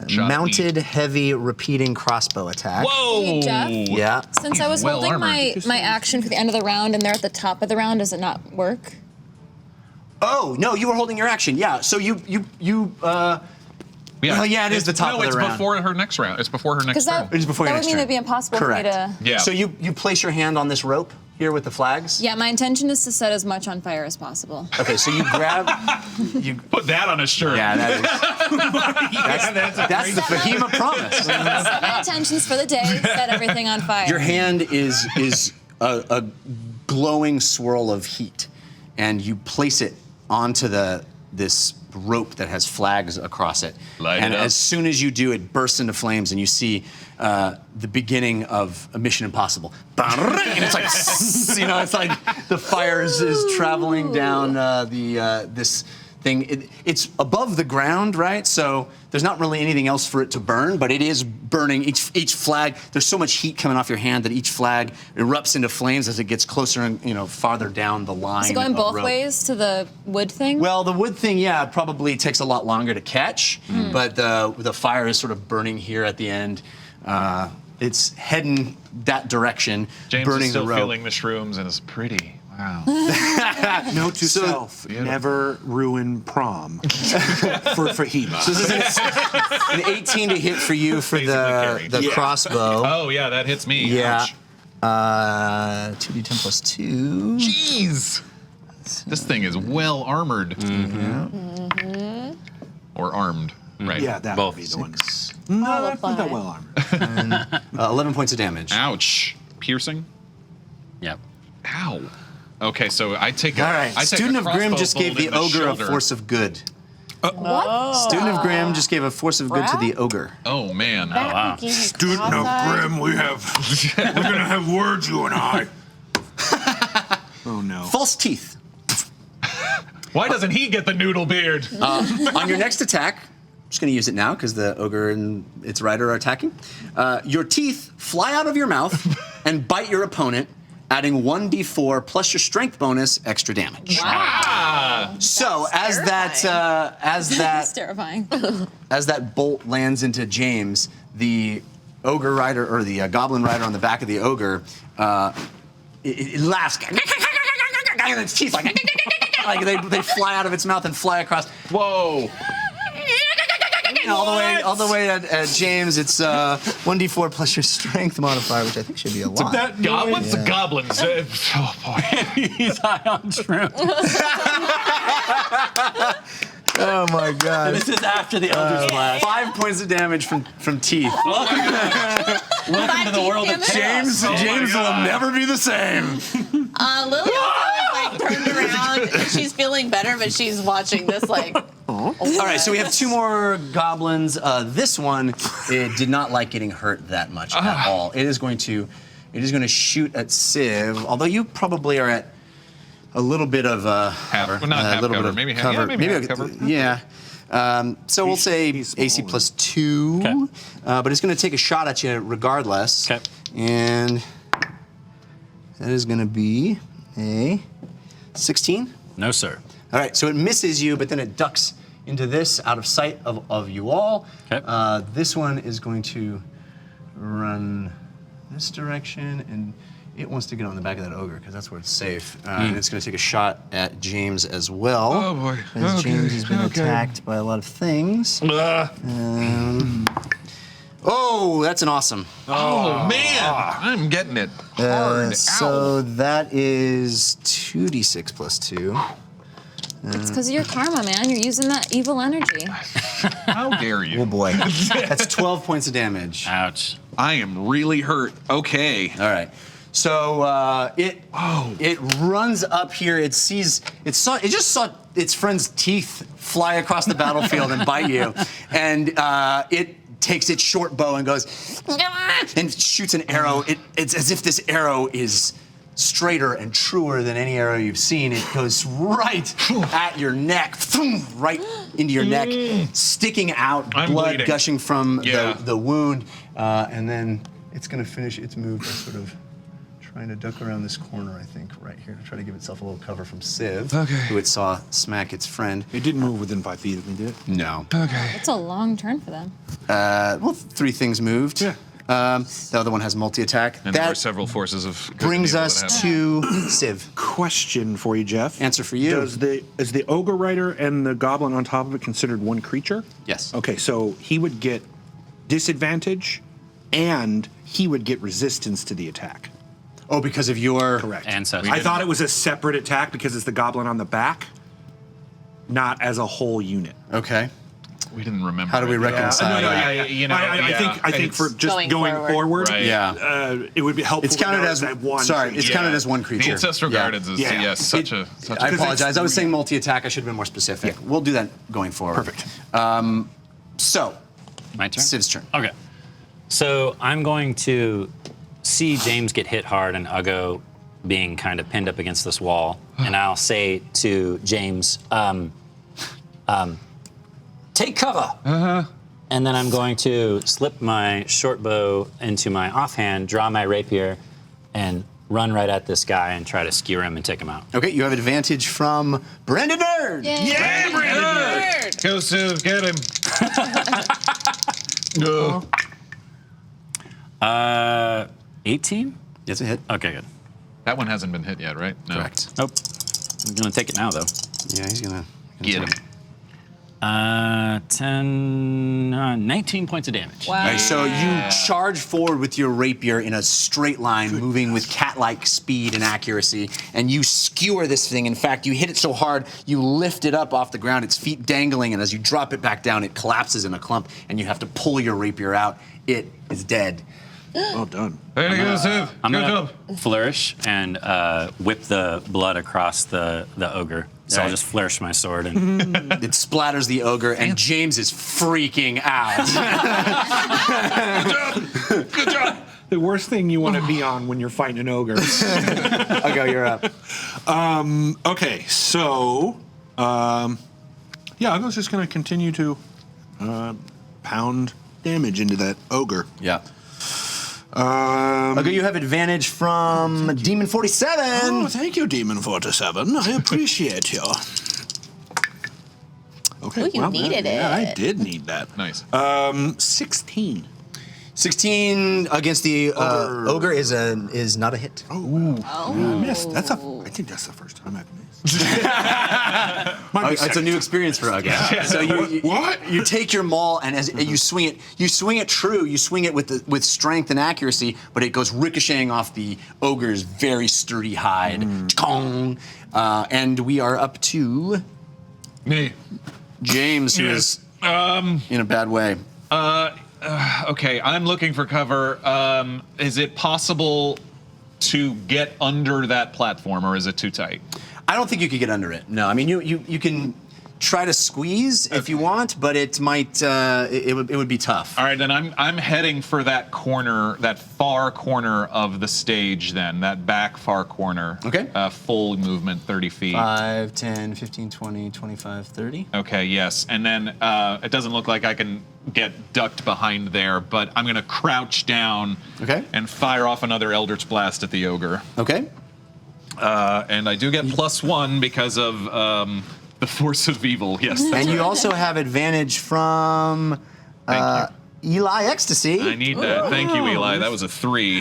Shot mounted heavy repeating crossbow attack. Whoa! Hey, Jeff? Yeah. Since I was well holding armored. my action for the end of the round and they're at the top of the round, does it not work? Oh no, you were holding your action. Yeah. So you. Well, yeah, it is the top of the it's round. before her next round. It's before her next Because that, round. It is before that your would next mean turn. it'd be impossible Correct. for me to. Yeah. So you place your hand on this rope here with the flags. Yeah, my intention is to set as much on fire as possible. Okay, so you grab. You. Put that on a shirt. Yeah, that is. That's the Fahima promise. Set my intentions for the day, set everything on fire. Your hand is a glowing swirl of heat, and you place it onto this rope that has flags across it. Light and it up. as soon as you do, it bursts into flames, and you see the beginning of a Mission Impossible. And it's like, it's like the fire is traveling down this thing. It's above the ground, right? So there's not really anything else for it to burn, but it is burning. Each flag, there's so much heat coming off your hand that each flag erupts into flames as it gets closer and farther down the line. Is it going of both rope. ways to the wood thing? Well, the wood thing, yeah, probably takes a lot longer to catch, but the fire is sort of burning here at the end. It's heading that direction, James burning is still the rope. feeling the shrooms and it's pretty. Wow. Note to self: never ruin prom for Fahima. So this is an 18 to hit for you for Basically the carry. crossbow. Oh yeah, that hits me. Yeah. Ouch. 2d10 plus 2. Jeez. This thing is well armored. Or armed, right? Yeah, that Both. would be the one. No, that's not that fine. well armored. 11 points of damage. Ouch. Piercing. Yep. Ow. Okay, so I take a. All right. I take Student a of Grimm crossbow just gave bolt the in ogre shoulder. a force of good. What? Student of Grimm just gave a force of good to the ogre. Oh man. wow. Student of Grimm, we're gonna have words, you and I. Oh no. False teeth. Why doesn't he get the noodle beard? On your next attack, I'm just going to use it now because the ogre and its rider are attacking. Your teeth fly out of your mouth and bite your opponent, adding 1d4 plus your strength bonus extra damage. So as That's terrifying. as that bolt lands into James, the ogre rider or the goblin rider on the back of the ogre, it laughs, and its teeth like they fly out of its mouth and fly across. Whoa. All the way at James. It's 1d4 plus your strength modifier, which I think should be a lot. Goblins? The goblins. Oh boy. He's high on shrimp. Oh my god. This is after the Elder's Blast. 5 points of damage from teeth. Welcome to the world of James will never be the same. Lily also is turned around and she's feeling better, but she's watching this like. All right, so we have 2 more goblins. This one, it did not like getting hurt that much at all. It is going to shoot at Civ, although you probably are at a little bit of Half, well, not half little cover, bit of maybe half, yeah, maybe half cover. Yeah. So we'll say he's AC smaller. plus 2, Okay. but it's going to take a shot at you regardless. Okay. And that is going to be a 16. No, sir. All right, so it misses you, but then it ducks into this out of sight of you all. Okay. This one is going to run this direction, and it wants to get on the back of that ogre because that's where it's safe. And it's going to take a shot at James as well. Oh, boy. As Okay, James has been okay. attacked by a lot of things. Oh, that's an awesome. Oh man. I'm getting it hard. So that is 2d6 plus 2. It's because of your karma, man. You're using that evil energy. How dare you? Oh boy. That's 12 points of damage. Ouch. I am really hurt. Okay. All right. So it runs up here. It just saw its friend's teeth fly across the battlefield and bite you, and it takes its short bow and goes and shoots an arrow. It's as if this arrow is straighter and truer than any arrow you've seen. It goes right at your neck, right into your neck, sticking out, I'm blood bleeding. gushing from Yeah. the wound, and then it's going to finish its move by sort of trying to duck around this corner, I think, right here, to try to give itself a little cover from Civ, who it saw smack its friend. It didn't move within 5 feet of me, did it? No. It's a long turn for them. Well, 3 things moved. Yeah. The other one has multi-attack. And there were That several forces of good and brings evil us that happened. to Civ. Question for you, Jeff. Answer for you. Is the ogre rider and the goblin on top of it considered one creature? Yes. Okay, so he would get disadvantage, and he would get resistance to the attack. Oh, because of your... Correct. Ancestry. I thought it was a separate attack because it's the goblin on the back, not as a whole unit. Okay. We didn't remember. How do we it. reconcile No, that? yeah, you know, I think for just Going going forward. forward, Right. Yeah. it would be helpful. It's counted to know as that one. sorry. It's Yeah. counted as one creature. The Ancestral Yeah. Gardens is Yeah. yes, such a. I it's apologize. I was 3. saying multi-attack. I should have been more specific. We'll do that going forward. Perfect. So, My turn? Civ's turn. Okay. So I'm going to see James get hit hard and Uggo being kind of pinned up against this wall. And I'll say to James, take cover. And then I'm going to slip my short bow into my offhand, draw my rapier, and run right at this guy and try to skewer him and take him out. Okay, you have advantage from Brandon Nerd. Yeah, Brandon! Go Civ, get him. 18? It's a hit. Okay, good. That one hasn't been hit yet, right? No. Correct. Nope. I'm gonna take it now, though. Yeah, he's gonna Get him. take it. 19 points of damage. Wow. All right, so you charge forward with your rapier in a straight line, moving with cat-like speed and accuracy, and you skewer this thing. In fact, you hit it so hard, you lift it up off the ground, its feet dangling, and as you drop it back down, it collapses in a clump, and you have to pull your rapier out. It is dead. Well done. There you go, Civ. I'm Good gonna job. flourish and whip the blood across the ogre. So I'll Alright. just flourish my sword and It splatters the ogre, and James is freaking out. Good job. The worst thing you want to be on when you're fighting an ogre. Uggo, you're up. Okay, so Uggo's just going to continue to pound damage into that ogre. Yeah. Uggo, you have advantage from Demon 47. Oh, thank you, Demon 47. I appreciate you. Okay, Ooh, you needed yeah, I it. did need that. Nice. 16. 16 against the ogre is not a hit. I missed. I think that's the first time I've missed. It's a new experience for Uggo. So you take your maul, and as you swing it true. You swing it with strength and accuracy, but it goes ricocheting off the ogre's very sturdy hide. Kong. And we are up to Me. James, who is in a bad way. Okay, I'm looking for cover. Is it possible to get under that platform, or is it too tight? I don't think you could get under it. No, I mean you can try to squeeze if you want, but it might it would be tough. All right, then I'm heading for that corner, that far corner of the stage. Then that back far corner. Okay. Full movement, 30 feet. 5, 10, 15, 20, 25, 30. Okay, yes. And then it doesn't look like I can get ducked behind there, but I'm going to crouch down Okay. and fire off another Eldritch Blast at the ogre. Okay. And I do get +1 because of the force of evil. Yes, that's And you right. also have advantage from Thank Eli Ecstasy. I need that. Thank you, Eli. That was a 3.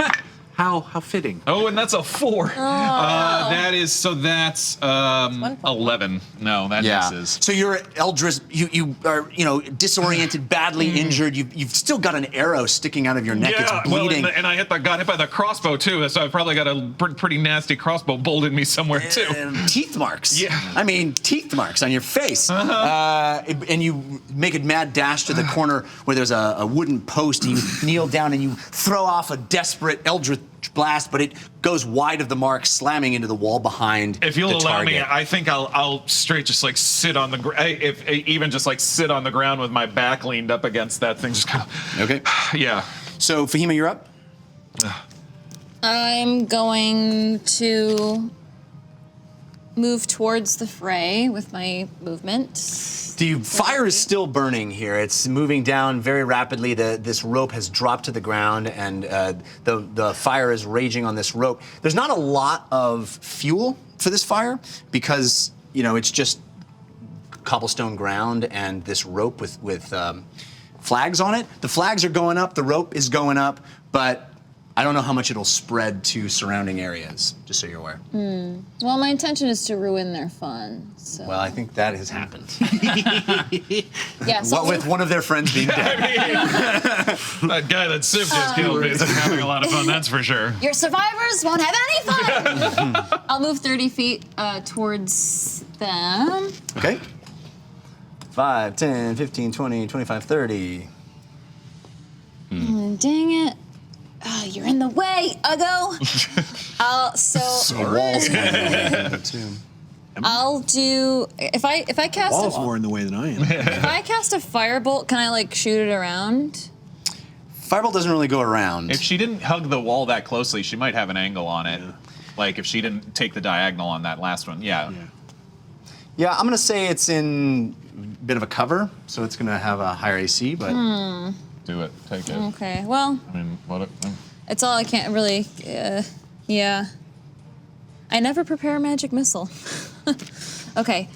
How fitting. Oh, and that's a 4. That's 11. No, that misses. So you're Eldritch. You are disoriented, badly injured. You've still got an arrow sticking out of your neck. It's bleeding. Well, and I got hit by the crossbow too, so I probably got a pretty nasty crossbow bolt in me somewhere too. Teeth marks. Yeah. I mean, teeth marks on your face. And you make a mad dash to the corner where there's a wooden post. And you kneel down and you throw off a desperate Eldritch blast, but it goes wide of the mark, slamming into the wall behind If you'll the allow me, target. I think I'll straight just like sit on the even just like sit on the ground with my back leaned up against that thing. Just kind of. Okay. Yeah. So Fahima, you're up. I'm going to move towards the fray with my movement. The fire is still burning here. It's moving down very rapidly. This rope has dropped to the ground, and the fire is raging on this rope. There's not a lot of fuel for this fire because it's just cobblestone ground and this rope with flags on it. The flags are going up. The rope is going up, but I don't know how much it'll spread to surrounding areas. Just so you're aware. Well, my intention is to ruin their fun. So. Well, I think that has happened. Yeah. So What with one of their friends being dead. That guy that Civ just killed me isn't having a lot of fun, that's for sure. your survivors won't have any fun. I'll move 30 feet towards them. Okay. 5, 10, 15, 20, 25, 30. Dang it. You're in the way, Uggo. I'll do if I cast Wall's more in the way than I am. if I cast a firebolt, can I like shoot it around? Firebolt doesn't really go around. If she didn't hug the wall that closely, she might have an angle on it. Like if she didn't take the diagonal on that last one, yeah. Yeah, I'm gonna say it's in a bit of a cover, so it's gonna have a higher AC, but Do it. Take it. Okay. Well, I mean, what? it's all I can't really. Yeah. I never prepare a magic missile. Okay.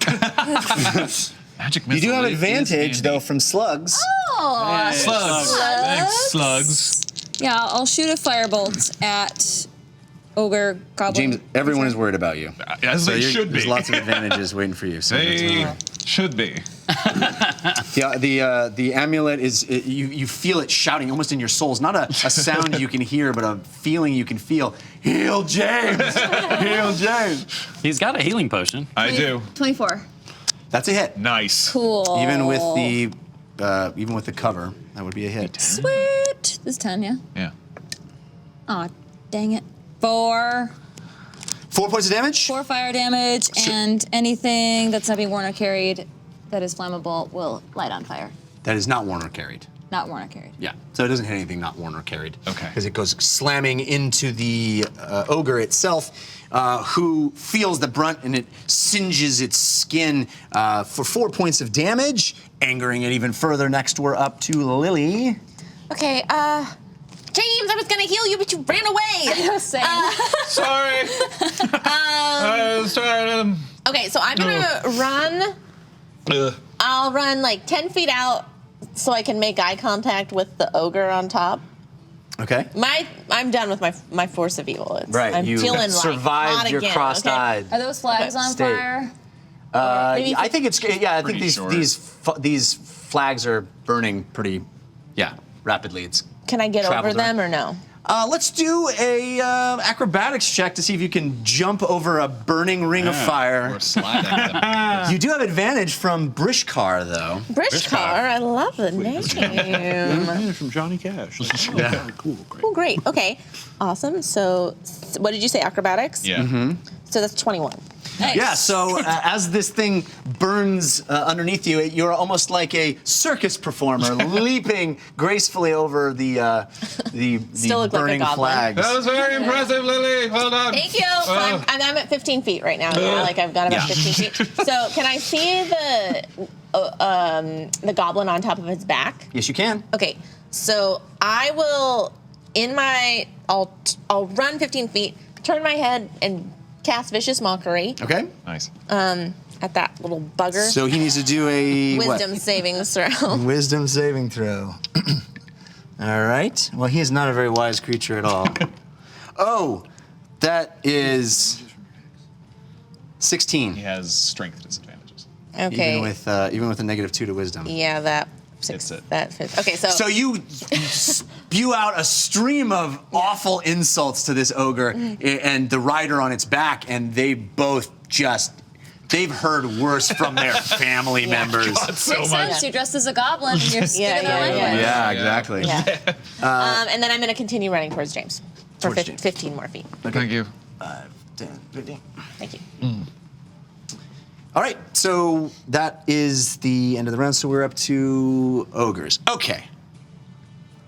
Magic you missile. do have is advantage handy. though from slugs. Oh. Slugs. Thanks, slugs. Yeah, I'll shoot a firebolt at ogre goblin. James, everyone is worried about you. As they should be. There's lots of advantages waiting for you. So They should be. the amulet is you feel it shouting almost in your souls. Not a sound you can hear, but a feeling you can feel. Heal James! Heal James! He's got a healing potion. I do. 24. That's a hit. Nice. Cool. Even with the cover, that would be a hit. Sweet. This is 10, yeah? Yeah. Aw, dang it. 4 points of damage. 4 fire damage, and anything that's not being worn or carried that is flammable will light on fire. That is not worn or carried. Not worn or carried. Yeah. So it doesn't hit anything not worn or carried. Okay. Because it goes slamming into the ogre itself, who feels the brunt and it singes its skin for 4 points of damage, angering it even further. Next, we're up to Lily. Okay, James, I was gonna heal you, but you ran away. I was saying. Sorry. I was trying Okay, so I'm gonna run. to. I'll run like 10 feet out so I can make eye contact with the ogre on top. Okay. I'm done with my force of evil. Right. I'm you feeling like survived hot your again, crossed okay? eyed. Are those flags on State. fire? Maybe I think it's I think Pretty short. these flags are burning pretty rapidly. It's Can I get traveled over them around. or no? Let's do a acrobatics check to see if you can jump over a burning ring of fire. Or slide at them. You do have advantage from Brishkar, though. Brishkar, I love the name. From Johnny Cash. Like, oh, cool. Great. Oh, great. Okay, awesome. So, what did you say? Acrobatics? Yeah. So that's 21. Nice. Yeah, so as this thing burns underneath you, you're almost like a circus performer leaping gracefully over the Still look like a burning goblin. That flags. was very impressive, Lily. Well done. Thank you. So I'm at 15 feet right now. Yeah, like I've got about 15 feet. So can I see the goblin on top of its back? Yes, you can. Okay. So I will I'll run 15 feet, turn my head, and cast Vicious Mockery Okay. Nice. at that little bugger. So he needs to do a Wisdom saving throw. Wisdom saving throw. All right. Well, he is not a very wise creature at all. Oh, that is 16. He has strength disadvantages. Okay. Even with a -2 to wisdom. Yeah, that Hits it. that fits. Okay, so So you spew out a stream of awful insults to this ogre and the rider on its back, and they both they've heard worse from their family members. So Makes much. sense. You're dressed as a goblin and you're speaking their language. Yeah, exactly. yeah. And then I'm going to continue running towards James. For towards James. 15 more feet. Thank you. 10, 15. Thank you. All right, so that is the end of the round. So we're up to ogres. Okay.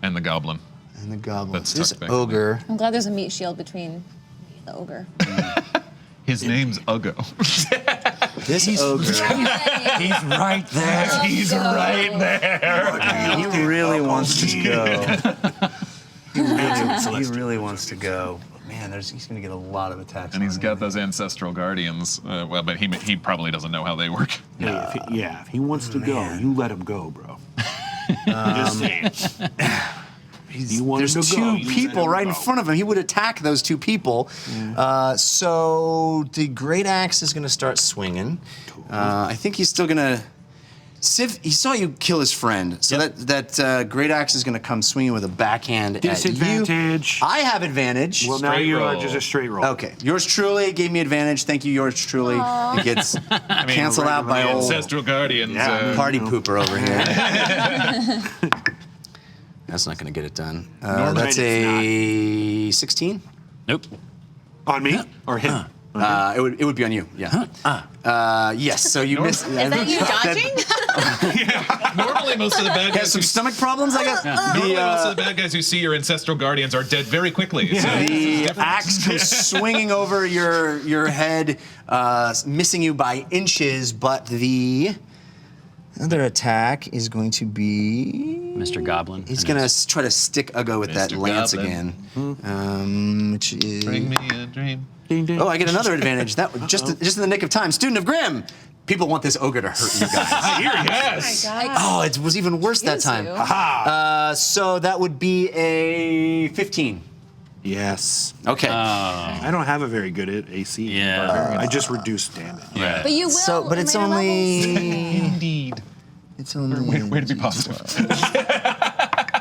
And the goblin. And the goblin. That's This tucked back. ogre. I'm glad there's a meat shield between me and the ogre. His name's Uggo. This ogre. He's right there. He's right there. He really wants to go. He really wants to go. But man, he's going to get a lot of attacks. And he's on got him. those ancestral guardians. Well, but he probably doesn't know how they work. If he wants to go, you let him go, bro. Just saying. There's two people right in front of him. He would attack those two people. So the great axe is going to start swinging. I think he's still going to. Civ, he saw you kill his friend, so that great axe is going to come swinging with a backhand at you. Disadvantage. I have advantage. Well, now Straight you're roll. just a straight roll. Okay, yours truly gave me advantage. Thank you, yours truly. It gets canceled out by old Ancestral guardians. Yeah. party pooper over here. That's not going to get it done. That's a 16. Nope. On me or him? It would be on you. Yeah. Yes. So you missed. Is that you dodging? Normally, most of the bad Got guys some stomach problems. I got Normally, most of the bad guys who see your ancestral guardians are dead very quickly. So the axe comes swinging over your head, missing you by inches. But the other attack is going to be. Mr. Goblin. He's going to try to stick Uggo with that Mr. lance Goblin. again, which is. bring me a dream. Oh, I get another advantage. That just in the nick of time. Student of Grimm. People want this ogre to hurt you guys. Yes. Oh, it was even worse that time. So that would be a 15. Yes. Okay. I don't have a very good at AC. Yeah. Barbarian. I just reduce damage. Yeah. But you will. So, but in it's later only. levels. Indeed. It's only. Way to be positive.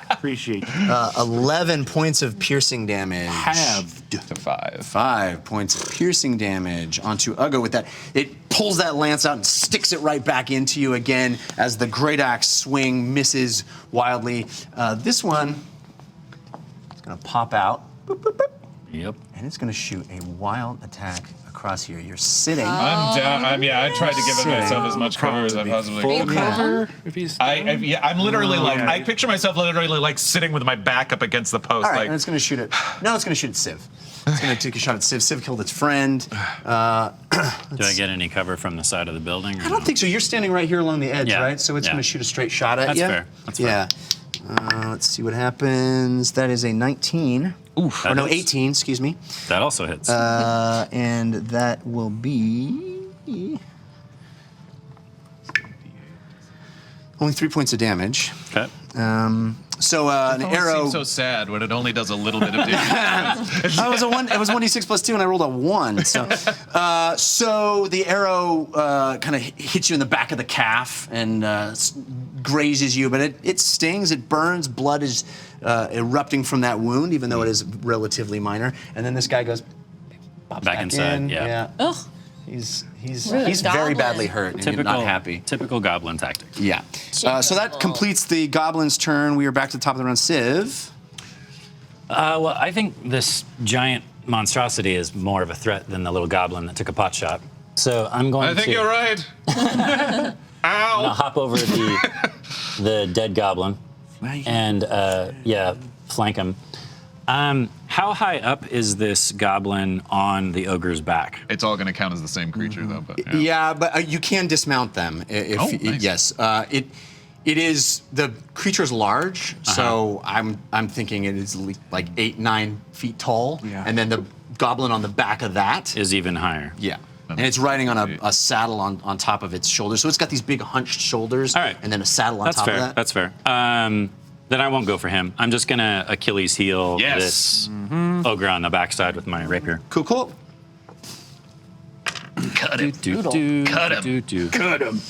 Appreciate you. 11 points of piercing damage. Halved. To 5. 5 points of piercing damage onto Uggo with that. It pulls that lance out and sticks it right back into you again as the great axe swing misses wildly. This one is going to pop out. Boop, boop, boop, Yep. and it's going to shoot a wild attack across here. You're sitting. I'm down. I tried to give myself as much cover as I possibly Full could. cover. If he's. I'm literally yeah. I picture myself literally like sitting with my back up against the post. All right, like, and it's going to shoot it. No, it's going to shoot at Civ. It's going to take a shot at Civ. Civ killed its friend. Do I get any cover from the side of the building? Or I don't think so. You're standing right here along the edge, Yeah, right? So it's yeah. going to shoot a straight shot at That's you. fair. That's fair. Yeah. Let's see what happens. That is a 19. Oof. Or no, That is- 18, excuse me. That also hits. And that will be only 3 points of damage. Okay. So an it always arrow. seems so sad when it only does a little bit of damage. It was 1d6 plus 2, and I rolled a 1. So, so the arrow kind of hits you in the back of the calf and grazes you, but it stings, it burns, blood is erupting from that wound, even though it is relatively minor. And then this guy goes pops Back inside, in. yeah. Ugh. He's Really? very Goblin. badly hurt and not happy. Typical goblin tactics. Yeah. So that completes the goblin's turn. We are back to the top of the round. Civ. Well, I think this giant monstrosity is more of a threat than the little goblin that took a pot shot. So I'm going I think to you're right. I'm gonna Ow. hop over the dead goblin and flank him. How high up is this goblin on the ogre's back? It's all going to count as the same creature, though. But yeah. Yeah, but you can dismount them. If, Oh, nice. Yes. It is the creature's large, so I'm thinking it is like 8-9 feet tall, and then the goblin on the back of that Is even higher. yeah. And it's riding on a saddle on top of its shoulders, so it's got these big hunched shoulders, All right. and then a saddle on That's top fair. of that. That's fair. Then I won't go for him. I'm just gonna Achilles heel Yes. this ogre on the backside with my rapier. Cool. Cut him. Cut him. Cut him.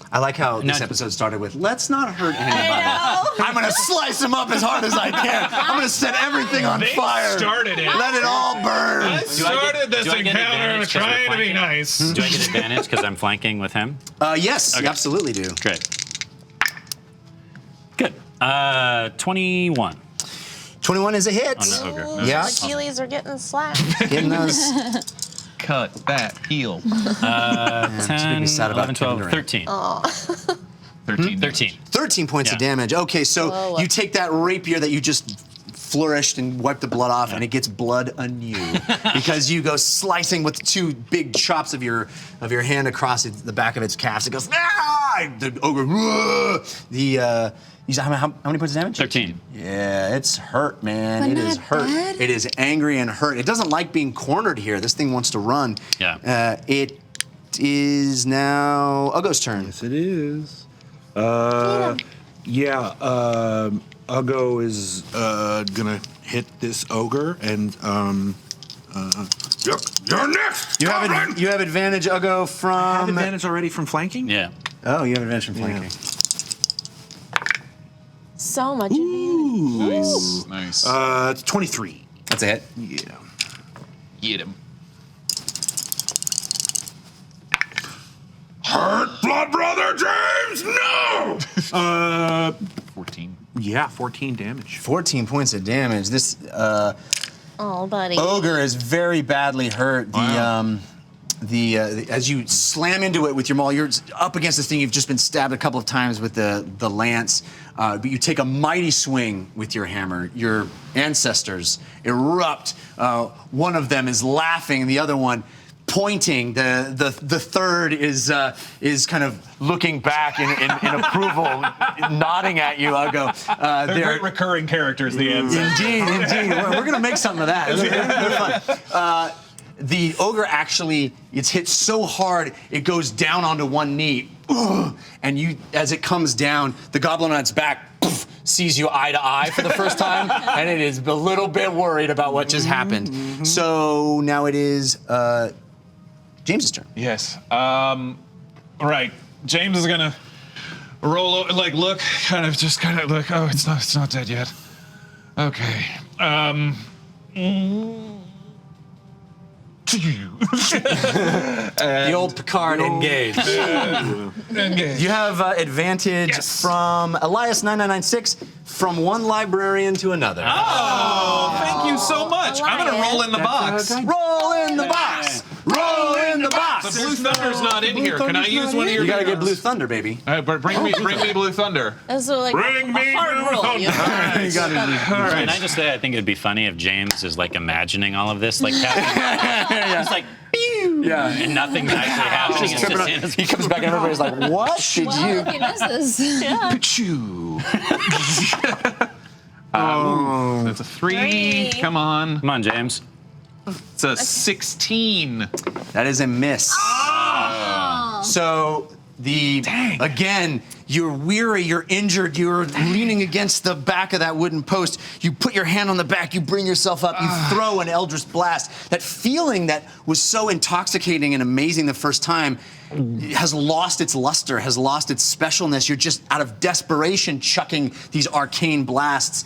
I like how this Now- episode started with, let's not hurt anybody. I'm gonna slice him up as hard as I can. I'm gonna set everything on They fire. started it. Let it all burn. I started this do I get encounter advantage 'cause we're trying to be flanking? nice. Do I get advantage because I'm flanking with him? Yes, you absolutely do. Great. Good. 21. 21 is a hit. On the ogre. Ooh, Yeah. Achilles are getting slapped. Getting those. Cut that heel. 10, be sad about 11, Kevin 12, Durant. 13. 13. 13. 13 points of Yeah. damage. Okay, so Whoa. you take that rapier that you just flourished and wiped the blood off, and it gets blood anew because you go slicing with 2 big chops of your hand across the back of its calves. It goes, ah! The ogre, how many points of damage? 13. Yeah, it's hurt, man. But It is not hurt. bad. It is angry and hurt. It doesn't like being cornered here. This thing wants to run. Yeah. It is now Uggo's turn. Yes, it is. Uggo is gonna hit this ogre, and You're next. You goblin! have advantage, Uggo, have from. advantage already from flanking. Yeah. Oh, you have advantage from flanking. So much advantage. Nice. It's 23. That's a hit. Yeah. Get him. Hurt, blood brother James. No. 14. Yeah, 14 damage. 14 points of damage. This Oh, buddy. ogre is very badly hurt. Wow. As you slam into it with your maul, you're up against this thing. You've just been stabbed a couple of times with the lance, but you take a mighty swing with your hammer. Your ancestors erupt. One of them is laughing, and the other one pointing. The third is kind of looking back in approval, nodding at you, Uggo. They're great recurring characters, the ends. Indeed. We're going to make something of that. They're fun. The ogre actually, it's hit so hard, it goes down onto one knee. And you, as it comes down, the goblin on its back sees you eye to eye for the first time, and it is a little bit worried about what just happened. So now it is James's turn. Yes. Right. James is gonna roll over, look, kind of look. Oh, it's not dead yet. Okay. The old Picard engage. Engage. You have advantage from Elias 9996 from one librarian to another. Oh, thank you so much. I'm gonna roll in the box. Roll in the box. Roll in the The box. Blue Thunder's not in here. Can I use one of your? You gotta get guns? Blue Thunder, baby. All right, but bring me Blue Thunder. That's like Bring me a hard Blue roll. Thunder. You know? You gotta Can I just say, I think it'd be funny if James is like imagining all of this, like it's like pew, Yeah. and nothing's actually happening. It's just in his He comes back and everybody's like, what did Well, you? if he misses. Pachoo. That's a 3. Come on. Come on, James. It's a 16. That is a miss. So again, you're weary, you're injured, you're leaning against the back of that wooden post. You put your hand on the back, you bring yourself up, you throw an Eldritch Blast. That feeling that was so intoxicating and amazing the first time has lost its luster, has lost its specialness. You're just out of desperation chucking these arcane blasts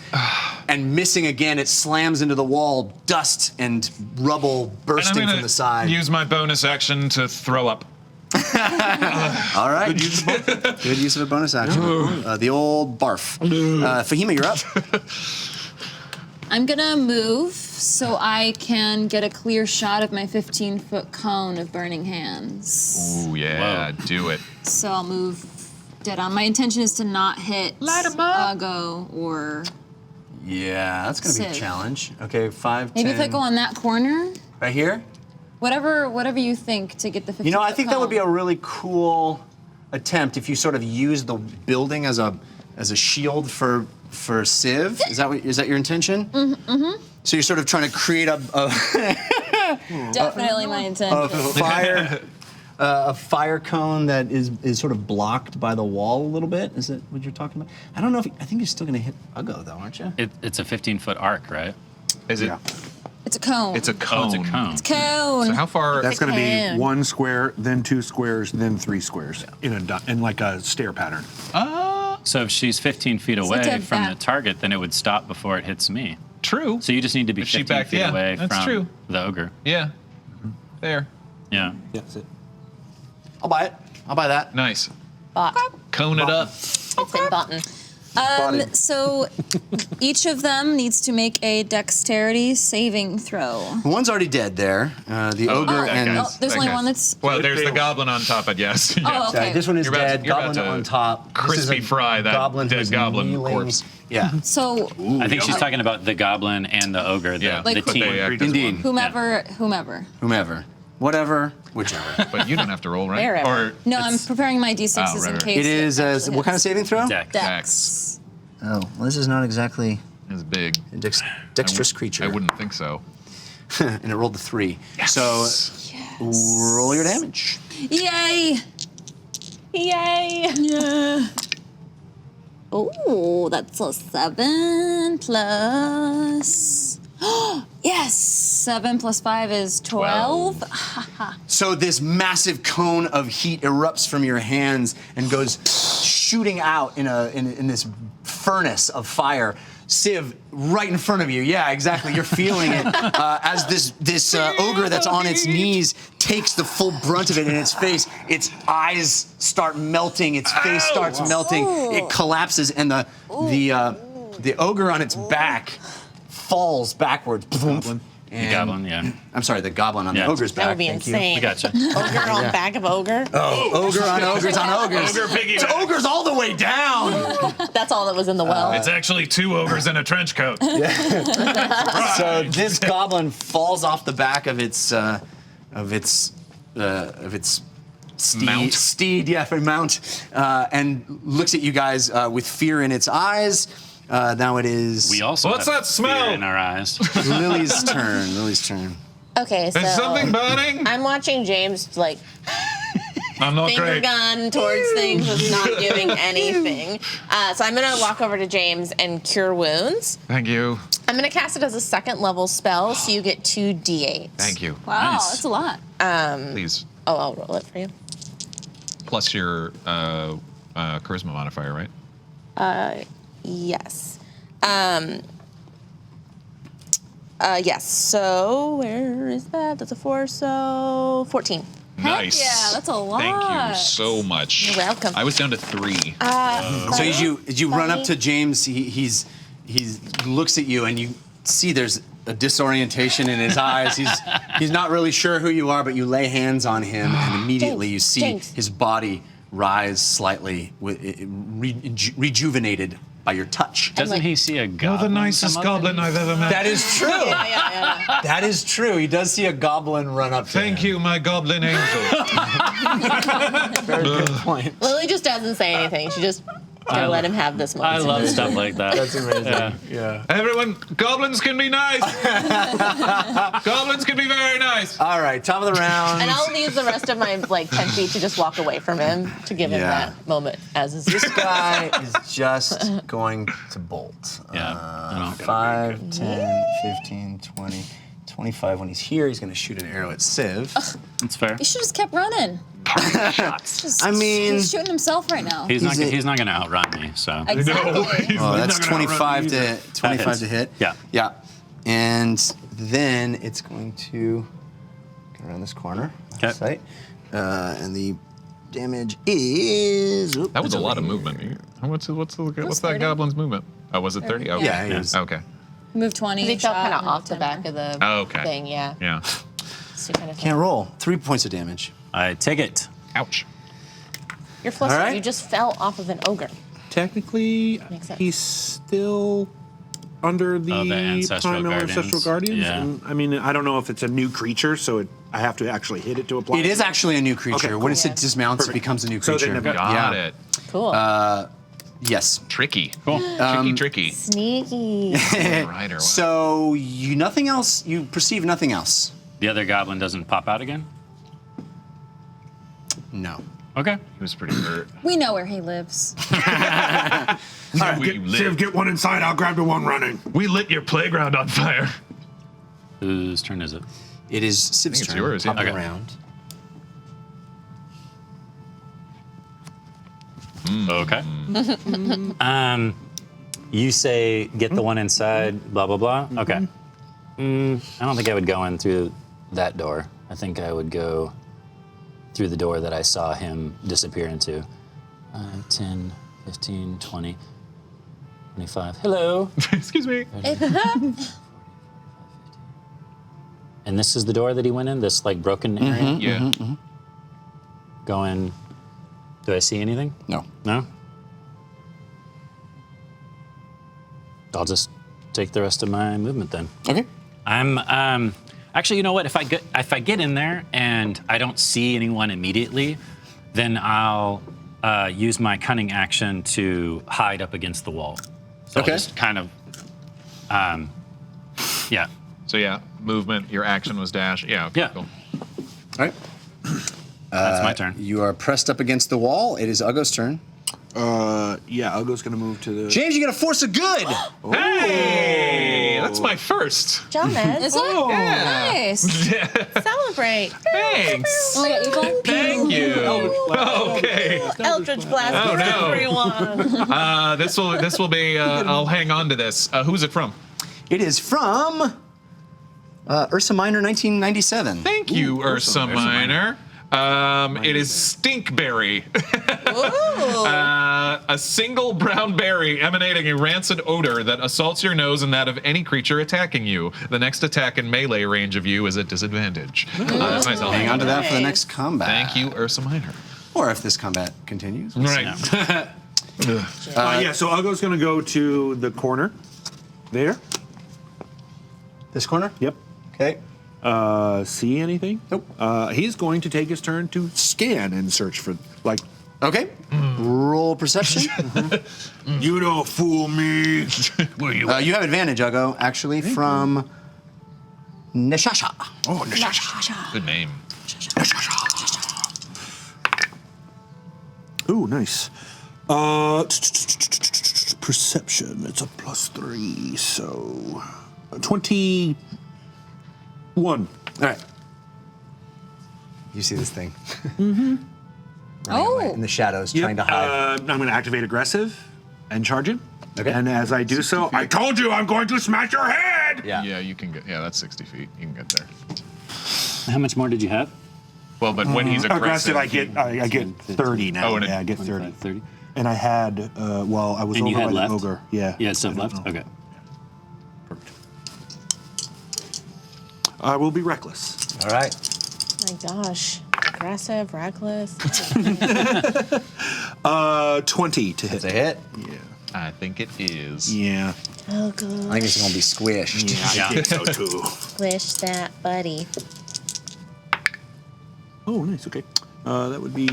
and missing again. It slams into the wall, dust and rubble bursting from the side. Use my bonus action to throw up. All right. Good use of a bonus action. The old barf. Fahima, you're up. I'm gonna move so I can get a clear shot of my 15-foot cone of burning hands. Ooh, yeah, do it. So I'll move dead on. My intention is to not hit Uggo or Yeah, that's going to be a Sick. challenge. Okay, 5, maybe 10. if I go on that corner. Right here? Whatever you think to get the 15-foot You know, I think that would be a cone. really cool attempt if you sort of use the building as a shield for Civ. Is that your intention? Mm-hmm. So you're sort of trying to create a Definitely my intent. a fire cone that is sort of blocked by the wall a little bit. Is that what you're talking about? I don't know if I think you're still going to hit Uggo though, aren't you? It's a 15-foot arc, right? Is it? Yeah. It's a cone. It's a Oh, cone. it's a cone. cone. So how far? That's going to Can. be 1 square, then 2 squares, then 3 squares in like a stair pattern. So if she's 15 feet like away a from the bat. target, then it would stop before it hits me. True. So you just need to be Is she 15 back- feet yeah, away that's from true. the ogre. Yeah. There. Yeah. Yeah, that's it. I'll buy it. I'll buy that. Nice. Bot. Cone it up. It's been button. body. So each of them needs to make a dexterity saving throw. One's already dead there. The ogre that and... guy. Oh, there's That only guy. one that's. Well, there's the goblin on top, I guess. Oh, okay. This one is You're about to- dead. you're about Goblin to on top. This is crispy a fry that goblin dead who's goblin kneeling. corpse. Yeah. So I think she's talking about the goblin and the ogre, Yeah, Like- the but they team. act as Indeed. one. whomever. Whomever. Whatever. Whichever. But you don't have to roll, right? Wherever. Or No, I'm preparing my d6s Oh, right, in right. case. It is, actually what kind of hits. saving throw? Dex. Dex. Oh, well, this is not exactly it's big. a dexterous creature. I wouldn't think so. And it rolled a 3. So roll your damage. Yay! Yay! Yeah. Oh, that's a 7 plus. Yes! 7 plus 5 is 12. So this massive cone of heat erupts from your hands and goes shooting out in this furnace of fire. Civ, right in front of you. Yeah, exactly. You're feeling it as this ogre that's on its knees takes the full brunt of it in its face. Its eyes start melting. Its face starts melting. It collapses, and the ogre on its back falls backwards. The goblin, yeah. I'm sorry, the goblin on the Yeah. ogre's back. That would be Thank you. insane. We gotcha. Ogre on back of ogre. Oh, ogre on ogres on ogres. Ogre piggyback. It's ogres all the way down. That's all that was in the well. It's actually 2 ogres in a trench coat. So this goblin falls off the back of its steed, yeah, for mount, and looks at you guys with fear in its eyes. Now it is We also What's have that smell? fear in our eyes. Lily's turn. Lily's turn. Okay, so Is something burning? I'm watching James like I'm not finger great. gun towards things that's not giving anything. So I'm gonna walk over to James and cure wounds. Thank you. I'm gonna cast it as a 2nd level spell, so you get 2 d8s. Thank you. Wow, Nice. that's a lot. Please. Oh, I'll roll it for you. Plus your charisma modifier, right? Yes. Yes. So where is that? That's a 4. So 14. Nice. yeah, that's a lot. Thank you so much. You're welcome. I was down to 3. So as you run up to James, he looks at you, and you see there's a disorientation in his eyes. He's not really sure who you are, but you lay hands on him, and immediately you see James. his body rise slightly, rejuvenated by your touch. Doesn't he see a goblin? You're the nicest come up goblin and- I've ever met. That is true. Yeah. That is true. He does see a goblin run up to Thank him. you, my goblin angel. Very good point. Lily just doesn't say anything. She just gonna let him have this moment. I love stuff like that. That's amazing. Yeah. Yeah. Everyone, goblins can be nice. Goblins can be very nice. All right, top of the round. And I'll use the rest of my 10 feet to just walk away from him to give him Yeah. that moment as his. This guy is just going to bolt. Yeah. I know. 5, 10, 15, 20, 25. When he's here, he's going to shoot an arrow at Civ. It's fair. You should just kept running. Just- I mean- he's shooting himself right now. He's not He's going to outrun me, so. Exactly. Oh, that's not gonna 25 to outrun 25 to hit. Yeah. Yeah. And then it's going to go around this corner. Okay. Sight. And the damage is. Oop, That was it's a lot over of here. movement. What's that 30. goblin's movement? Oh, was it 30? Okay. Yeah, he was. Okay. Move 20. He fell shot, kind of move off the 10 back more. of the Oh, okay. thing, yeah. Yeah. So kind of Can't roll. 3 points of damage. I take it. Ouch. You're flustered. All right. You just fell off of an ogre. Technically, Makes sense. he's still under the ancestral primal ancestral guardians. Yeah. And, I mean, I don't know if it's a new creature, so I have to actually hit it to apply. It is actually a new creature. Okay, When cool. it dismounts, it Perfect. becomes a new So creature. then the- Got it. Cool. Yes. Tricky. Cool. Tricky. Sneaky. Right or what? So you nothing else. You perceive nothing else. The other goblin doesn't pop out again? No. Okay. He was pretty hurt. We know where he lives. Civ, get one inside. I'll grab the one running. We lit your playground on fire. Whose turn is it? It is Civ's it's turn. yours, yeah. Top of the Okay. round. Okay. You say get the one inside, blah, blah, blah. Okay. I don't think I would go in through that door. I think I would go through the door that I saw him disappear into. 10, 15, 20. 25. Hello. Excuse me. And this is the door that he went in, this like broken area? Yeah. Going, do I see anything? No. No? I'll just take the rest of my movement then. Okay. I'm actually, you know what? If I get in there and I don't see anyone immediately, then I'll use my cunning action to hide up against the wall. So Okay. I'll just kind of, yeah. So yeah, movement. Your action was dash. Yeah. Okay, Yeah. Cool. All right. That's my turn. You are pressed up against the wall. It is Uggo's turn. Yeah, Uggo's gonna move to the. James, you get a force of good. Hey, that's my first. Jonas, Is it? Nice. celebrate. Thanks. Oh, yeah, Eagle? Thank you. Okay. Eldritch Blast Oh, for no. everyone. This will be. I'll hang on to this. Who's it from? It is from Ursa Minor, 1997. Thank you, Ursa Minor. It is Stinkberry. A single brown berry emanating a rancid odor that assaults your nose and that of any creature attacking you. The next attack in melee range of you is at disadvantage. That's nice. I'll Hang on to that for the next combat. Thank you, Ursa Minor. Or if this combat continues. Right. Yeah, so Uggo's gonna go to the corner. There. This corner? Yep. Okay. See anything? Nope. He's going to take his turn to scan and search for, like. Okay. Roll perception. You don't fool me. Where you? You have advantage, Uggo, actually, from Neshasha. Oh, Neshasha. Good name. Ooh, nice. Perception. It's a +3, so 21. All right. You see this thing. Oh. In the shadows, trying to hide. I'm going to activate aggressive and charge him. Okay. And as I do so, I told you I'm going to smash your head. Yeah. Yeah, you can get. Yeah, that's 60 feet. You can get there. How much more did you have? Well, but when he's aggressive, I get 30 now. Oh, and yeah, I get 30. 30. And I had, well, I was And over you had by left? the ogre. Yeah. You had stuff left? Okay. Perfect. I will be reckless. All right. My gosh. Aggressive, reckless. 20 to hit. It's a hit. Yeah. I think it is. Yeah. Oh, good. I think it's going to be squished. I think so too. Squish that, buddy. Oh, nice. Okay. That would be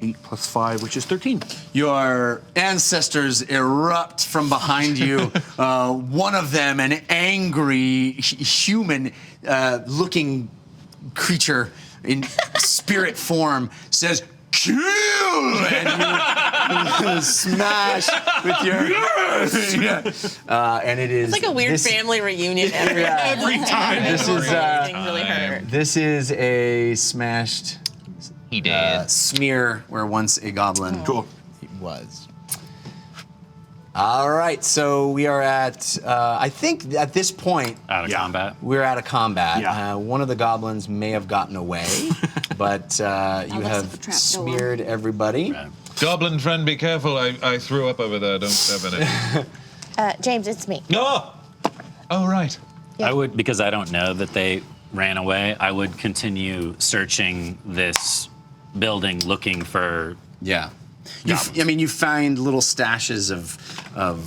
8 + 5, which is 13. Your ancestors erupt from behind you. One of them, an angry human-looking creature in spirit form, says, "Kill!" and you smash with your. And it is. It's like a weird family reunion every time. This is Things really hurt. this is a smashed He did. smear where once a goblin Cool. was. All right, so we are at. I think at this point Out of combat. we're out of combat. Yeah. One of the goblins may have gotten away, but you looks like a have trap door. smeared everybody. Right. Goblin friend, be careful. I threw up over there. Don't step in it. James, it's me. No! Oh, right. Yeah. I would, because I don't know that they ran away, I would continue searching this building looking for. Yeah. I mean, you find little stashes of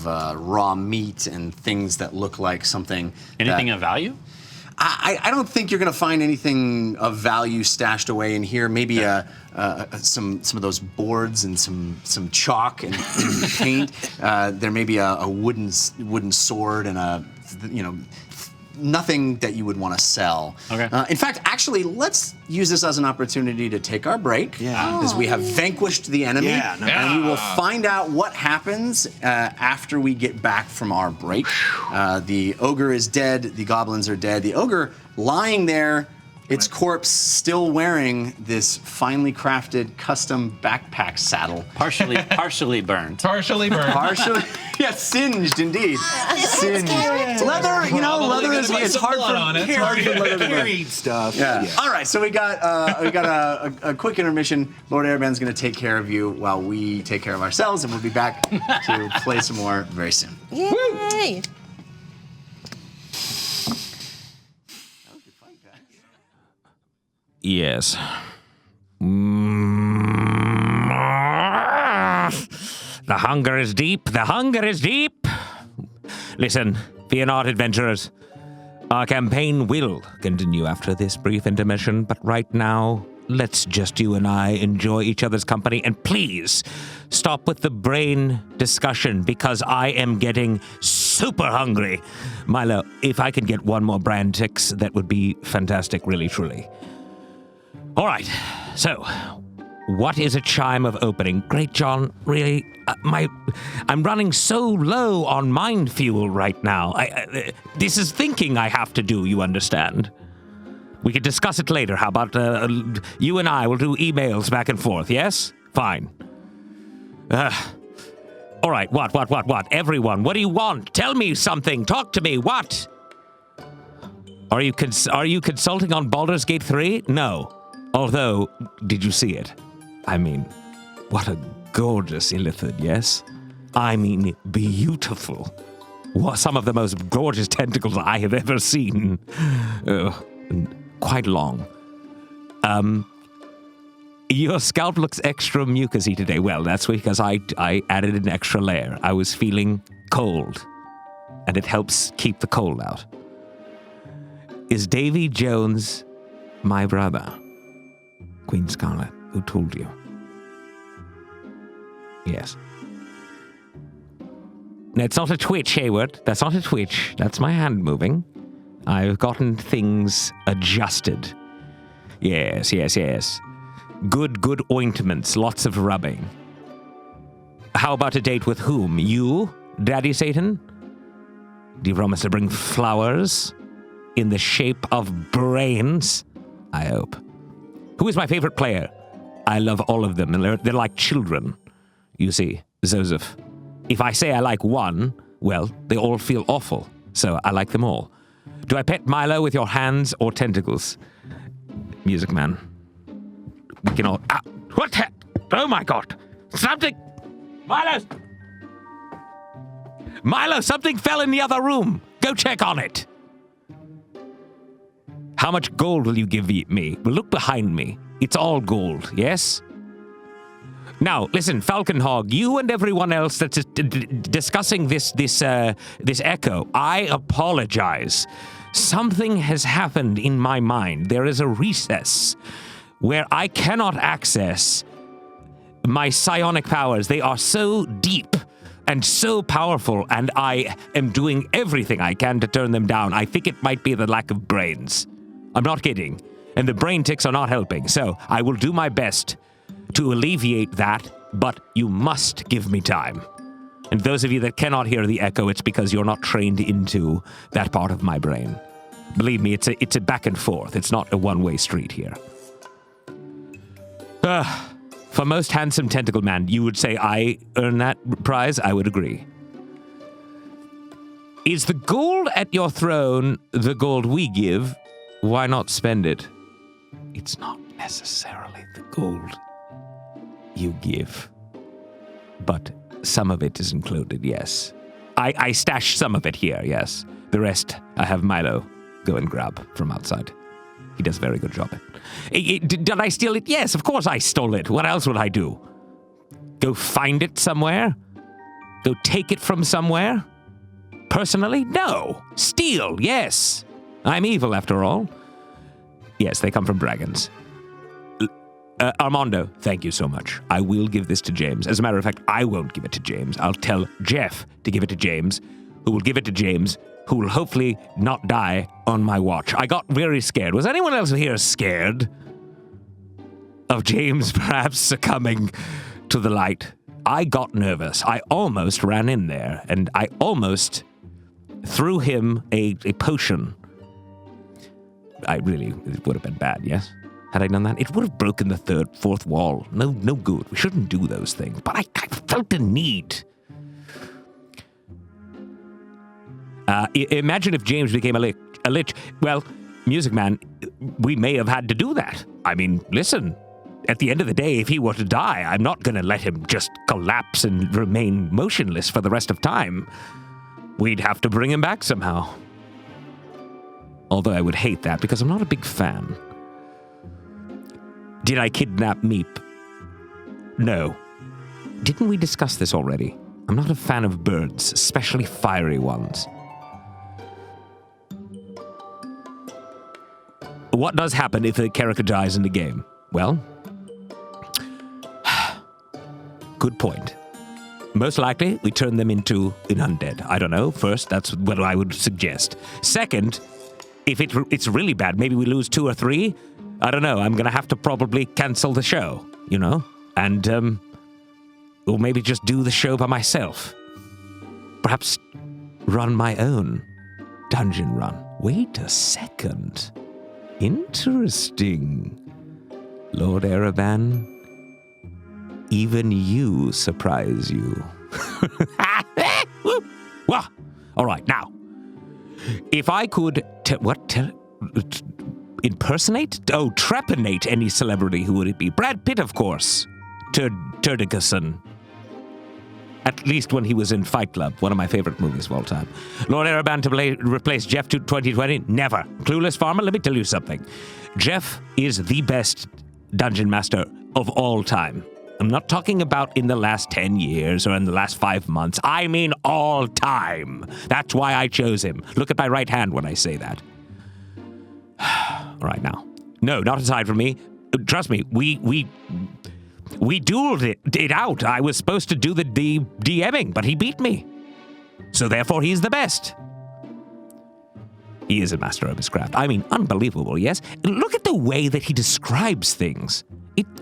raw meat and things that look like something. Anything that, of value? I don't think you're going to find anything of value stashed away in here. Maybe some of those boards and some chalk and paint. There may be a wooden sword and nothing that you would want to sell. Okay. In fact, actually, let's use this as an opportunity to take our break. Yeah. Because we have vanquished the enemy. Yeah, no- And we will find out what happens after we get back from our break. The ogre is dead. The goblins are dead. The ogre lying there its corpse still wearing this finely crafted custom backpack saddle. Partially burned. Partially burned. Partially, yeah, singed indeed. Singed. Leather, leather is it's hard for It's hard for leather to burn. Carried stuff. Yeah. All right. So we got a quick intermission. Lord Airband's going to take care of you while we take care of ourselves, and we'll be back to play some more very soon. Yay! Yes. The hunger is deep. The hunger is deep. Listen, fear not, adventurers. Our campaign will continue after this brief intermission, but right now, let's just you and I enjoy each other's company, and please stop with the brain discussion because I am getting super hungry. Milo, if I can get one more brand ticks, that would be fantastic, really, truly. All right, so what is a chime of opening? Great, John, really? I'm running so low on mind fuel right now. This is thinking I have to do, you understand? We could discuss it later. How about you and I will do emails back and forth, yes? Fine. All right, what? Everyone, what do you want? Tell me something. Talk to me. What? Are you consulting on Baldur's Gate 3? No. Although, did you see it? I mean, what a gorgeous illithid, yes? I mean, beautiful. Some of the most gorgeous tentacles I have ever seen. Quite long. Your scalp looks extra mucusy today. Well, that's because I added an extra layer. I was feeling cold, and it helps keep the cold out. Is Davy Jones my brother? Queen Scarlet, who told you? Yes. No, it's not a twitch, Hayward. That's not a twitch. That's my hand moving. I've gotten things adjusted. Yes. Good ointments, lots of rubbing. How about a date with whom? You, Daddy Satan? Do you promise to bring flowers in the shape of brains? I hope. Who is my favorite player? I love all of them, and they're like children. You see, Zoseph. If I say I like one, well, they all feel awful, so I like them all. Do I pet Milo with your hands or tentacles? Music Man. We can all... what? Oh my god! Something... Milo, something fell in the other room! Go check on it! How much gold will you give me? Well, look behind me. It's all gold, yes? Now, listen, Falconhog, you and everyone else that's discussing this echo, I apologize. Something has happened in my mind. There is a recess where I cannot access my psionic powers. They are so deep and so powerful, and I am doing everything I can to turn them down. I think it might be the lack of brains. I'm not kidding. And the brain ticks are not helping. So I will do my best to alleviate that, but you must give me time. And those of you that cannot hear the echo, it's because you're not trained into that part of my brain. Believe me, it's a back and forth. It's not a one-way street here. For most handsome tentacle man, you would say I earn that prize? I would agree. Is the gold at your throne the gold we give? Why not spend it? It's not necessarily the gold you give, but some of it is included, yes. I stashed some of it here, yes. The rest, I have Milo go and grab from outside. He does a very good job at it. Did I steal it? Yes, of course I stole it. What else would I do? Go find it somewhere? Go take it from somewhere? Personally? No. Steal, yes. I'm evil, after all. Yes, they come from dragons. Armando, thank you so much. I will give this to James. As a matter of fact, I won't give it to James. I'll tell Jeff to give it to James, who will give it to James, who will hopefully not die on my watch. I got very scared. Was anyone else here scared of James perhaps succumbing to the light? I got nervous. I almost ran in there, and I almost threw him a potion. it would have been bad, yes? Had I done that, it would have broken the fourth wall. No good. We shouldn't do those things. But I felt the need. Imagine if James became a lich. Well, Music Man, we may have had to do that. I mean, listen, at the end of the day, if he were to die, I'm not going to let him just collapse and remain motionless for the rest of time. We'd have to bring him back somehow. Although I would hate that because I'm not a big fan. Did I kidnap Meep? No. Didn't we discuss this already? I'm not a fan of birds, especially fiery ones. What does happen if a character dies in the game? Well, good point. Most likely, we turn them into an undead. I don't know. First, that's what I would suggest. Second, if it's really bad, maybe we lose 2 or 3. I don't know. I'm going to have to probably cancel the show, you know? And, or maybe just do the show by myself. Perhaps run my own dungeon run. Wait a second. Interesting. Lord Ereban, even you surprise you. Well, all right, now, if I could, impersonate? Oh, trepanate any celebrity, who would it be? Brad Pitt, of course. Turdickerson. At least when he was in Fight Club, one of my favorite movies of all time. Lord Ereban to replace Jeff to 2020? Never. Clueless Farmer, let me tell you something. Jeff is the best dungeon master of all time. I'm not talking about in the last 10 years or in the last 5 months. I mean all time. That's why I chose him. Look at my right hand when I say that. All right, now. No, not aside from me. Trust me, we dueled it out. I was supposed to do the DMing, but he beat me. So therefore, he's the best. He is a master of his craft. I mean, unbelievable, yes? Look at the way that he describes things.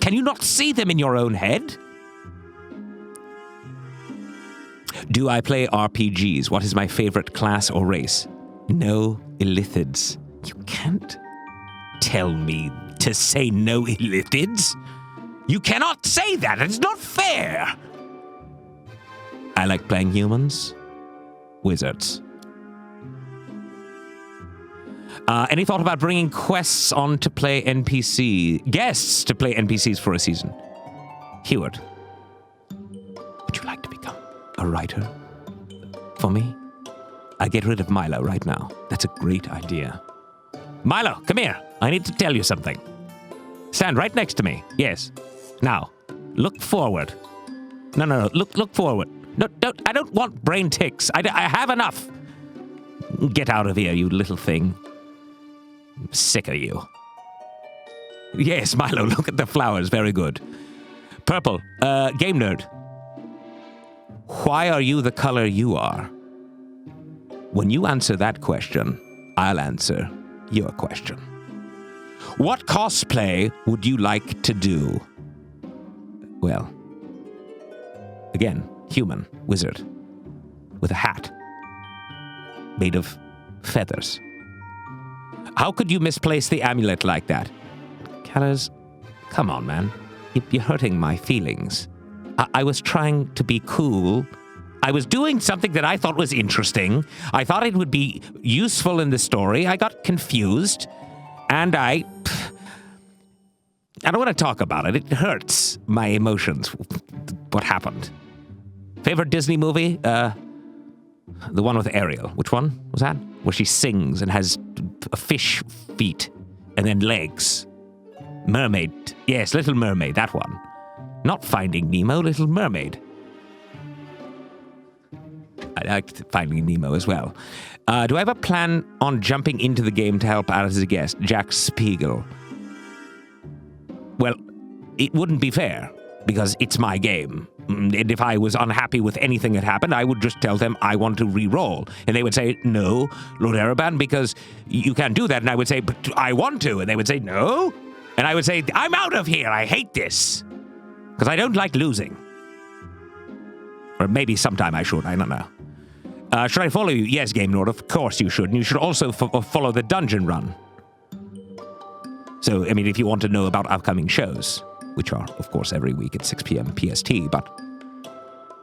Can you not see them in your own head? Do I play RPGs? What is my favorite class or race? No illithids. You can't tell me to say no illithids. You cannot say that. It's not fair. I like playing humans, wizards. Any thought about bringing quests on to play guests to play NPCs for a season? Heward, would you like to become a writer for me? I get rid of Milo right now. That's a great idea. Milo, come here. I need to tell you something. Stand right next to me. Yes. Now, look forward. No. Look forward. No, I don't want brain ticks. I have enough. Get out of here, you little thing. I'm sick of you. Yes, Milo, look at the flowers. Very good. Purple, game nerd. Why are you the color you are? When you answer that question, I'll answer your question. What cosplay would you like to do? Well, again, human, wizard, with a hat made of feathers. How could you misplace the amulet like that? Callers, come on, man. You're hurting my feelings. I was trying to be cool. I was doing something that I thought was interesting. I thought it would be useful in the story. I got confused, and I don't want to talk about it. It hurts my emotions, what happened. Favorite Disney movie? The one with Ariel. Which one was that? Where she sings and has a fish feet and then legs. Mermaid. Yes, Little Mermaid, that one. Not Finding Nemo, Little Mermaid. I liked Finding Nemo as well. Do I have a plan on jumping into the game to help out as a guest? Jack Spiegel. Well, it wouldn't be fair, because it's my game. And if I was unhappy with anything that happened, I would just tell them I want to re-roll. And they would say, no, Lord Ereban, because you can't do that. And I would say, but I want to. And they would say, no. And I would say, I'm out of here. I hate this. Because I don't like losing. Or maybe sometime I should. I don't know. Should I follow you? Yes, Game Lord. Of course you should. And you should also follow the dungeon run. So, I mean, if you want to know about upcoming shows, which are, of course, every week at 6 p.m. PST, but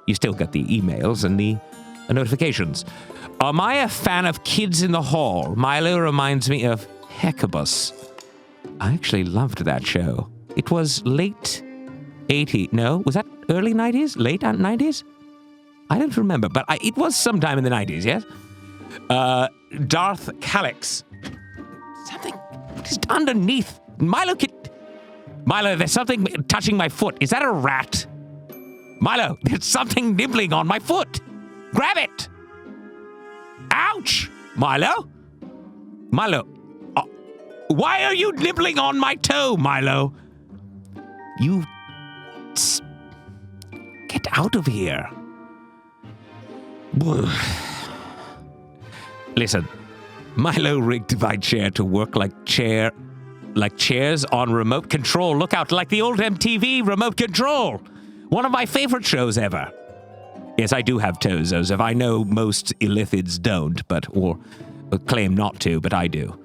you still get the emails and the notifications. Am I a fan of Kids in the Hall? Milo reminds me of Hecabus. I actually loved that show. It was late 80s. No, was that early 90s? Late 90s? I don't remember, but it was sometime in the 90s, yes? Darth Calyx. Something just underneath. Milo, there's something touching my foot. Is that a rat? Milo, there's something nibbling on my foot. Grab it. Ouch! Milo? Why are you nibbling on my toe, Milo? Get out of here. Listen, Milo rigged my chair to work like chairs on remote control. Look out, like the old MTV remote control. One of my favorite shows ever. Yes, I do have toes, Joseph. I know most illithids don't, or claim not to, but I do.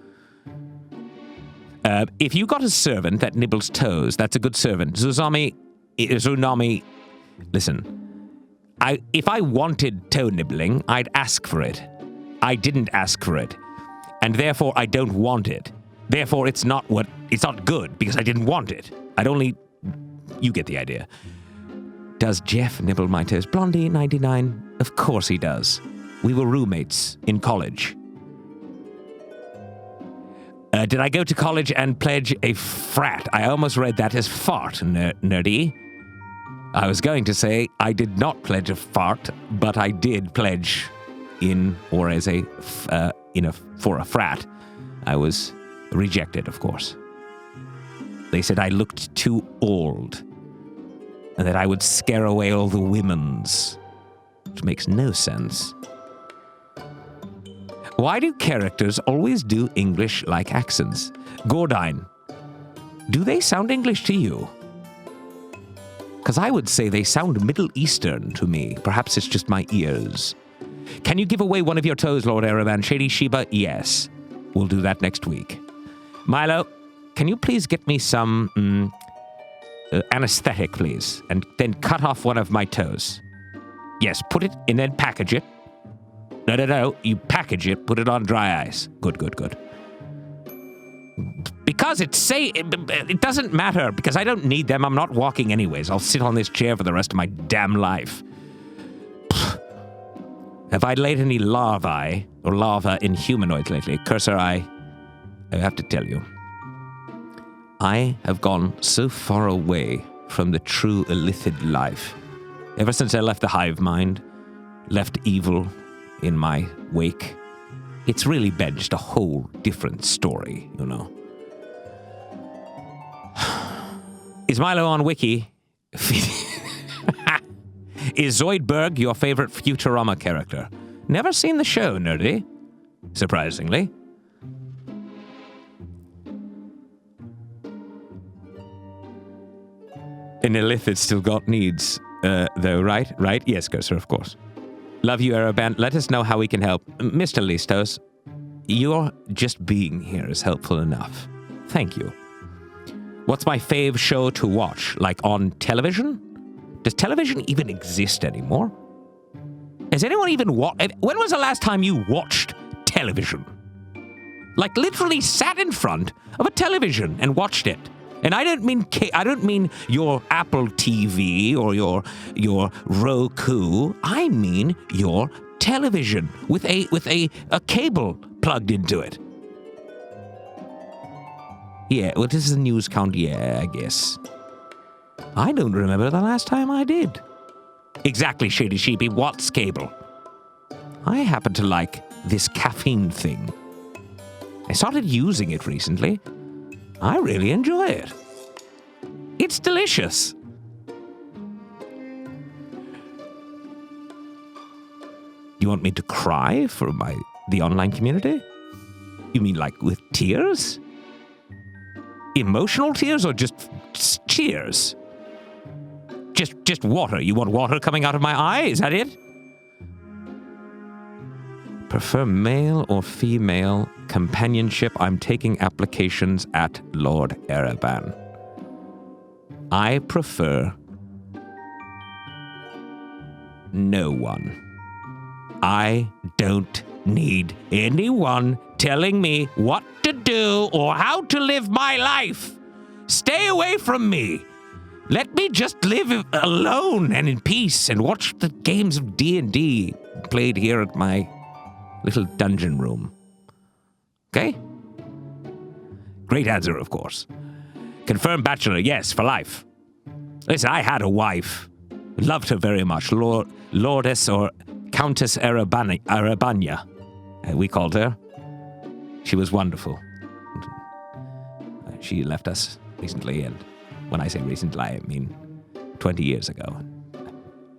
If you got a servant that nibbles toes, that's a good servant. Zunami, listen. If I wanted toe nibbling, I'd ask for it. I didn't ask for it, and therefore I don't want it. Therefore, it's not good because I didn't want it. You get the idea. Does Jeff nibble my toes? Blondie, 99. Of course he does. We were roommates in college. Did I go to college and pledge a frat? I almost read that as fart, nerdy. I was going to say I did not pledge a fart, but I did pledge for a frat. I was rejected, of course. They said I looked too old, and that I would scare away all the women's, which makes no sense. Why do characters always do English-like accents? Gordine, do they sound English to you? Because I would say they sound Middle Eastern to me. Perhaps it's just my ears. Can you give away one of your toes, Lord Erevan? Shady Sheba? Yes. We'll do that next week. Milo, can you please get me some anesthetic, please? And then cut off one of my toes. Yes, put it and then package it. No. You package it, put it on dry ice. Good. Because it doesn't matter, because I don't need them. I'm not walking anyways. I'll sit on this chair for the rest of my damn life. Have I laid any lava in humanoids lately? Cursor, I have to tell you. I have gone so far away from the true illithid life. Ever since I left the hive mind, left evil in my wake, it's really been just a whole different story, you know. Is Milo on Wiki? Is Zoidberg your favorite Futurama character? Never seen the show, nerdy. Surprisingly. An illithid still got needs, though, right? Right? Yes, Cursor, of course. Love you, Aeroban. Let us know how we can help. Mr. Listos, your just being here is helpful enough. Thank you. What's my fave show to watch? Like on television? Does television even exist anymore? Has anyone even when was the last time you watched television? Like literally sat in front of a television and watched it. And I don't mean your Apple TV or your Roku. I mean your television with a cable plugged into it. Yeah, what is the news count? Yeah, I guess. I don't remember the last time I did. Exactly, Shady Sheepy. What's cable? I happen to like this caffeine thing. I started using it recently. I really enjoy it. It's delicious. You want me to cry for the online community? You mean like with tears? Emotional tears or just cheers? Just water. You want water coming out of my eye? Is that it? Prefer male or female companionship? I'm taking applications at Lord Ereban. I prefer no one. I don't need anyone telling me what to do or how to live my life. Stay away from me. Let me just live alone and in peace and watch the games of D&D played here at my little dungeon room. Okay? Great answer, of course. Confirmed bachelor, yes, for life. Listen, I had a wife. Loved her very much. Lordess or Countess Arabanya, we called her. She was wonderful. She left us recently, and when I say recently, I mean 20 years ago.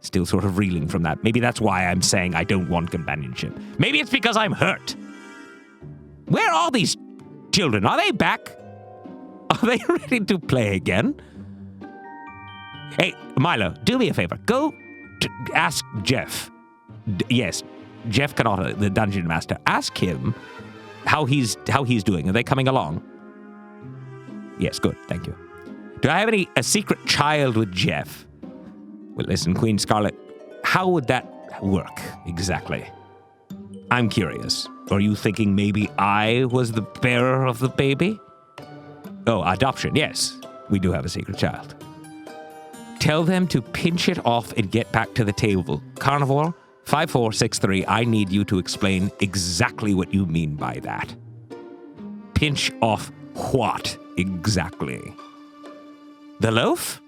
Still sort of reeling from that. Maybe that's why I'm saying I don't want companionship. Maybe it's because I'm hurt. Where are these children? Are they back? Are they ready to play again? Hey, Milo, do me a favor. Go ask Jeff. Yes, Jeff Canota, the dungeon master. Ask him how he's doing. Are they coming along? Yes, good. Thank you. Do I have a secret child with Jeff? Well, listen, Queen Scarlet, how would that work exactly? I'm curious. Are you thinking maybe I was the bearer of the baby? Oh, adoption. Yes, we do have a secret child. Tell them to pinch it off and get back to the table. Carnivore, 5463, I need you to explain exactly what you mean by that. Pinch off what exactly? The loaf?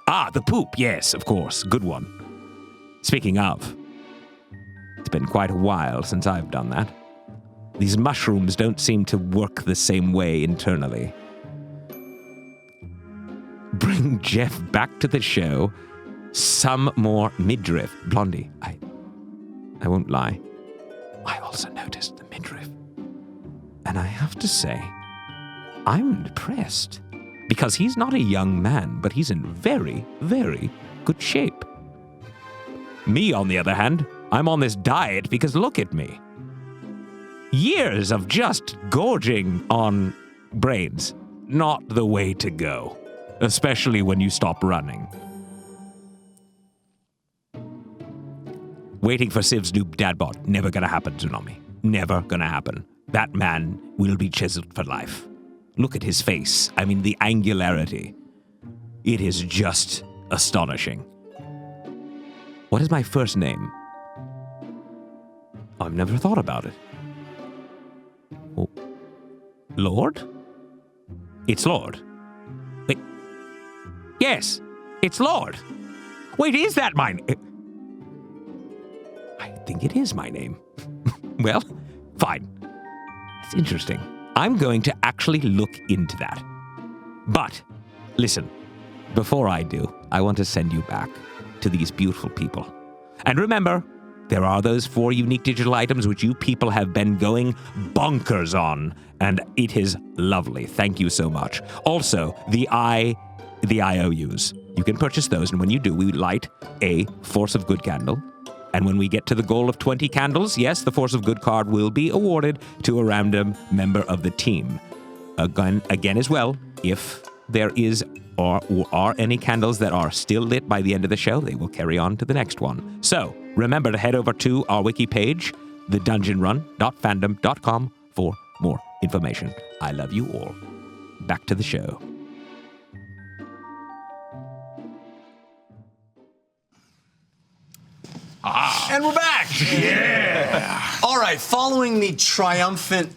Ah, the poop, yes, of course. Good one. Speaking of, it's been quite a while since I've done that. These mushrooms don't seem to work the same way internally. Bring Jeff back to the show. Some more midriff. Blondie, I won't lie. I also noticed the midriff. And I have to say, I'm impressed. Because he's not a young man, but he's in very, very good shape. Me, on the other hand, I'm on this diet because look at me. Years of just gorging on brains. Not the way to go. Especially when you stop running. Waiting for Civ's new dadbot. Never gonna happen, Tsunami. Never gonna happen. That man will be chiseled for life. Look at his face. I mean, the angularity. It is just astonishing. What is my first name? I've never thought about it. Oh. Lord? It's Lord. Wait. Yes, it's Lord. Wait, is that my name? I think it is my name. Well, fine. It's interesting. I'm going to actually look into that. But, listen, before I do, I want to send you back to these beautiful people. And remember, there are those 4 unique digital items which you people have been going bonkers on, and it is lovely. Thank you so much. Also, the IOUs. You can purchase those, and when you do, we light a Force of Good candle. And when we get to the goal of 20 candles, yes, the Force of Good card will be awarded to a random member of the team. Again as well, if there is or are any candles that are still lit by the end of the show, they will carry on to the next one. So, remember to head over to our wiki page, thedungeonrun.fandom.com for more information. I love you all. Back to the show. And we're back! Yeah! All right, following the triumphant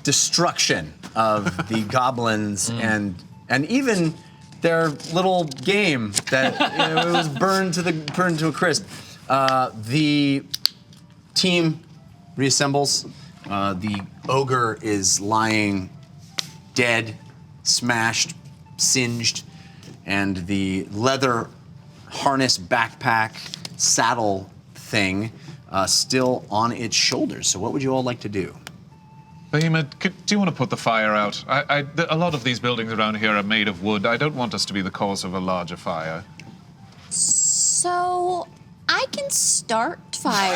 destruction of the goblins and even their little game that it was burned to a crisp, the team reassembles. The ogre is lying dead, smashed, singed, and the leather harness backpack saddle thing still on its shoulders. So what would you all like to do? Fahima, do you want to put the fire out? A lot of these buildings around here are made of wood. I don't want us to be the cause of a larger fire. So I can start fire.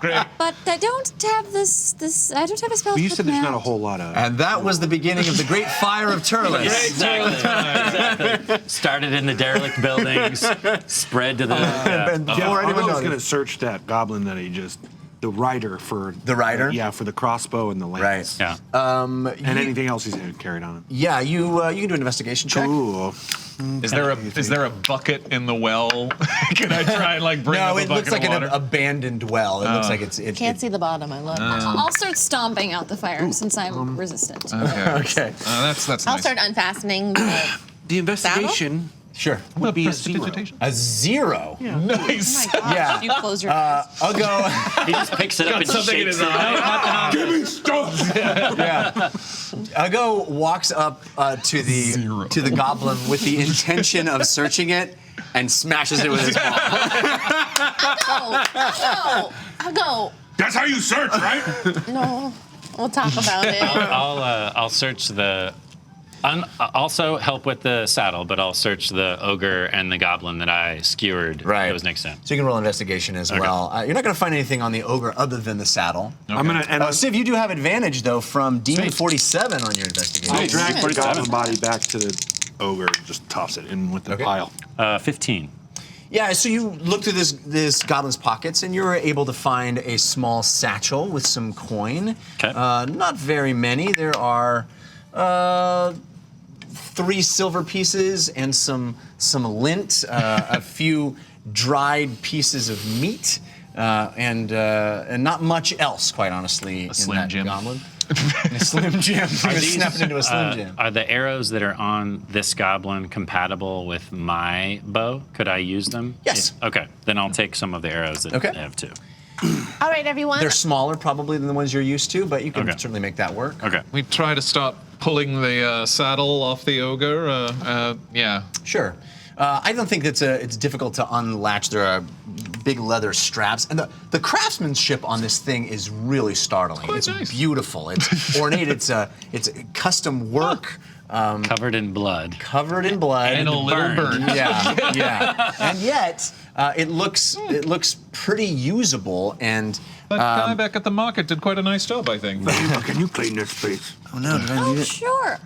Great. But I don't have this. I don't have a spell. But you said there's not a now. whole lot of. And that was the beginning of the Great Fire of Terlis. Exactly. Started in the derelict buildings, spread to the. And before anyone I was knows. going to search that goblin that he just. The rider for. The rider? Yeah, for the crossbow and the lance. Yeah. And anything else he's carried on him. Yeah, you can do an investigation check. Cool. Is there a bucket in the well? Can I try and like bring No, up a it bucket looks like of water? an abandoned well. It looks like it's. Can't see the bottom. I love it. I'll start stomping out the fire since I'm resistant. Okay. That's I'll nice. start unfastening The investigation Sure. would be a 0. A 0. Nice. Oh my gosh, Yeah. you close your eyes. Uggo. He just picks it up and something in shakes his it. eye. Give me stuff! Uggo walks up to the goblin with the intention of searching it and smashes it with his paw. I'll go. That's how you search, right? No, we'll talk about it. I'll search the. Also help with the saddle, but I'll search the ogre and the goblin that I skewered. Right. That was next to him. So you can roll investigation as well. You're not going to find anything on the ogre other than the saddle. I'm going to. Civ, you do have advantage though from Demon 47 on your investigation. I'll drag the goblin body back to the ogre and just toss it in with the pile. 15. Yeah, so you look through this goblin's pockets, and you're able to find a small satchel with some coin. Okay. Not very many. There are 3 silver pieces and some lint, a few dried pieces of meat, and not much else, quite honestly, in Slim that Jim. goblin. A Slim Jim. He was snapping into a Slim Jim. Are the arrows that are on this goblin compatible with my bow? Could I use them? Yes. Okay, then I'll take some of the arrows that Okay. I have too. All right, everyone. They're smaller probably than the ones you're used to, but you can Okay. certainly make that work. Okay. We try to start pulling the saddle off the ogre. Yeah. Sure. I don't think it's difficult to unlatch. There are big leather straps, and the craftsmanship on this thing is really startling. Quite it's nice. beautiful. It's ornate. It's custom work. Covered in blood. Covered in blood And a little burnt. Yeah, yeah. And yet it looks pretty usable. And That guy back at the market did quite a nice job, I think. Can you clean this, please? oh no, did I Oh, leave it? sure.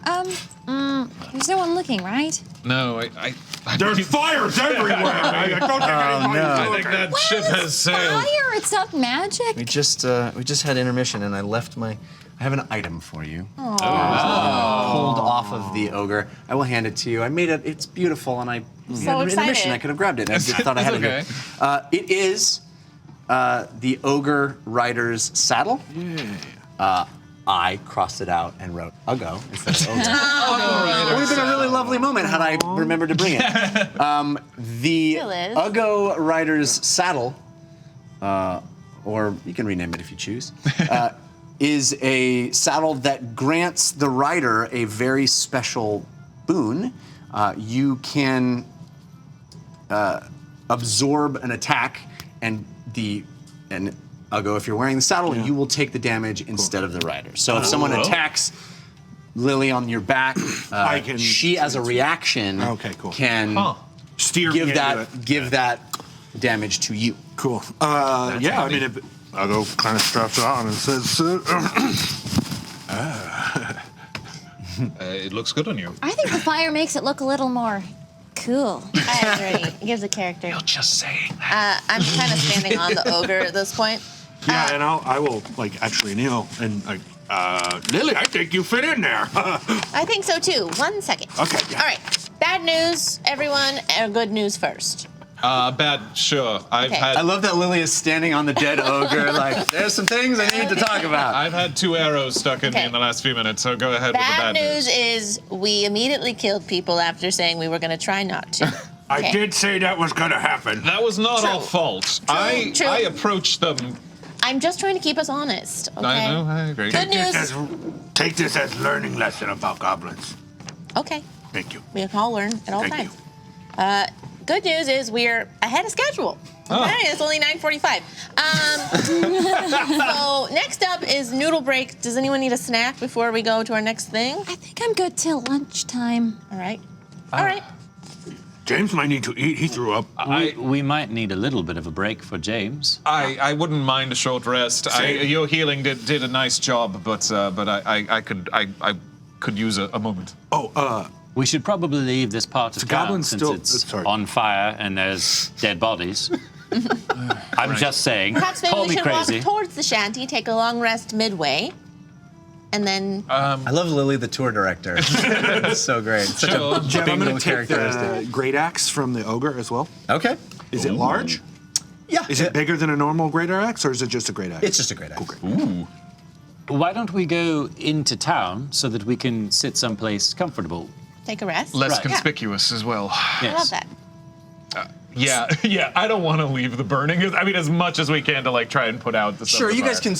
There's no one looking, right? No, I There's fires everywhere! I don't think anybody's I think looking. that ship has sailed. Fire, it's not magic. We just had intermission, and I left my. I have an item for you. Pulled off of the ogre. I will hand it to you. I made it. It's beautiful, and I So had intermission. excited. I could have grabbed it. I just thought I had okay. it. It is the ogre rider's saddle. Yeah. I crossed it out and wrote Uggo instead of ogre. It would have been a really lovely moment had I remembered to bring it. The Still is. Uggo rider's saddle, or you can rename it if you choose, is a saddle that grants the rider a very special boon. You can absorb an attack, and Uggo, if you're wearing the saddle, you will take the damage instead of the rider. So if someone attacks Lily on your back, I can- she, as a reaction, Okay, cool. can Steer me give into that it. give that damage to you. Cool. Yeah, I mean, if I'll go kind of straps it on and says, It looks good on you. I think the fire makes it look a little more cool. I agree. It gives a character. Just saying that. I'm kind of standing on the ogre at this point. yeah, and I will like actually kneel and like, Lily, I think you fit in there. I think so too. 1 second. Okay, yeah. All right. Bad news, everyone, or good news first. Bad, sure. I've Okay. had I love that Lily is standing on the dead ogre. Like, there's some things I need to talk about. I've had 2 arrows stuck in me Okay. in the last few minutes, so go ahead with the Bad bad news is we immediately killed people after saying we were going to try not to. I Okay. did say that was gonna happen. That was not True. our fault. True. I approached them. I'm just trying to keep us honest. Okay. I know, I agree. Good news. Take this as learning lesson about goblins. Okay. Thank you. We can all learn at all Thank times. Good news is we're ahead of schedule. Okay, it's only 9:45. So next up is noodle break. Does anyone need a snack before we go to our next thing? I think I'm good till lunchtime. All right. All right. James might need to eat. He threw up. We might need a little bit of a break for James. I wouldn't mind a short rest. Your healing did a nice job, but I could use a moment. We should probably leave this part of town goblin's since still- it's sorry. on fire and there's dead bodies. I'm just saying. Perhaps maybe Call we me should crazy. walk towards the shanty, take a long rest midway, and then. I love Lily, the tour director. It's so great. It's such Sure. a Jeff, I'm bingo going to take characteristic. the great axe from the ogre as well. Okay. Is it large? Yeah. Is it bigger than a normal great axe, or is it just a great axe? It's just a great axe. Why don't we go into town so that we can sit someplace comfortable? Take a rest. Less Right. conspicuous as well. I love that. Yeah. I don't want to leave the burning. I mean, as much as we can to like try and put out the. Sure, you guys can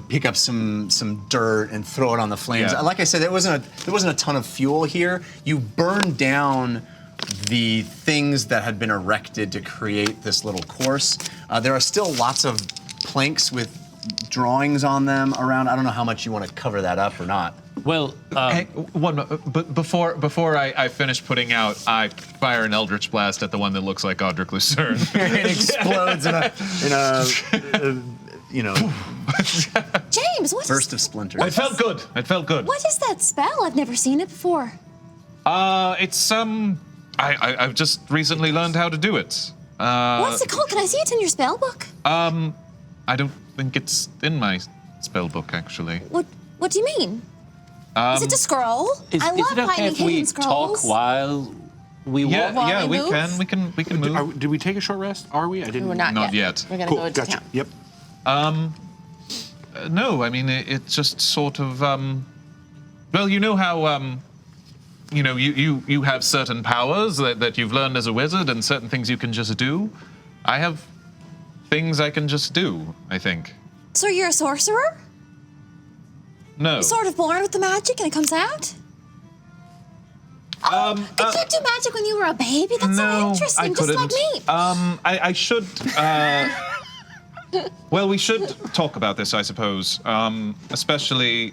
pick up some dirt and throw it on the flames. Yeah. Like I said, there wasn't a ton of fuel here. You burned down the things that had been erected to create this little course. There are still lots of planks with drawings on them around. I don't know how much you want to cover that up or not. Well, Hey, but before I finish putting out, I fire an Eldritch Blast at the one that looks like Audric Lucerne. It explodes in a James, what is, burst of splinters. It felt good. what is that spell? I've never seen it before. It's I've just recently learned how to do it. What's it called? Can I see it in your spell book? I don't think it's in my spell book actually. What do you mean? Is it a scroll? is I love it okay finding if we hidden scrolls. talk while we walk? Yeah, we we move? can move. Did we take a short rest? Are we? I didn't. We're not, Not yet. We're gonna Cool. go into Gotcha. town. Yep. No, I mean it's just sort of well, you know how you have certain powers that you've learned as a wizard and certain things you can just do. I have things I can just do, I think. So you're a sorcerer? No. You're sort of born with the magic and it comes out? Did you do magic when you were a baby? That's so no, interesting, I just couldn't. like me. I should. Well, we should talk about this, I suppose. Especially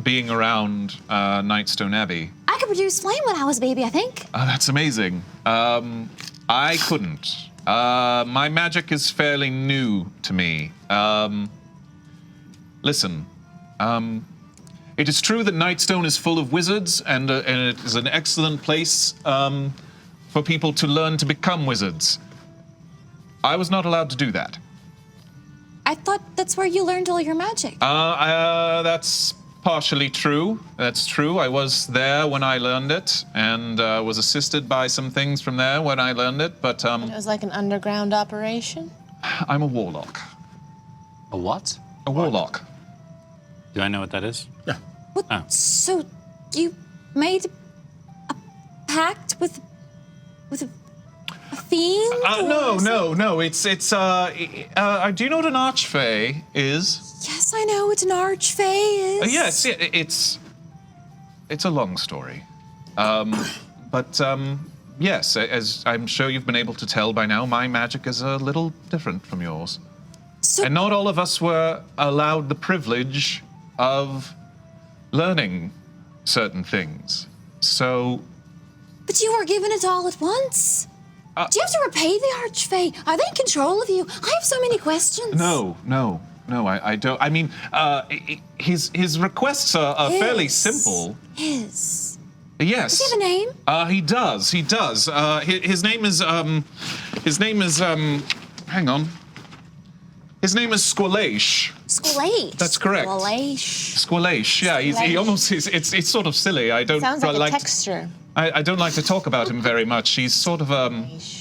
being around Nightstone Abbey. I could produce flame when I was a baby, I think. Oh, that's amazing. I couldn't. My magic is fairly new to me. Listen, it is true that Nightstone is full of wizards, and it is an excellent place for people to learn to become wizards. I was not allowed to do that. I thought that's where you learned all your magic. That's partially true. That's true. I was there when I learned it, and was assisted by some things from there when I learned it, but It was like an underground operation. I'm a warlock. A what? A warlock. Do I know what that is? What? Oh. So you made a pact with a fiend? or something? No. It's do you know what an archfey is? Yes, I know what an archfey is. Yes, it's a long story. But yes, as I'm sure you've been able to tell by now, my magic is a little different from yours. So And not all of us were allowed the privilege of learning certain things. So, But you were given it all at once. Do you have to repay the archfey? Are they in control of you? I have so many questions. no, I don't. I mean, his requests are fairly His. simple. His. Yes. Does he have a name? He does. His name is hang on. His name is Squalache. Squalache. That's correct. Squalache. Squalache. Yeah, he Squalache. almost it's sort of silly. I don't Sounds like a like texture. I don't like to talk about him very much. He's sort of a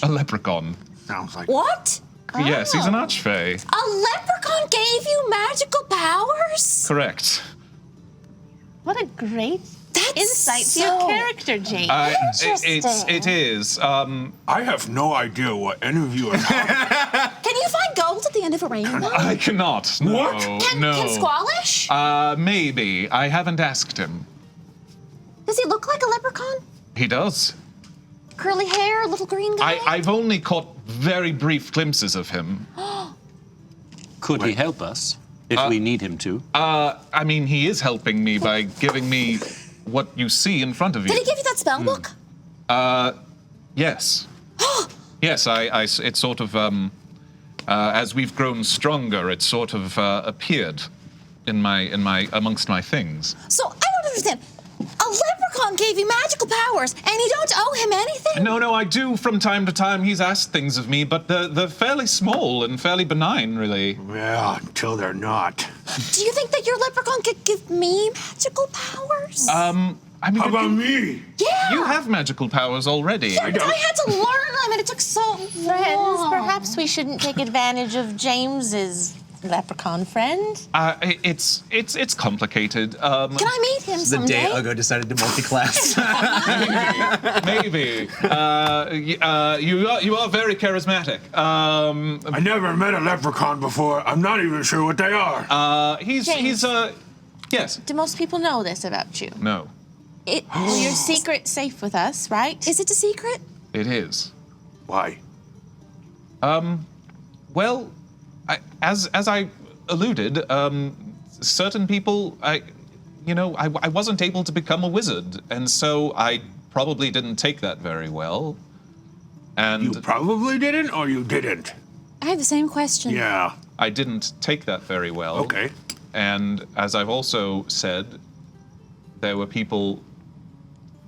leprechaun. Sounds like. What? Yes, he's an Oh. archfey. A leprechaun gave you magical powers? Correct. What a great That's insight to so your character, Jane. It is. I have no idea what any of you are talking. Can you find gold at the end of a rainbow? I cannot. No, What? no. Can Squalish? Maybe. I haven't asked him. Does he look like a leprechaun? He does. Curly hair, little green guy? I've only caught very brief glimpses of him. Could he help us if we need him to? I mean, he is helping me by giving me what you see in front of you. Did he give you that spell book? Yes. Yes, it's sort of, as we've grown stronger, it's sort of appeared amongst my things. So I don't understand. A leprechaun gave you magical powers, and you don't owe him anything? No, I do from time to time. He's asked things of me, but they're fairly small and fairly benign, really. Yeah, until they're not. Do you think that your leprechaun could give me magical powers? I mean, How about me? Yeah! you have magical powers already. Yeah, but I had to learn them, and it took so Friends, long. perhaps we shouldn't take advantage of James's leprechaun friend. It's complicated. Can I meet him The someday? day Uggo decided to multi-class. Maybe. You are very charismatic. I never met a leprechaun before. I'm not even sure what they are. He's yes. Do most people know this about you? No, Well, your secret's safe with us, right? Is it a secret? it is. Why? Well, as I alluded, certain people, I wasn't able to become a wizard, and so I probably didn't take that very well. And You probably didn't, or you didn't? I have the same question. Yeah. I didn't take that very well. Okay. And as I've also said, there were people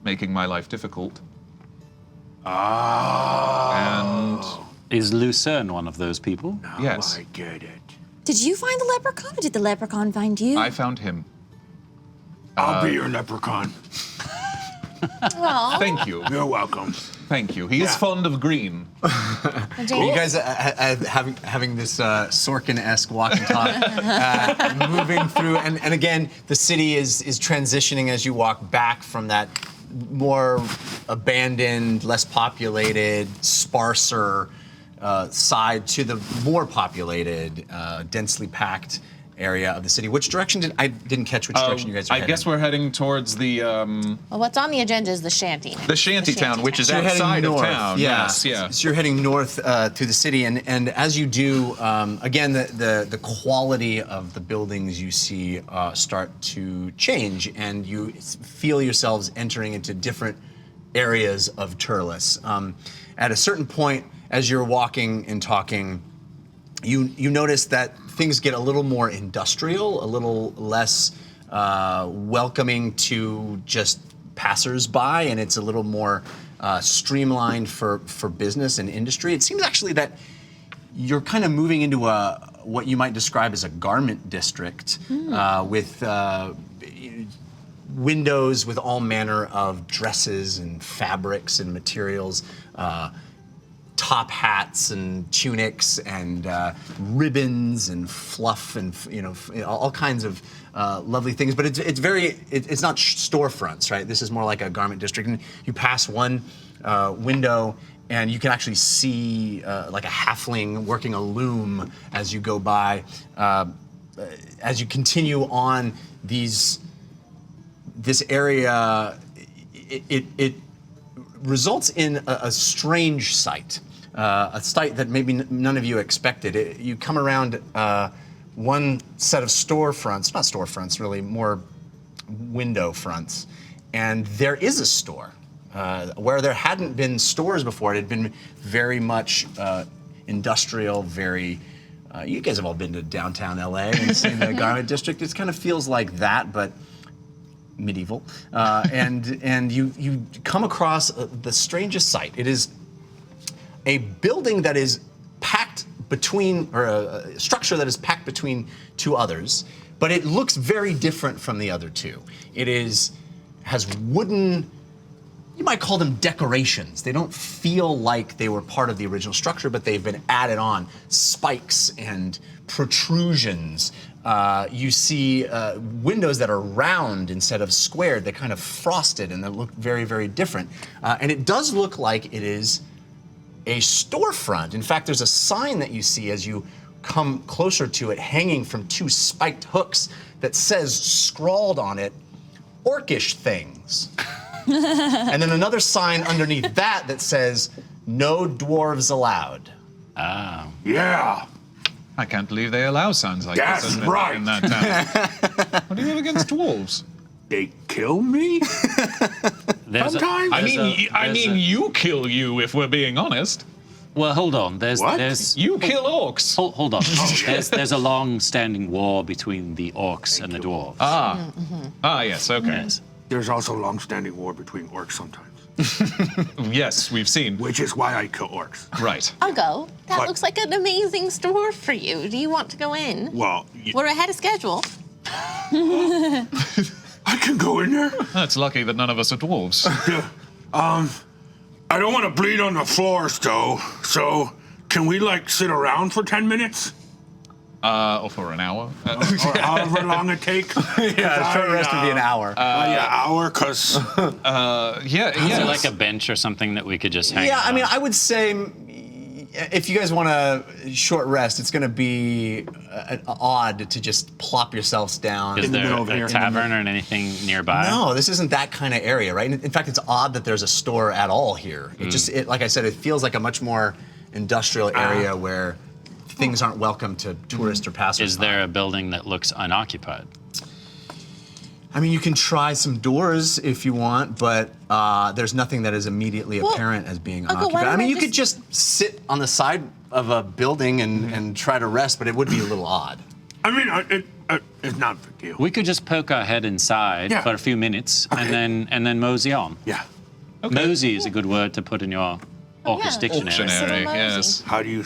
making my life difficult. And Is Lucerne one of those people? yes, I get it. Did you find the leprechaun, or did the leprechaun find you? I found him. I'll be your leprechaun. Well, Thank you. You're welcome. Thank you. He is Yeah. fond of green. James, You guys having this Sorkin-esque walk and talk, moving through, and again, the city is transitioning as you walk back from that more abandoned, less populated, sparser side to the more populated, densely packed area of the city. Which direction I didn't catch which direction you guys are I heading. guess we're heading towards the well, what's on the agenda is the shanty. shantytown, which is So you're heading outside of north. town. Yeah. Yes, yeah. So you're heading north through the city, and as you do, again, the quality of the buildings you see start to change, and you feel yourselves entering into different areas of Terlis. At a certain point, as you're walking and talking, you notice that things get a little more industrial, a little less welcoming to just passers-by, and it's a little more streamlined for business and industry. It seems actually that you're kind of moving into what you might describe as a garment district with windows with all manner of dresses and fabrics and materials, top hats and tunics and ribbons and fluff and all kinds of lovely things. But it's not storefronts, right? This is more like a garment district. And you pass one window, and you can actually see like a halfling working a loom as you go by. As you continue on this area, it results in a strange sight, a sight that maybe none of you expected. You come around one set of storefronts, not storefronts really, more window fronts, and there is a store. Where there hadn't been stores before, it had been very much industrial, very... you guys have all been to downtown LA and seen the garment district. It kind of feels like that, but medieval. And you come across the strangest sight. It is a building that is packed between, or a structure that is packed between two others, but it looks very different from the other two. It has wooden, you might call them decorations. They don't feel like they were part of the original structure, but they've been added on. Spikes and protrusions. You see windows that are round instead of squared. They're kind of frosted and they look very, very different. And it does look like it is a storefront. In fact, there's a sign that you see as you come closer to it hanging from two spiked hooks that says, scrawled on it, "Orcish things." And then another sign underneath that says, "No dwarves allowed." Ah. Yeah. I can't believe they allow signs like That's this in right. that town. What do you have against dwarves? They kill me? Sometimes. I mean, you kill you if we're being honest. Well, hold on. There's You kill orcs. hold on. There's a long-standing war between the orcs and the dwarves. Yes, okay. Yes. There's also long-standing war between orcs sometimes, Yes, we've seen. which is why I kill orcs. Right. Uggo, that What? looks like an amazing store for you. Do you want to go in? Well, We're ahead of schedule. I can go in there. That's lucky that none of us are dwarves. I don't want to bleed on the floors, though. So, can we sit around for 10 minutes? Or for an hour. Or however long it takes? Yeah, short rest would be an hour. Hour, because... Is there like a bench or something that we could just hang Yeah, out I mean, on? I would say if you guys want a short rest, it's going to be odd to just plop yourselves down. Is in the there middle of here. a tavern or anything nearby? No, this isn't that kind of area, right? In fact, it's odd that there's a store at all here. It like I said, it feels like a much more industrial area where things aren't welcome to tourists or passers. Is there a building that looks unoccupied? I mean, you can try some doors if you want, but there's nothing that is immediately apparent as being Uncle, why unoccupied. I don't mean, I you could just sit on the side of a building and try to rest, but it would be a little odd. I mean, it's not a big deal. We could just poke our head inside Yeah. for a few minutes and then mosey on. Yeah. Mosey is a good word to put in your Orcish dictionary. Dictionary, Mosey. yes. How do you...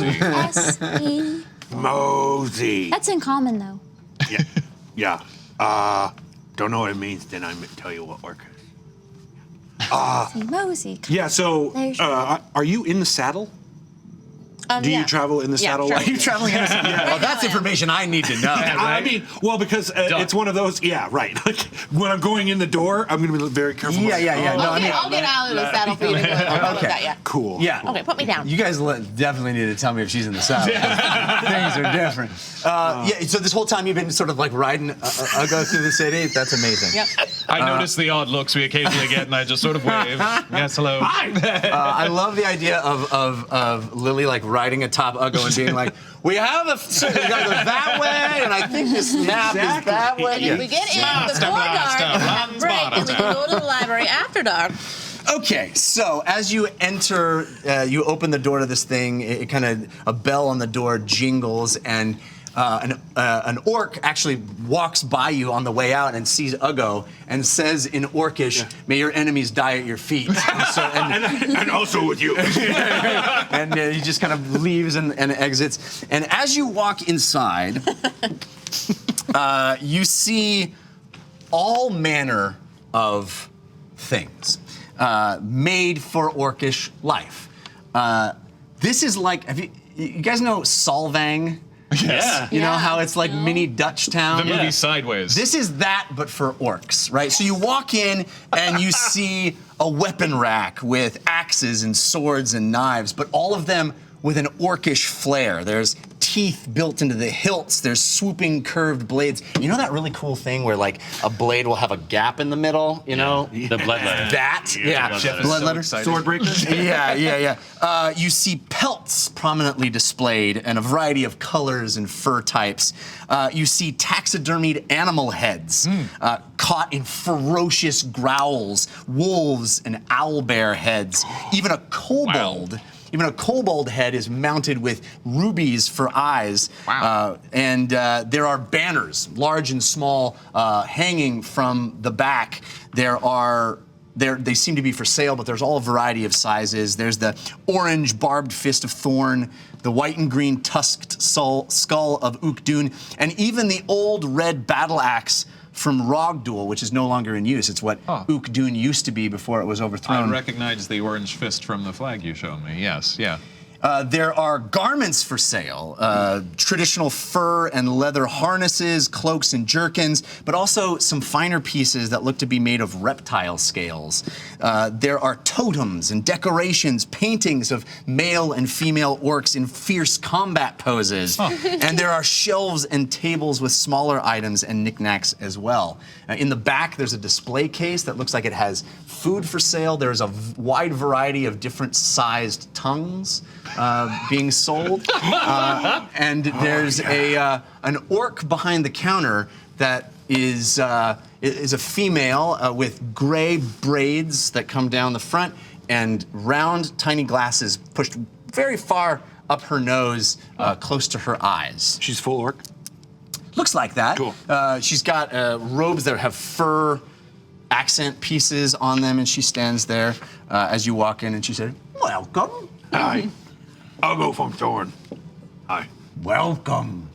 M-O-S-E. Mosey. That's in common, though. Yeah. Don't know what it means, then I tell you what orc is. Mosey. Yeah, so There's- are you in the saddle? Do you travel in the saddle? sure. Are you traveling in a Well, that's information I need to know. I mean, well, because it's one of those. Yeah, right. Like when I'm going in the door, I'm going to be very careful. Yeah. No, I mean, I'll get out of the saddle for you to go. Okay. Cool. Yeah. Okay, put me down. You guys definitely need to tell me if she's in the saddle. Things are different. Yeah. So this whole time you've been sort of like riding Uggo through the city. That's amazing. Yep. I notice the odd looks we occasionally get, and I just sort of wave. Yes, hello. I love the idea of Lily like riding atop Uggo and being like, we have we gotta go that way, and I think this map is that way. And if we get in before dark, we have a break, and we can go to the library after dark. Okay, so as you enter, you open the door to this thing. It kind of a bell on the door jingles, and an orc actually walks by you on the way out and sees Uggo and says in Orcish, "May your enemies die at your feet." And also with you. And he just kind of leaves and exits. And as you walk inside, you see all manner of things made for Orcish life. This is like, you guys know Solvang? Yeah. You know how it's like mini Dutch town? The movie Sideways. This is that, but for orcs, right? So you walk in and you see a weapon rack with axes and swords and knives, but all of them with an orcish flair. There's teeth built into the hilts. There's swooping curved blades. You know that really cool thing where like a blade will have a gap in the middle, you know? The bloodletter. That? Yeah. Bloodletter. Bloodletter. Swordbreakers. Yeah. You see pelts prominently displayed and a variety of colors and fur types. You see taxidermied animal heads caught in ferocious growls, wolves and owlbear heads, even a kobold. Wow. Even a kobold head is mounted with rubies for eyes. Wow. And there are banners, large and small, hanging from the back. They seem to be for sale, but there's all a variety of sizes. There's the orange barbed fist of Thorn, the white and green tusked skull of Ukdun, and even the old red battle axe from Rogdual, which is no longer in use. It's what Ukdun used to be before it was overthrown. I recognize the orange fist from the flag you showed me. Yes, yeah. There are garments for sale, traditional fur and leather harnesses, cloaks and jerkins, but also some finer pieces that look to be made of reptile scales. There are totems and decorations, paintings of male and female orcs in fierce combat poses. And there are shelves and tables with smaller items and knickknacks as well. In the back, there's a display case that looks like it has food for sale. There's a wide variety of different sized tongues being sold. And there's an orc behind the counter that is a female with gray braids that come down the front and round, tiny glasses pushed very far up her nose, close to her eyes. She's full orc? Looks like that. Cool. She's got robes that have fur accent pieces on them, and she stands there as you walk in, and she said, "Welcome." Hi. Uggo from Thorn. Hi. "Welcome."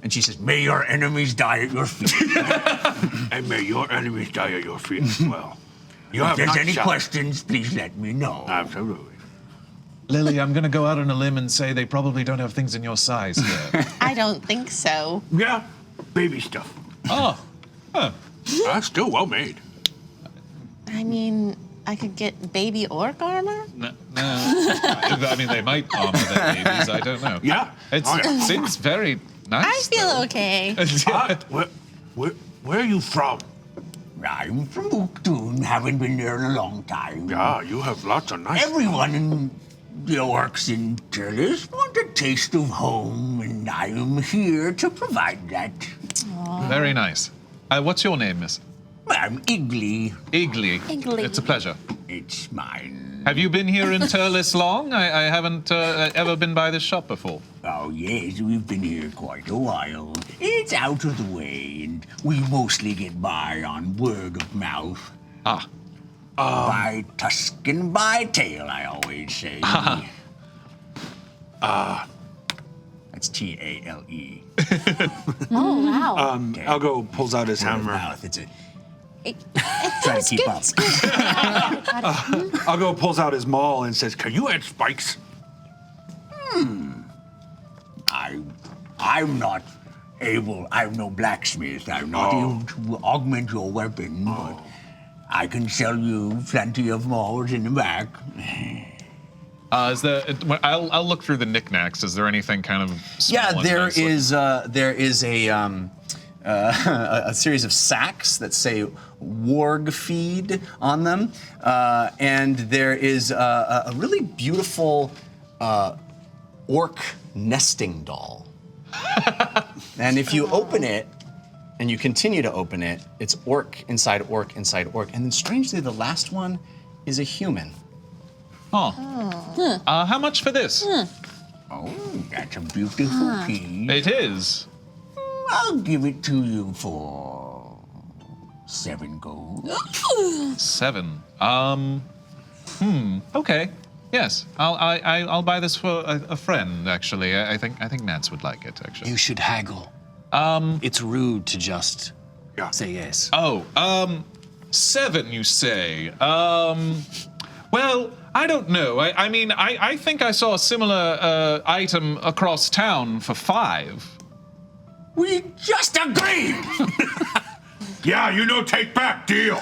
And she says, "May your enemies die at your feet." And may your enemies die at your feet as well. You If have there's not any shot- questions, please let me know. Absolutely. Lily, I'm going to go out on a limb and say they probably don't have things in your size here. I don't think so. Yeah, baby stuff. Oh. Huh. That's still well made. I mean, I could get baby orc armor? No. I mean, they might armor their babies. I don't know. Yeah. It Oh, yeah. seems very nice. I feel okay. Where are you from? I'm from Ukdoon, haven't been there in a long time. Yeah, you have lots of nice. Everyone in the orcs in Terlis want a taste of home, and I am here to provide that. Very nice. What's your name, miss? I'm Igly. Igly. Igly. It's a pleasure. It's mine. Have you been here in Terlis long? I haven't ever been by this shop before. Oh, yes, we've been here quite a while. It's out of the way, and we mostly get by on word of mouth. Ah. By tusk and by tail, I always say. That's T-A-L-E. Oh, wow. Uggo pulls out his Word of hammer. mouth, it's a... Try to keep up. Uggo pulls out his maul and says, Can you add spikes? I'm not able, I'm no blacksmith. I'm not able to augment your weapon, but I can sell you plenty of mauls in the back. Is there? I'll look through the knickknacks. Is there anything kind of small Yeah, and there nice looking? is a series of sacks that say warg feed on them, and there is a really beautiful orc nesting doll. And if you open it, and you continue to open it, it's orc inside orc inside orc, and then strangely, the last one is a human. Oh. How much for this? Oh, that's a beautiful piece. It is. I'll give it to you for 7 gold. 7. Okay. Yes. I'll buy this for a friend. Actually, I think Nance would like it. Actually. You should haggle. It's rude to just say yes. Oh. 7, you say? Well, I don't know. I mean, I think I saw a similar item across town for 5. We just agreed! Yeah, take back deal.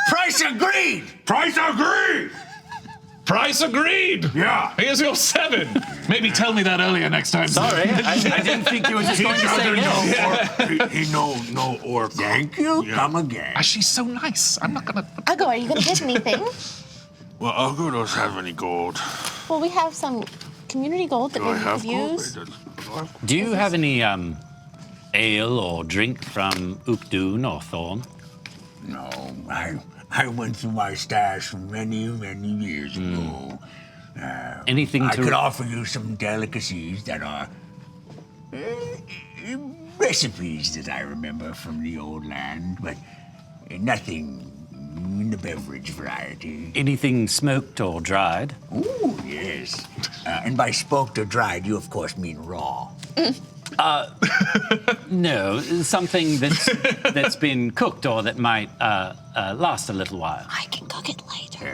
Price agreed! Price agreed! Price agreed! Yeah. Here's your 7. Maybe tell me that earlier next time. Sorry, I didn't think you were just going to say yes. He no orc. Thank you. Yeah. Come again. She's so nice. I'm not gonna. Uggo, are you going to get anything? Well, Uggo doesn't have any gold. Well, we have some community gold that Do I maybe we have could gold? use. Do you have any ale or drink from Ukdoon or Thorn? No, I went through my stash from many, many years ago. Anything I to could offer you some delicacies that are recipes that I remember from the old land, but nothing in the beverage variety. anything smoked or dried? Ooh, yes. And by smoked or dried, you of course mean raw. No, something that's been cooked or that might last a little while. I can cook it later.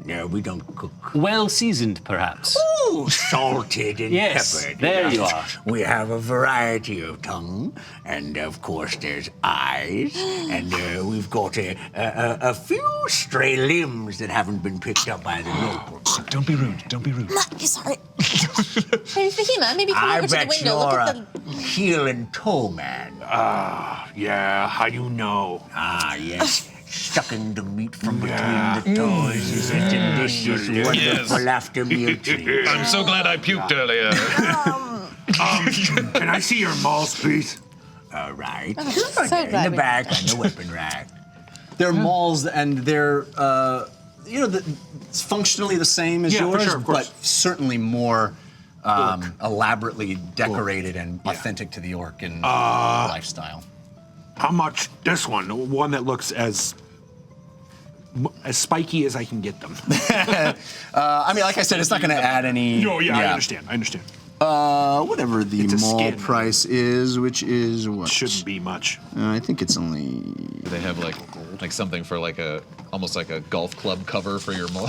No, we don't cook. Well seasoned, perhaps. Ooh, salted and Yes, peppered. there you are. We have a variety of tongue, and of course there's eyes, and we've got a few stray limbs that haven't been picked up by the locals. Don't be rude. Don't be rude. Sorry. Hey, Fahima, maybe come I over to the bet window. Look you're at a the... heel and toe man. Yeah, how you know? Ah, yes. Sucking the meat from between the toes is a delicious, wonderful after-meal treat. I'm so glad I puked earlier. Can I see your mauls, please? All right. So Okay, in glad the we- back on the weapon rack. They're mauls, and they're it's functionally the same as Yeah, for yours, sure, of course. but certainly more elaborately decorated and authentic to the Orcan lifestyle. How much this one? The one that looks as spiky as I can get them. I mean, like I said, it's not going to add any. No, yeah, I understand. Whatever the It's a mall skin. price is, which is what? Shouldn't be much. I think it's only. Do they have like something for like almost like a golf club cover for your mall?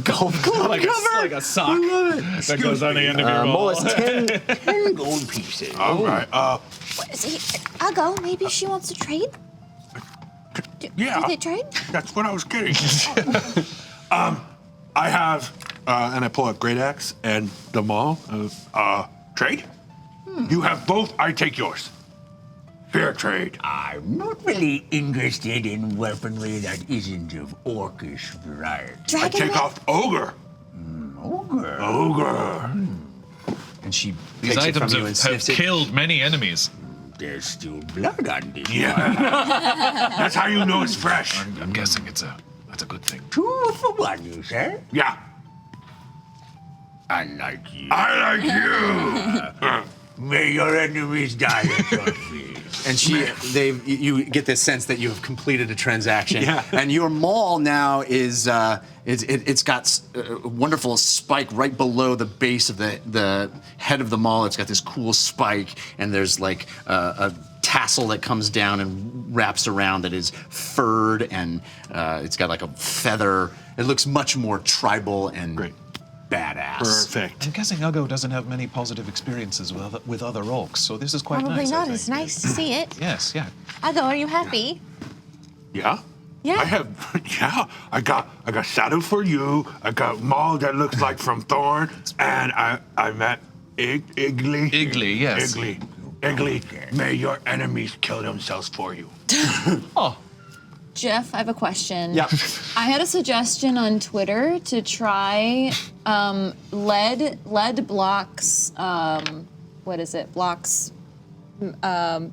Golf club like cover? like a sock that goes on the end of your Mall mall. is 10 gold pieces. All right. Uggo, maybe she wants to trade? Yeah. Do they trade? That's what I was getting. I have, and I pull out Great Axe and the maul. Trade? You have both, I take yours. Fair trade. I'm not really interested in weaponry that isn't of orcish variety. I take off Ogre. Ogre. Ogre. And she These takes it from items you and have sniffs it. killed many enemies. There's still blood on this. Yeah. That's how you know it's fresh. I'm guessing that's a good thing. 2 for 1, you say? Yeah. I like you. I like you. May your enemies die at your feet. And you get this sense that you have completed a transaction. Yeah. And your maul now is, it's got a wonderful spike right below the base of the head of the maul. It's got this cool spike, and there's like a tassel that comes down and wraps around that is furred, and it's got like a feather. It looks much more tribal and Great. badass. Perfect. I'm guessing Uggo doesn't have many positive experiences with other orcs, so this is quite Probably nice. not. I It's think. nice to see it. Yes, yeah. Uggo, are you happy? Yeah? Yeah. I have, yeah. I got saddle for you. I got maul that looks like from Thorn, and I met Iggly. Iggly, yes. Iggly, may your enemies kill themselves for you. Oh, Jeff, I have a question. Yeah. I had a suggestion on Twitter to try lead blocks. What is it? Blocks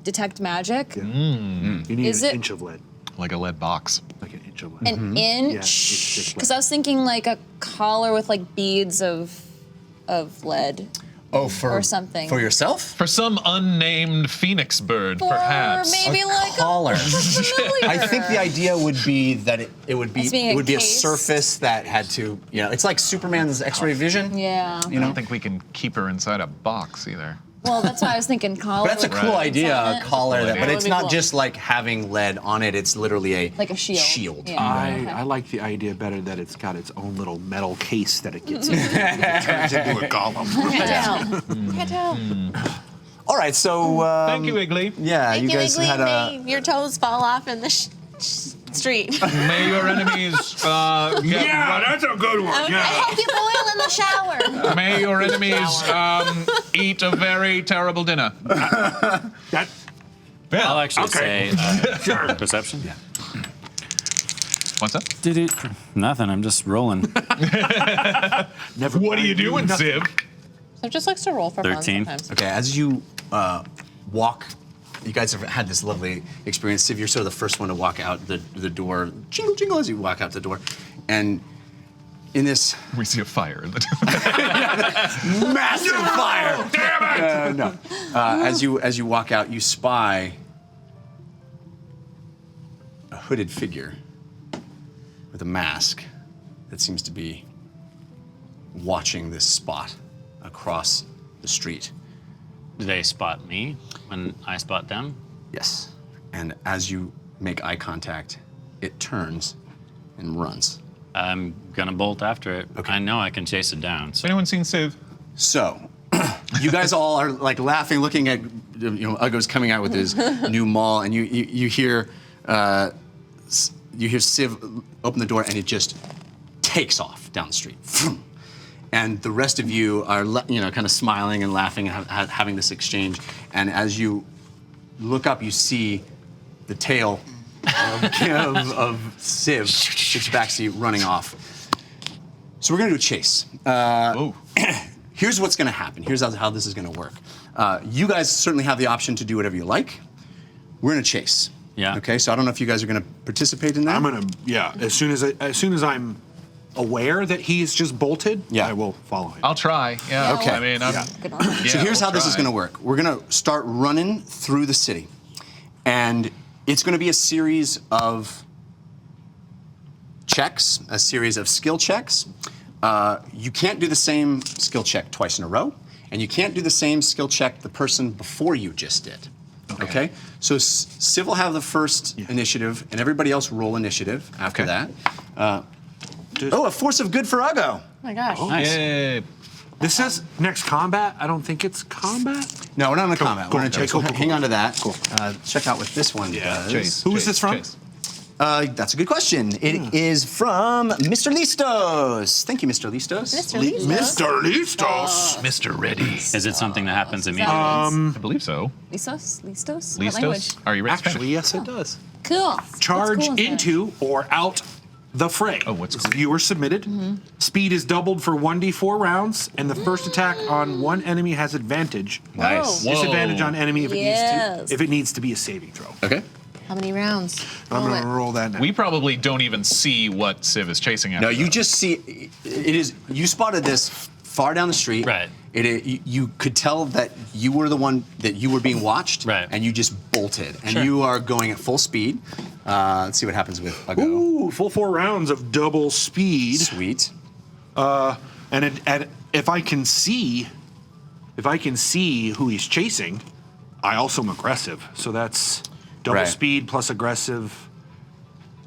detect magic. You need Is an it- inch of lead. like a lead box. Like an inch of lead. An Yeah, inch? it's Because I was thinking like a collar with like beads of lead. Oh, Or something. For yourself? For some unnamed phoenix bird, perhaps. Or maybe like collar. a familiar. I think the idea would be that it would be It's being it would be a encased. surface that had to, it's like Superman's X-ray vision. Yeah. I don't think we can keep her inside a box either. Well, that's why I was thinking collar. But that's a with cool beads idea, on a it. collar. Cool But idea. it's That would be not cool. just like having lead on it. It's literally Like a shield. Yeah. I like the idea better that it's got its own little metal case that it gets in. It turns into a golem. Can't tell. All right, so Thank you, Iggly. yeah, Thank you you, guys Iggly. had a. May your toes fall off in the street. May your enemies get Yeah, that's a good one. I Yeah. hope you boil in the shower. May your enemies eat a very terrible dinner. That, I'll actually Okay. say perception. Yeah. What's up? Nothing. I'm just rolling. never What are mind. you doing, Nothing. Civ? So just likes to roll for 13. fun sometimes. Okay, as you walk, you guys have had this lovely experience. Civ, you're sort of the first one to walk out the door. Jingle, jingle as you walk out the door. And in this We see a fire in the door. massive fire. Damn it! No. As you walk out, you spy a hooded figure with a mask that seems to be watching this spot across the street. Do they spot me when I spot them? Yes. And as you make eye contact, it turns and runs. I'm gonna bolt after it. Okay. I know I can chase it down. Has So anyone seen Civ? So, you guys all are like laughing, looking at Uggo's coming out with his new maul, and you hear Civ open the door, and it just takes off down the street. And the rest of you are kind of smiling and laughing and having this exchange. And as you look up, you see the tail of Civ, its backseat running off. So we're gonna do a chase. Oh. here's what's going to happen. Here's how this is going to work. You guys certainly have the option to do whatever you like. We're in a chase. Yeah. Okay, so I don't know if you guys are going to participate in that. I'm gonna, as soon as I'm aware that he's just bolted, I will follow him. I'll try. Yeah. Okay. I mean, I'm, Good one. So here's how this is try. going to work. We're going to start running through the city, and it's going to be a series of checks, a series of skill checks. You can't do the same skill check twice in a row, and you can't do the same skill check the person before you just did. Okay? So Civ will have the first initiative, and everybody else roll initiative after that. A force of good for Uggo. Oh my gosh. Nice. Yay. This says next combat. I don't think it's combat. No, we're not in combat. cool, We're in a chase. cool, cool, Hang on to that. Cool. Check out what this one does. Chase. Who is this from? Chase. That's a good question. It is from Mr. Listos. Thank you, Mr. Listos. Mr. Listos. Mr. Ready. Is it something that happens immediately? I believe so. Listos? Listos? What language? Listos? Are you ready? Actually, yes, it does. Cool. Charge What's cool is that? into or out the fray. Oh, what's cool? Viewer submitted. Speed is doubled for 1d4 rounds, and the first attack on one enemy has advantage. Nice. Whoa. Disadvantage on enemy if Yes. it needs to be a saving throw. Okay. How many rounds? I'm Roll gonna it. roll that now. We probably don't even see what Civ is chasing after. No, you though. just see. It is. You spotted this far down the street. Right. You could tell that you were the one that you were being watched. Right. And you just bolted, and Sure. you are going at full speed. Let's see what happens with Uggo. Ooh, full 4 rounds of double speed. Sweet. And if I can see who he's chasing, I also am aggressive. So that's double Right. speed plus aggressive.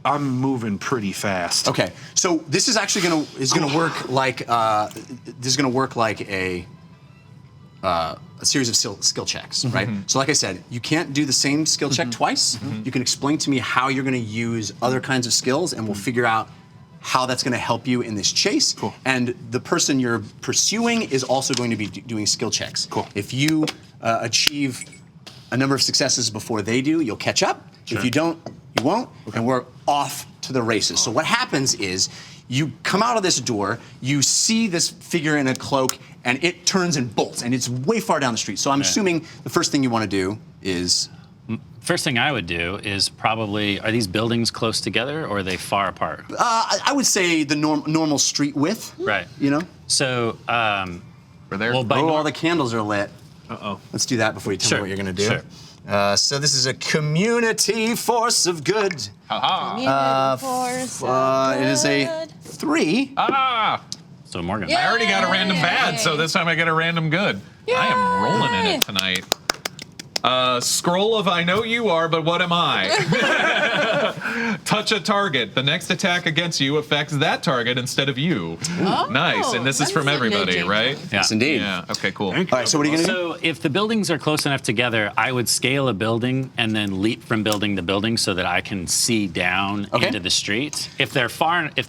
I'm moving pretty fast. Okay, so this is actually gonna work like a series of skill checks, right? So like I said, you can't do the same skill check twice. You can explain to me how you're gonna use other kinds of skills, and we'll figure out how that's gonna help you in this chase. Cool. And the person you're pursuing is also going to be doing skill checks. Cool. If you achieve a number of successes before they do, you'll catch up. If you don't, you won't, and we're off to the races. So what happens is you come out of this door, you see this figure in a cloak, and it turns and bolts, and it's way far down the street. So I'm assuming the first thing you want to do is... First thing I would do is probably, are these buildings close together or are they far apart? I would say the normal street width. Right. You know? So, We're there. well, by All the candles are lit. Uh-oh. Let's do that before you tell Sure, me what you're going to do. sure. So this is a community force of good. Ha-ha. Force It is a good. 3. Ah! So Morgan. Yeah. I already got a random bad, so this time I get a random good. I am rolling in it tonight. Scroll of I know you are, but what am I? Touch a target. The next attack against you affects that target instead of you. Nice. And this is that from is a everybody, good right? Yeah. Yes, indeed. Yeah. Okay, cool. Thank you. All right, so what are you going to do? So if the buildings are close enough together, I would scale a building and then leap from building to building so that I can see down Okay. into the street. If they're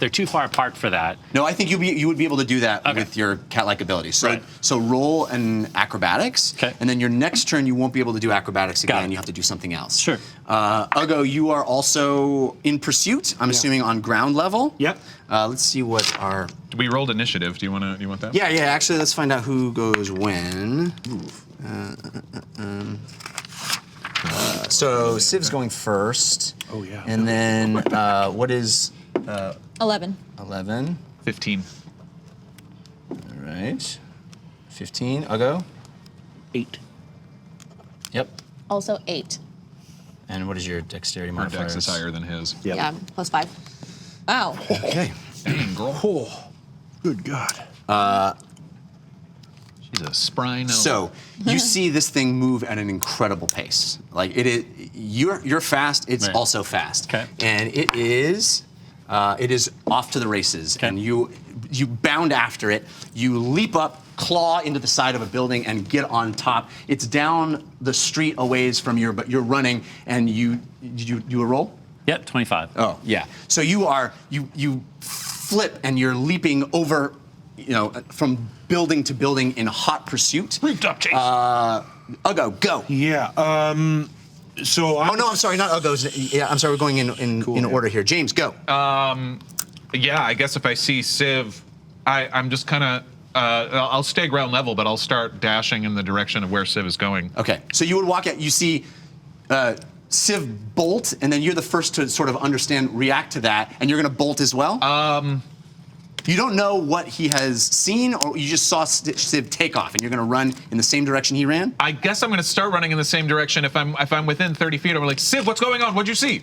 too far apart for that, No, I think you would be able to do that Okay. with your cat-like ability. So, Right. so roll an acrobatics, Okay. and then your next turn you won't be able to do acrobatics Got again. it. You have to do something else. Sure. Uggo, you are also in pursuit. I'm assuming on ground level. Yep. Let's see what our. We rolled initiative. Do you want that? Yeah. Actually, let's find out who goes when. So Civ's going first. Oh, yeah. And then what is 11. 11? 15. All right. 15. Uggo. 8. Yep. Also 8. And what is your dexterity Our modifier? dex is higher than his. Yep. Yeah, plus 5. Wow. Okay. Dang, girl. Oh, good God. She's a spry nose. So you see this thing move at an incredible pace. Like it is, you're fast. It's Right. also fast. Okay. And it is off to the races. Okay. And you bound after it. You leap up, claw into the side of a building, and get on top. It's down the street a ways from but you're running, and you do a roll. yep, 25. Oh yeah. So you flip and you're leaping over, from building to building in hot pursuit. Rooftop chase. Uggo, go. Yeah. So Oh no, I'm sorry, not Uggo's. Yeah, I'm sorry. We're going in order here. James, go. Yeah, I guess if I see Civ, I'm just kind of I'll stay ground level, but I'll start dashing in the direction of where Civ is going. Okay, so you would walk out, you see Civ bolt, and then you're the first to sort of react to that, and you're gonna bolt as well? You don't know what he has seen, or you just saw Civ take off, and you're gonna run in the same direction he ran? I guess I'm gonna start running in the same direction if I'm within 30 feet. I'm like, Civ, what's going on? What'd you see?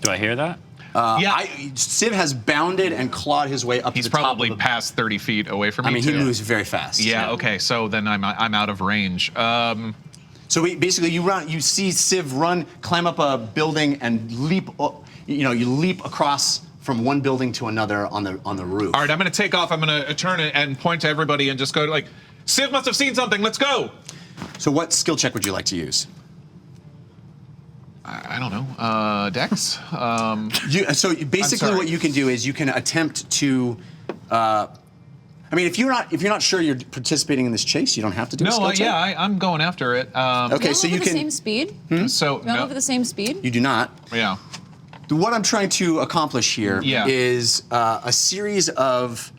Do I hear that? Yeah. Civ has bounded and clawed his way up He's to the top probably of the... past 30 feet away from me. I mean, too. he moves very fast. Yeah. Okay. So then I'm out of range. So basically, you see Civ run, climb up a building, and leap. You leap across from one building to another on the roof. All right. I'm gonna take off. I'm gonna turn and point to everybody and just go like, Civ must have seen something. Let's go. So what skill check would you like to use? I don't know. Dex. So basically, what you can do is you can attempt to. I mean, if you're not sure you're participating in this chase, you don't have to do a skill check. I'm going after it. Okay, so you over can. the same speed? So Not over the same speed? You do not. Yeah. What I'm trying to accomplish here is a series of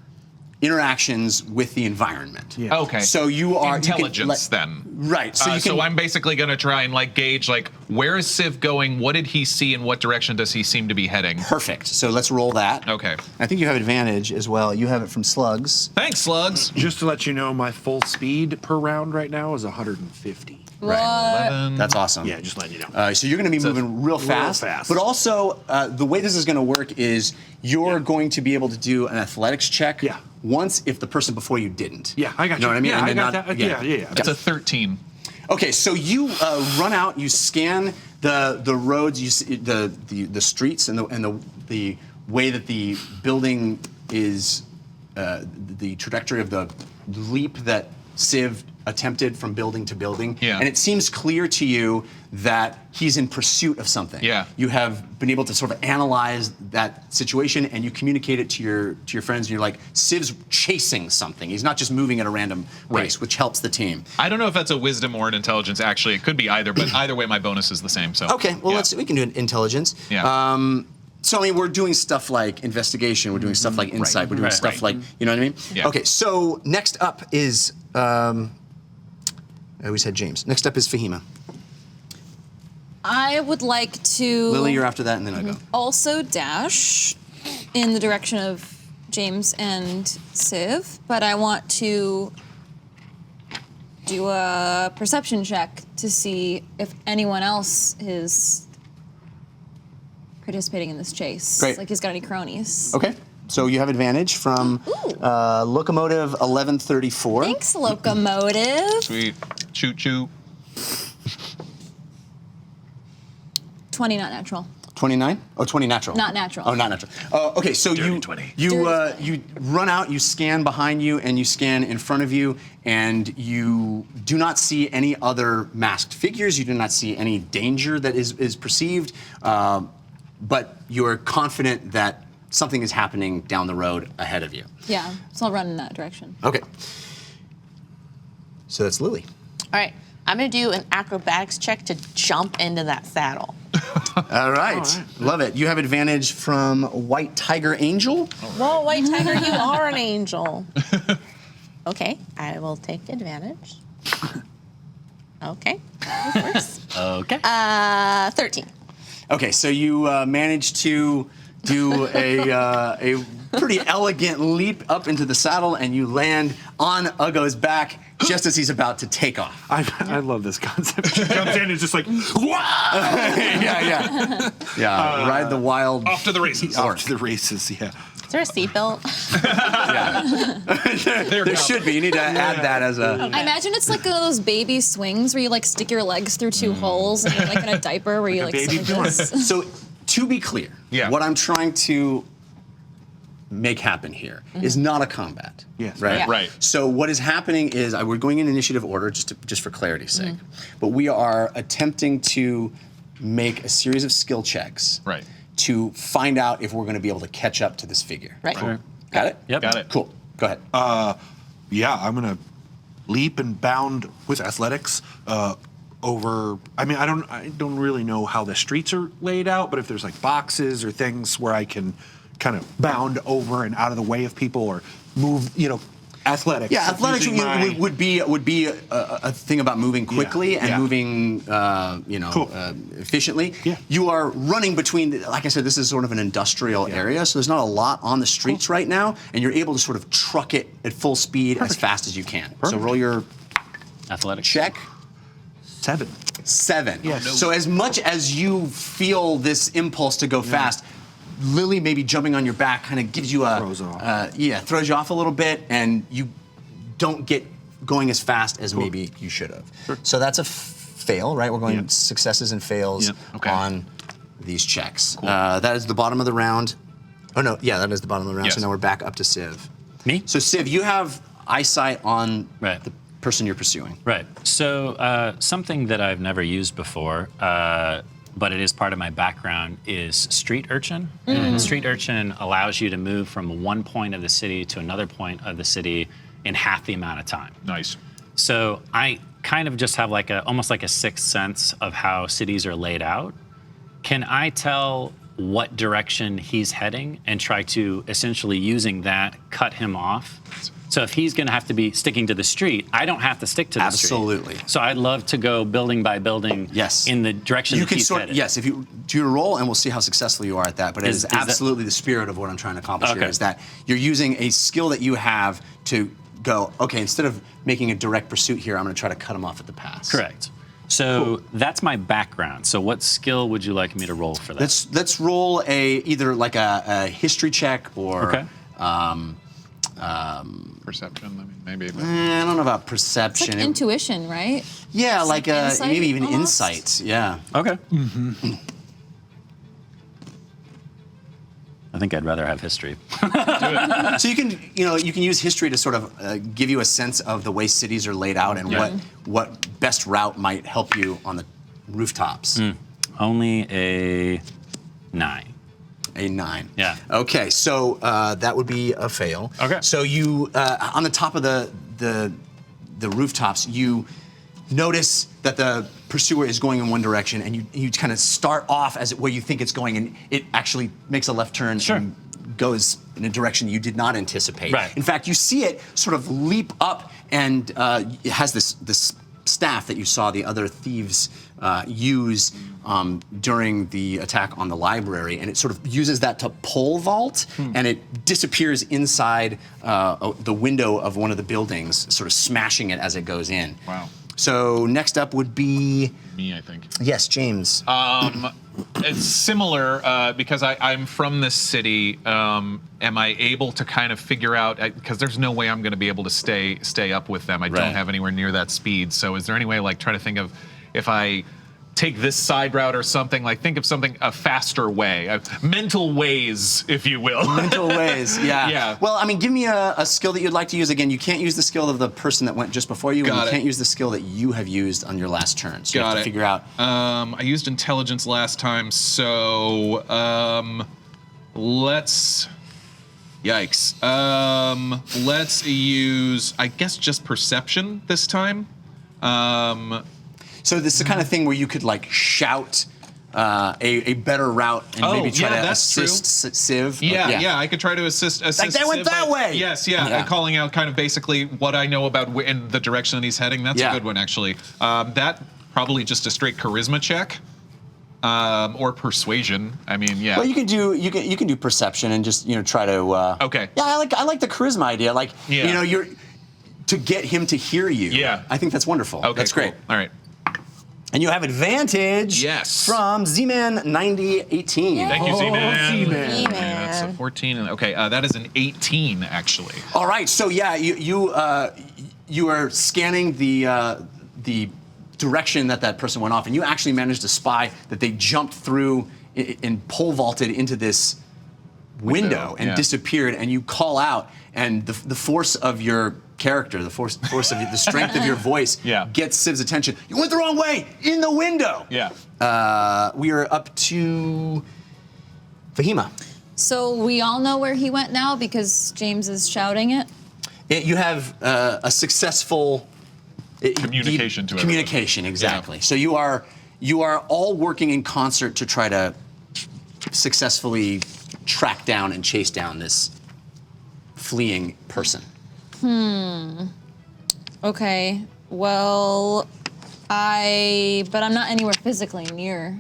interactions with the environment. Yeah. Okay. So you are intelligence then. Right. So so I'm basically going to try and gauge where is Civ going? What did he see? And what direction does he seem to be heading? Perfect. So let's roll that. Okay. I think you have advantage as well. You have it from Slugs. Thanks, Slugs. Just to let you know, my full speed per round right now is 150. Right. 11. That's awesome. Yeah, just letting you know. So you're going to be moving real fast. But also, the way this is going to work is you're going to be able to do an athletics check. Yeah. Once if the person before you didn't. Yeah, I got you. Know what I mean? Yeah, And I then got that. Yeah. That's a 13. Okay, so you run out, you scan the roads, you see the streets and the way that the building is, the trajectory of the leap that Civ attempted from building to building. Yeah. And it seems clear to you that he's in pursuit of something. Yeah. You have been able to sort of analyze that situation and you communicate it to your friends and you're like, Civ's chasing something. He's not just moving at a random pace, which helps the team. I don't know if that's a wisdom or an intelligence. Actually, it could be either, but either way, my bonus is the same. So Okay, well we can do an intelligence. Yeah. So I mean, we're doing stuff like investigation, we're doing stuff like insight, we're doing stuff like, you know what I mean? Yeah. Okay, so next up is, we said James. Next up is Fahima. I would like to Lily, you're after that, and then Uggo. also dash in the direction of James and Civ, but I want to do a perception check to see if anyone else is participating in this chase. Great. Like he's got any cronies. Okay, so you have advantage from Locomotive 1134. Thanks, Locomotive. Sweet. Choo choo. 20 not natural. 29? Oh, 20 natural. Not natural. Oh, not natural. Okay, so you run out, you scan behind you, and you scan in front of you, and you do not see any other masked figures. You do not see any danger that is perceived, but you are confident that something is happening down the road ahead of you. Yeah, so I'll run in that direction. Okay. So that's Lily. All right, I'm gonna do an acrobatics check to jump into that saddle. All right. Love it. You have advantage from White Tiger Angel. Whoa, White Tiger, you are an angel. Okay, I will take advantage. Okay, that works. Okay. 13. Okay, so you managed to do a pretty elegant leap up into the saddle, and you land on Uggo's back just as he's about to take off. I love this concept. She jumps in and is just like, yeah. Ride the wild. Off to the races. Off to the races, yeah. Is there a seatbelt? There should be. You need to add that as a. I imagine it's like one of those baby swings where you like stick your legs through two holes and you're like in a diaper where you like baby sit like this. So, to be clear, what I'm trying to make happen here is not a combat. Yes. Right. Yeah. Right. So what is happening is we're going in initiative order just for clarity's sake, but we are attempting to make a series of skill checks. Right. To find out if we're going to be able to catch up to this figure. Right. Cool. Got it? Yep. Got it. Cool. Go ahead. Yeah, I'm gonna leap and bound with athletics over. I mean, I don't really know how the streets are laid out, but if there's like boxes or things where I can kind of bound over and out of the way of people or move, Athletics. Yeah, athletics Using my- would be a thing about moving quickly and moving, efficiently. Yeah. You are running between, like I said, this is sort of an industrial area, so there's not a lot on the streets right now, and you're able to sort of truck it at full speed as fast as you can. So roll your Athletics. check. 7. 7. Yes. So as much as you feel this impulse to go fast, Lily maybe jumping on your back kind of gives you a Throws off. throws you off a little bit, and you don't get going as fast as maybe you should have. So that's a fail, right? We're going successes and fails on these checks. That is the bottom of the round. Oh no, yeah, that is the bottom of the round. Yes. So now we're back up to Civ. Me? So Civ, you have eyesight on the person you're pursuing. Right. So something that I've never used before, but it is part of my background, is street urchin. Street urchin allows you to move from one point of the city to another point of the city in half the amount of time. Nice. So I kind of just have almost like a sixth sense of how cities are laid out. Can I tell what direction he's heading and try to, essentially using that, cut him off? So if he's going to have to be sticking to the street, I don't have to stick to the street. Absolutely. So I'd love to go building by building in the direction You that can he's headed. Yes, if you do your roll, and we'll see how successful you are at that. But it is Is that- absolutely the spirit of what I'm trying to accomplish here, Okay. is that you're using a skill that you have to go, okay, instead of making a direct pursuit here, I'm going to try to cut him off at the pass. Correct. So that's my background. So what skill would you like me to roll for that? Let's roll either like a history check or Perception, I mean, maybe. I don't know about It's perception. like intuition, right? Yeah, It's like insight maybe even almost? insight. Yeah. Okay. I think I'd rather have history. So you can use history to sort of give you a sense of the way cities are laid out and what best route might help you on the rooftops. Only a 9. A 9. Yeah. Okay, so that would be a fail. Okay. So you on the top of the rooftops, you notice that the pursuer is going in one direction, and you kind of start off as where you think it's going, and it actually makes a left turn and goes in a direction you did not anticipate. Right. In fact, you see it sort of leap up, and it has this staff that you saw the other thieves use during the attack on the library, and it sort of uses that to pole vault, and it disappears inside the window of one of the buildings, sort of smashing it as it goes in. Wow. So next up would be Me, I think. yes, James. It's similar because I'm from this city. Am I able to kind of figure out, because there's no way I'm going to be able to stay up with them. I don't have anywhere near that speed. So is there any way, like, trying to think of if I take this side route or something, like think of something, a faster way, mental ways, if you will. Mental ways, yeah. Yeah. Well, I mean, give me a skill that you'd like to use. Again, you can't use the skill of the person that went just before you, and you can't use the skill that you have used on your last turn. So you have to figure out. I used intelligence last time, so let's. Yikes. Let's use, I guess, just perception this time. So this is the kind of thing where you could like shout a better route and maybe try to assist Civ. Yeah, I could try to assist like they went Civ that way. Yes, and calling out kind of basically what I know about in the direction that he's heading. That's a good one, actually. That probably just a straight charisma check. Or persuasion. I mean, yeah. Well, you can do perception and just try to. Okay. Yeah, I like the charisma idea. Like you're to get him to hear you. Yeah. I think that's wonderful. Okay, that's great. All right. And you have advantage. Yes. From Z-Man 9018. Thank you, Z-Man. Z-Man. That's a 14. Okay, that is an 18 actually. All right. So yeah, you are scanning the direction that person went off, and you actually managed to spy that they jumped through and pole vaulted into this window and disappeared. And you call out, and the force of your character, the force of the strength of your voice gets Civ's attention. You went the wrong way in the window. Yeah. We are up to Fahima. So we all know where he went now because James is shouting it. You have a successful communication to communication, exactly. Yeah. So you are all working in concert to try to successfully track down and chase down this fleeing person. Okay. Well, but I'm not anywhere physically near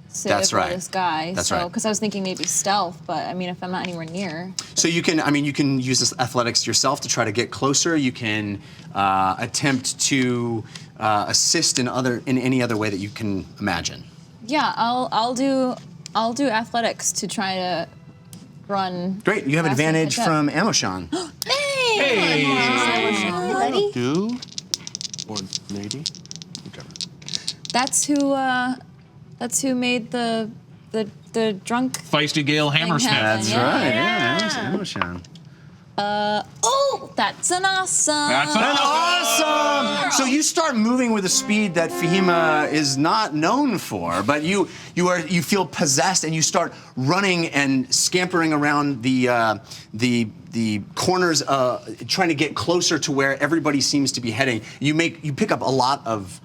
Civ That's or right. this guy. That's so, right. because I was thinking maybe stealth, but I mean, if I'm not anywhere near. So you can use this athletics yourself to try to get closer. You can attempt to assist in any other way that you can imagine. Yeah, I'll do athletics to try to run. Great, you have fast and advantage catch up. from Amoshan. Ready? Do or lady? Whichever. That's who made the drunk. Feisty Gale Hammersmith. happen. That's Yeah. right. Yeah, Amoshan. Oh, that's an awesome. That's an Awesome! So you start moving with a speed that Fahima is not known for, but you feel possessed and you start running and scampering around the corners, trying to get closer to where everybody seems to be heading. You pick up a lot of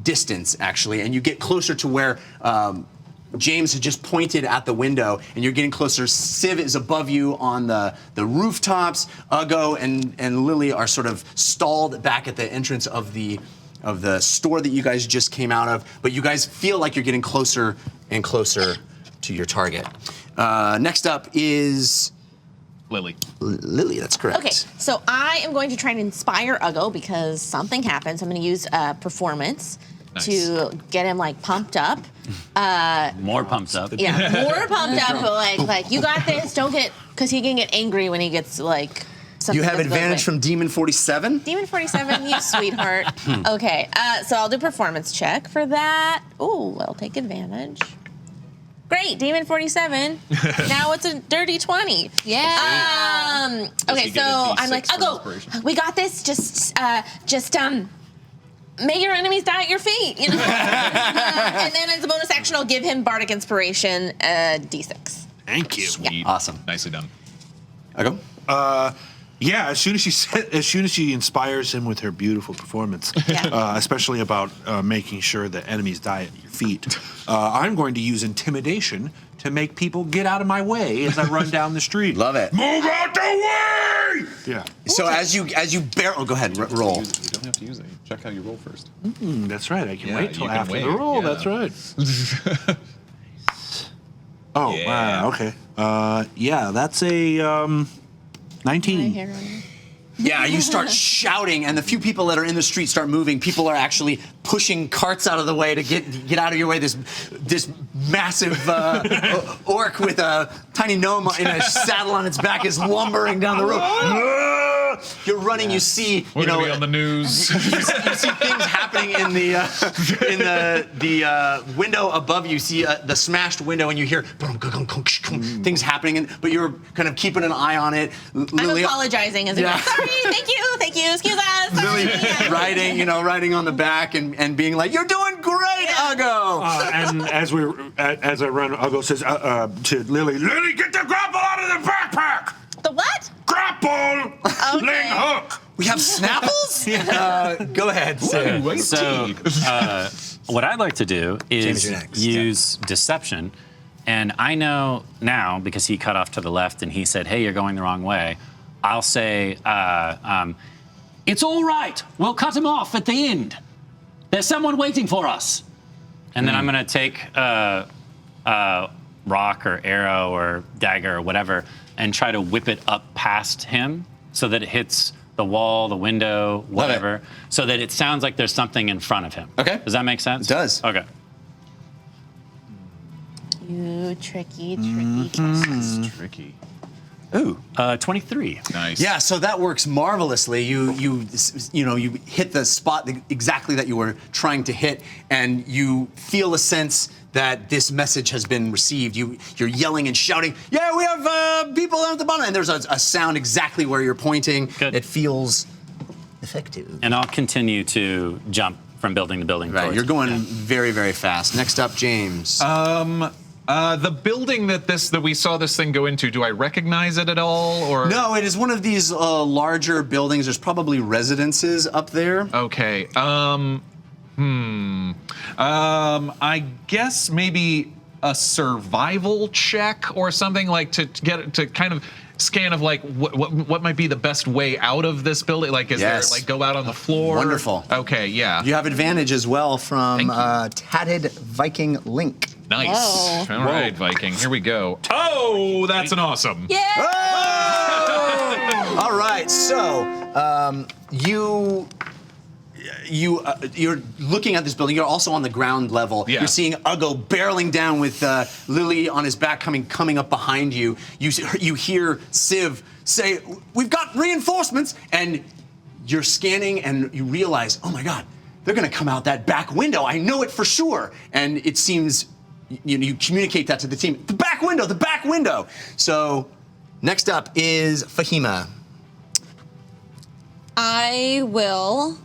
distance actually, and you get closer to where. James had just pointed at the window, and you're getting closer. Civ is above you on the rooftops. Uggo and Lily are sort of stalled back at the entrance of the store that you guys just came out of. But you guys feel like you're getting closer and closer to your target. Next up is Lily. Lily. That's correct. Okay, so I am going to try and inspire Uggo because something happened. So I'm going to use performance to get him like pumped up. More pumped up. Yeah, more pumped up. But like you got this. Don't get because he can get angry when he gets like. You have doesn't go advantage his way. from Demon 47. Demon 47, you sweetheart. Okay, so I'll do performance check for that. Ooh, I'll take advantage. Great, Demon 47. Now it's a dirty 20. Yeah. Okay, so I'm like, Uggo, we got this. Just make your enemies die at your feet, you know? And then as a bonus action, I'll give him Bardic Inspiration, D6. Thank you. Sweet. Awesome. Nicely done. Uggo. Yeah, as soon as she inspires him with her beautiful performance, especially about making sure that enemies die at your feet, I'm going to use intimidation to make people get out of my way as I run down the street. Love it. Move out the way! Yeah. So as you barrel, go ahead, roll. You don't have to use it. Check how you roll first. That's right. I can Yeah, wait you till can after wait, the roll. yeah. That's right. Oh, Yeah. wow. Okay. Yeah, that's a 19. Yeah, you start shouting, and the few people that are in the street start moving. People are actually pushing carts out of the way to get out of your way. This massive orc with a tiny gnome in a saddle on its back is lumbering down the road. You're running. You see, We're gonna be on the news. you see things happening in the window above you. You see the smashed window, and you hear things happening. But you're kind of keeping an eye on it. I'm apologizing as Yeah. sorry, thank you, excuse us. Sorry. Lily riding on the back and being like, "You're doing great, Uggo." And as I run, Uggo says to Lily, "Lily, get the grapple out of the backpack." The what? Grapple. Ling hook. We have Snapples? Go ahead, Sarah. So, what I'd like to do James, is you're next. use deception. And I know now, because he cut off to the left and he said, hey, you're going the wrong way, I'll say, it's all right. We'll cut him off at the end. There's someone waiting for us. And then I'm going to take rock or arrow or dagger or whatever and try to whip it up past him so that it hits the wall, the window, whatever, so that it sounds like there's something in front of him. Okay. Does that make sense? It does. Okay. You tricky. Tricky. Ooh, 23. Nice. Yeah, so that works marvelously. You hit the spot exactly that you were trying to hit, and you feel a sense that this message has been received. You're yelling and shouting, "Yeah, we have people at the bottom!" And there's a sound exactly where you're pointing. Good. It feels effective. And I'll continue to jump from building to building. Right, towards- you're going very, very fast. Next up, James. The building that we saw this thing go into, do I recognize it at all? Or No, it is one of these larger buildings. There's probably residences up there. Okay. I guess maybe a survival check or something, like to get to kind of scan of like what might be the best way out of this building? Like, is there like go out on the floor? Wonderful. Okay, yeah. You have advantage as well from Tatted Viking Link. Nice. Whoa. All right, Viking. Here we go. Oh, that's an awesome. Yeah. Oh! All right, so you're looking at this building. You're also on the ground level. Yeah. You're seeing Uggo barreling down with Lily on his back coming up behind you. You hear Civ say, "We've got reinforcements," and you're scanning and you realize, oh my God, they're going to come out that back window. I know it for sure. And it seems you communicate that to the team. The back window, the back window. So next up is Fahima. I will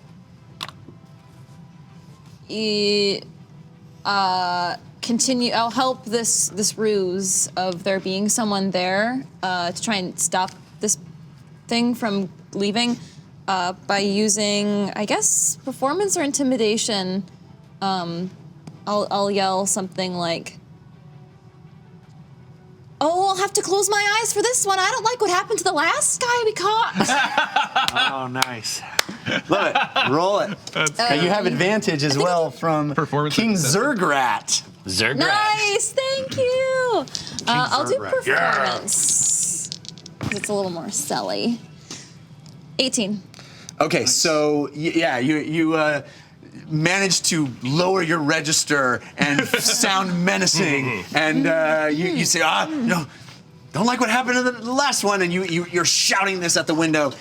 continue. I'll help this ruse of there being someone there to try and stop this thing from leaving by using, I guess, performance or intimidation. I'll yell something like, "Oh, I'll have to close my eyes for this one. I don't like what happened to the last guy we caught." Oh, nice. Love it. Roll it. You have advantage as well from King Zergrat. Zergrat. Nice, thank you. I'll do Zergrat. performance. 'Cause it's a little more selly. 18. Okay, so you managed to lower your register and sound menacing, and you say, no, don't like what happened to the last one, and you're shouting this at the window.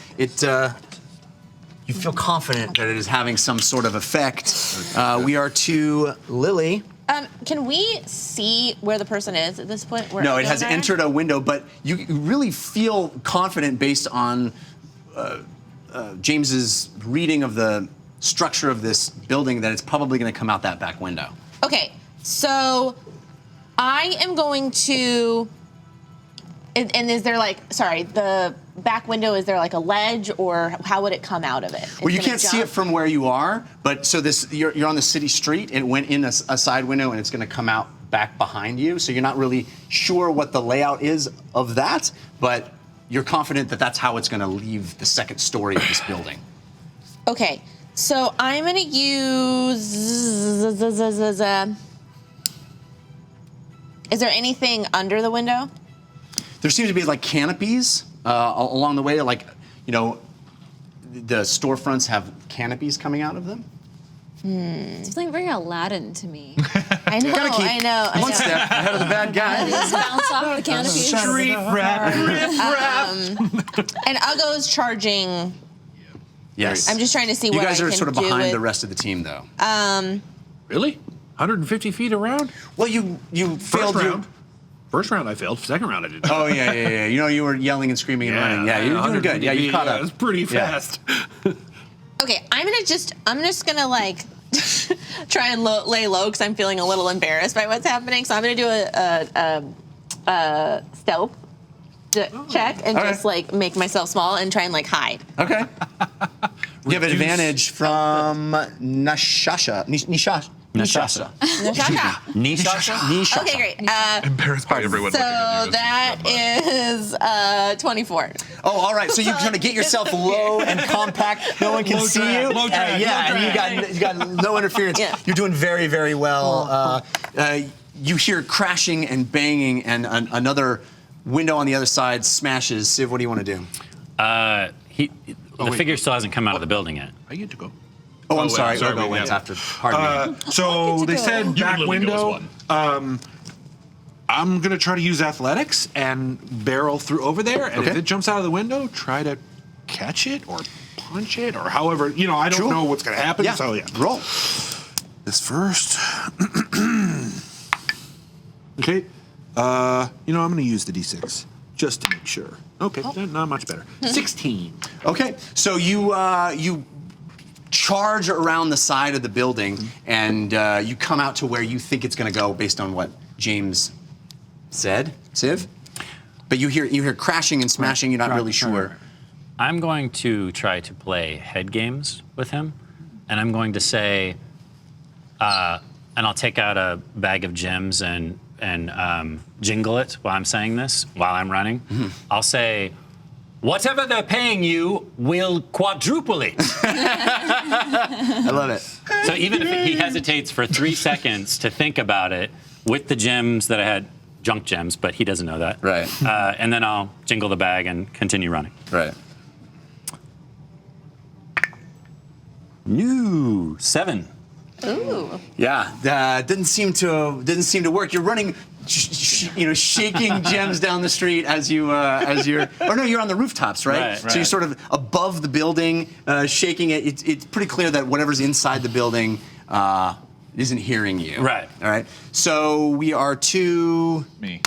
You feel confident that it is having some sort of effect. We are to Lily. Can we see where the person is at this point? No, it has entered a window, but you really feel confident based on James's reading of the structure of this building that it's probably going to come out that back window. Okay, so I am going to. And is there the back window, is there like a ledge, or how would it come out of it? Well, you can't see it from where you are, but so you're on the city street, and it went in a side window, and it's going to come out back behind you. So you're not really sure what the layout is of that, but you're confident that that's how it's going to leave the second story of this building. Okay, so I'm going to use. Is there anything under the window? There seems to be like canopies along the way, like, the storefronts have canopies coming out of them. It's like very Aladdin to me. I know, Gotta keep I know. one step ahead of the bad guy. Just bounce off the canopy. Street rap. And Uggo's charging. Yes. I'm just trying to see You what guys I are can sort of do behind with- the rest of the team, though. Really? 150 feet around? Well, you failed First your. round. First round I failed. Second round I didn't. Oh yeah. You were yelling and screaming and running. Yeah, you're doing good. Yeah, you caught up. It was pretty fast. Okay, I'm just gonna like try and lay low because I'm feeling a little embarrassed by what's happening. So I'm gonna do a stealth check and just like make myself small and try and like hide. Okay. You have advantage from Nishasha. Nishasha. Okay, great. Embarrassed by everyone. So that is 24. Oh, all right. So you're trying to get yourself low and compact. No one can Low see drag, you. low drag, low and you got no interference. Yeah. You're doing very, very well. You hear crashing and banging, and another window on the other side smashes. Civ, what do you want to do? The figure still hasn't come out of the building yet. I get to go. Oh, I'm sorry. sorry, Uggo went yeah. after. Pardon me. So they go. said You back can literally go window. as one. I'm gonna try to use athletics and barrel through over there, and if Okay. it jumps out of the window, try to catch it or punch it or however. I don't Sure. know what's gonna happen. Yeah. So yeah, Roll. this first. Okay. I'm gonna use the D6 just to make sure. Okay, not much better. 16. Okay. So you charge around the side of the building, and you come out to where you think it's going to go based on what James said, Civ. But you hear crashing and smashing. You're not really sure. I'm going to try to play head games with him, and I'm going to say, and I'll take out a bag of gems and jingle it while I'm saying this, while I'm running. I'll say, whatever they're paying you will quadruple it. I love it. So even if he hesitates for 3 seconds to think about it with the gems that I had, junk gems, but he doesn't know that. Right. And then I'll jingle the bag and continue running. Right. New 7. Ooh. Yeah, didn't seem to work. You're running, shaking gems down the street as you're on the rooftops, right? So you're sort of above the building, shaking it. It's pretty clear that whatever's inside the building isn't hearing you. Right. All right. So we are to Me.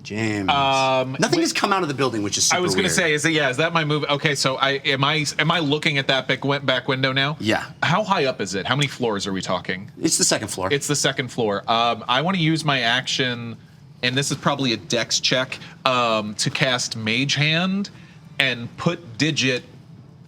James. Nothing has come out of the building, which is super I was going to weird. say, is that my move? Okay, so am I looking at that back window now? Yeah. How high up is it? How many floors are we talking? It's the second floor. It's the second floor. I want to use my action, and this is probably a dex check, to cast Mage Hand and put Digit.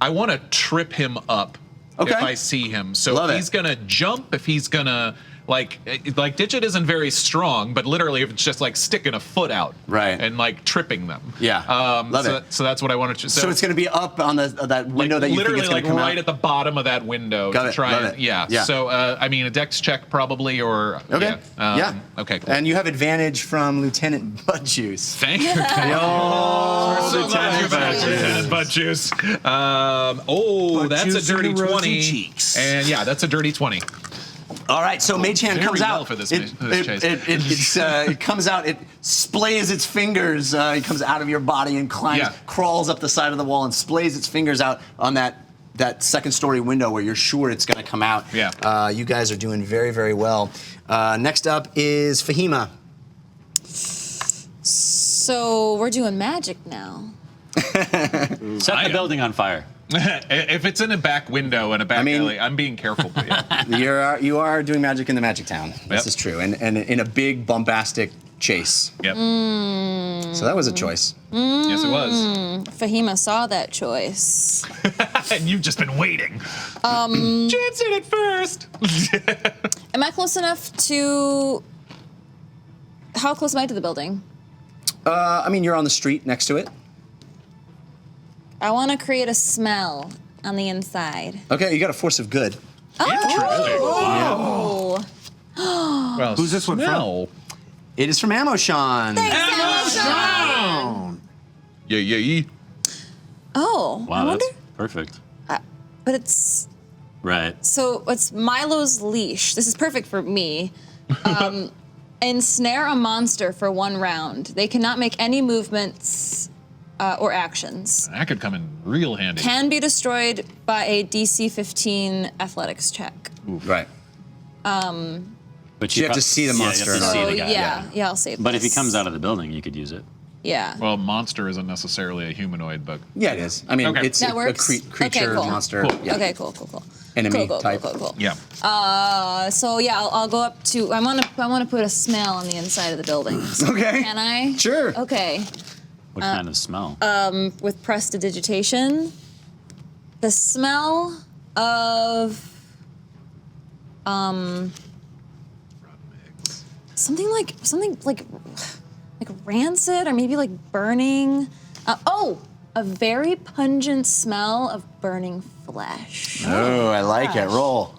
I want to trip him up if I see him. So if he's going to jump, if he's going to... Like Digit isn't very strong, but literally if it's just like sticking a foot out, and like tripping them. Yeah, love it. So that's what I wanted to. So it's going to be up on that window that you think it's going to come right out? at the bottom of that window. Got to it, try love and, it. Yeah. So I mean a dex check probably, or okay. Okay. Cool. And you have advantage from Lieutenant Butt Juice. Thank you. Lieutenant Butt Juice. That's a dirty 20. And yeah, that's a dirty 20. All right, so Mage Hand comes out. For this chase. It comes out. It splays its fingers. It comes out of your body and crawls up the side of the wall and splays its fingers out on that second-story window where you're sure it's going to come out. Yeah. You guys are doing very, very well. Next up is Fahima. So we're doing magic now. Set the building on fire. If it's in a back window and a back alley, I'm being careful. But yeah. You are doing magic in the Magic Town. This is true, and in a big bombastic chase. Yep. So that was a choice. Yes, it was. Fahima saw that choice. And you've just been waiting. James did it first. Am I close enough to? How close am I to the building? I mean, you're on the street next to it. I want to create a smell on the inside. Okay, you got a force of good. Oh! Well, who's this one from? It is from Amoshan. Thanks, Amoshan! Yeah. Oh, wow, I wonder. that's perfect. But it's right. So it's Milo's leash. This is perfect for me. Ensnare a monster for 1 round. They cannot make any movements or actions. That could come in real handy. Can be destroyed by a DC 15 athletics check. Oof. Right. But you have to see the monster. Yeah, you have to see the guy. Yeah, I'll save But if he this. comes out of the building, you could use it. Yeah. Well, monster isn't necessarily a humanoid, but yeah, it is. I mean, it's That a works? creature, Okay, cool. monster. Cool. Yeah. Okay, cool. Enemy cool, type. Cool. yeah. So yeah, I'll go up to. I want to put a smell on the inside of the building. So Okay. Can I? Sure. Okay. What kind of smell? With prestidigitation, the smell of something like rancid or maybe like burning. A very pungent smell of burning flesh. Oh, I like it. Roll.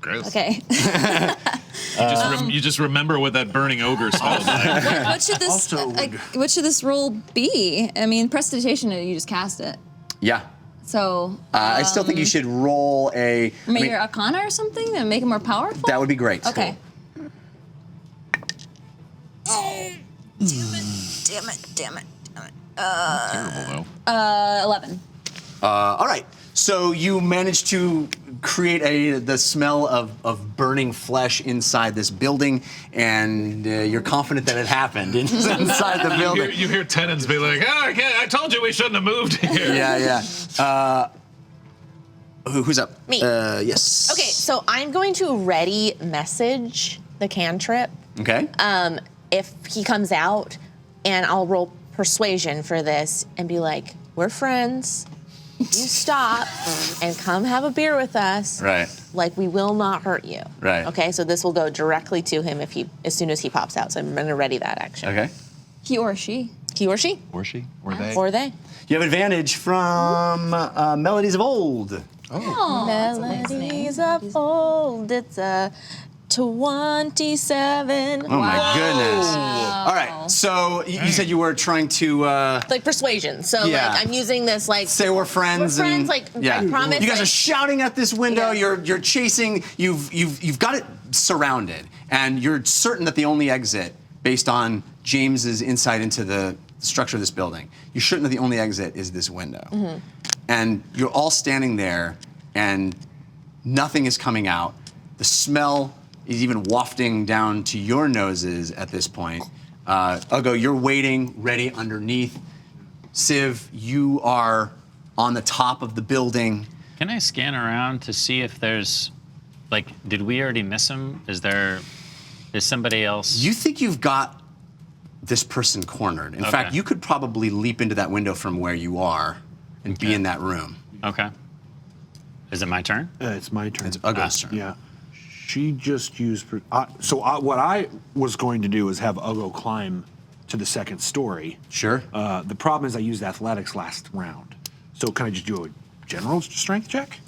Gross. Okay. You just remember what that burning ogre smells like. What should this roll be? I mean, prestidigitation, you just cast it. Yeah. So I still think you should roll a. maybe your Arcana or something and make it more powerful. That would be great. Okay. Oh, damn it. Terrible though. 11. All right. So you managed to create the smell of burning flesh inside this building, and you're confident that it happened inside the building. You hear tenants be like, "Oh, I told you we shouldn't have moved here." Yeah. Who's up? Me. Yes. Okay, so I'm going to ready message the cantrip. Okay. If he comes out, and I'll roll persuasion for this and be like, "We're friends. You stop and come have a beer with us. Right. Like, we will not hurt you." Right. Okay, so this will go directly to him as soon as he pops out. So I'm going to ready that action. Okay. He or she. He or she. Or she. Or they. Or they. You have advantage from Melodies of Old. Melodies of old. It's a 27. Oh my goodness. All right, so you said you were trying to Like persuasion. So Yeah. like I'm using this like say we're friends. We're friends, and, like, yeah. I promise, You guys like- are shouting at this window. Yeah. You're chasing. You've got it surrounded, and you're certain that the only exit, based on James's insight into the structure of this building, you're certain that the only exit is this window. Mm-hmm. And you're all standing there, and nothing is coming out. The smell is even wafting down to your noses at this point. Uggo, you're waiting, ready underneath. Civ, you are on the top of the building. Can I scan around to see if there's, like, did we already miss him? Is somebody else? You think you've got this person cornered. In fact, you could probably leap into that window from where you are and be in that room. Okay. Is it my turn? It's my turn. It's Uggo's turn. Yeah. She just used. What I was going to do is have Uggo climb to the second story. Sure. The problem is I used athletics last round. So can I just do a general strength check?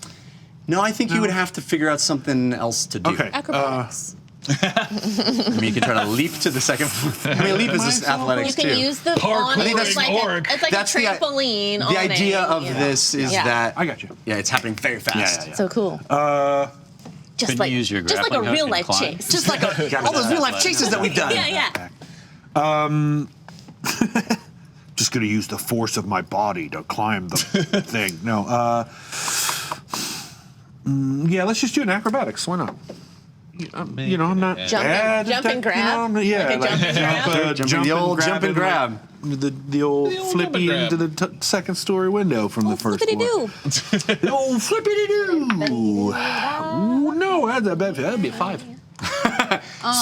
No, I think you would have to figure out something else to do. Okay. Acrobatics. I mean, you can try to leap to the second floor. I mean, leap is just athletics You can too. use the Parkour awning. It's like orc. it's like That's a trampoline. the idea of awning, this is Yeah. that I got you. Yeah, it's happening very fast. Yeah. So cool. Just Can like you use your just like a grappling hook real and life climb? chase. Just like all those real life chases that we've done. Yeah. Just gonna use the force of my body to climb the thing. No. Yeah, let's just do an acrobatics. Why not? You know, I'm not Jump bad and- at jump and that, grab? You know, yeah, Like a jump and grab? Jumping the old jump and into grab. The old flippy jump and into the second story window from the first Flippity floor. do. The old flippity doo. No, that'd be a 5.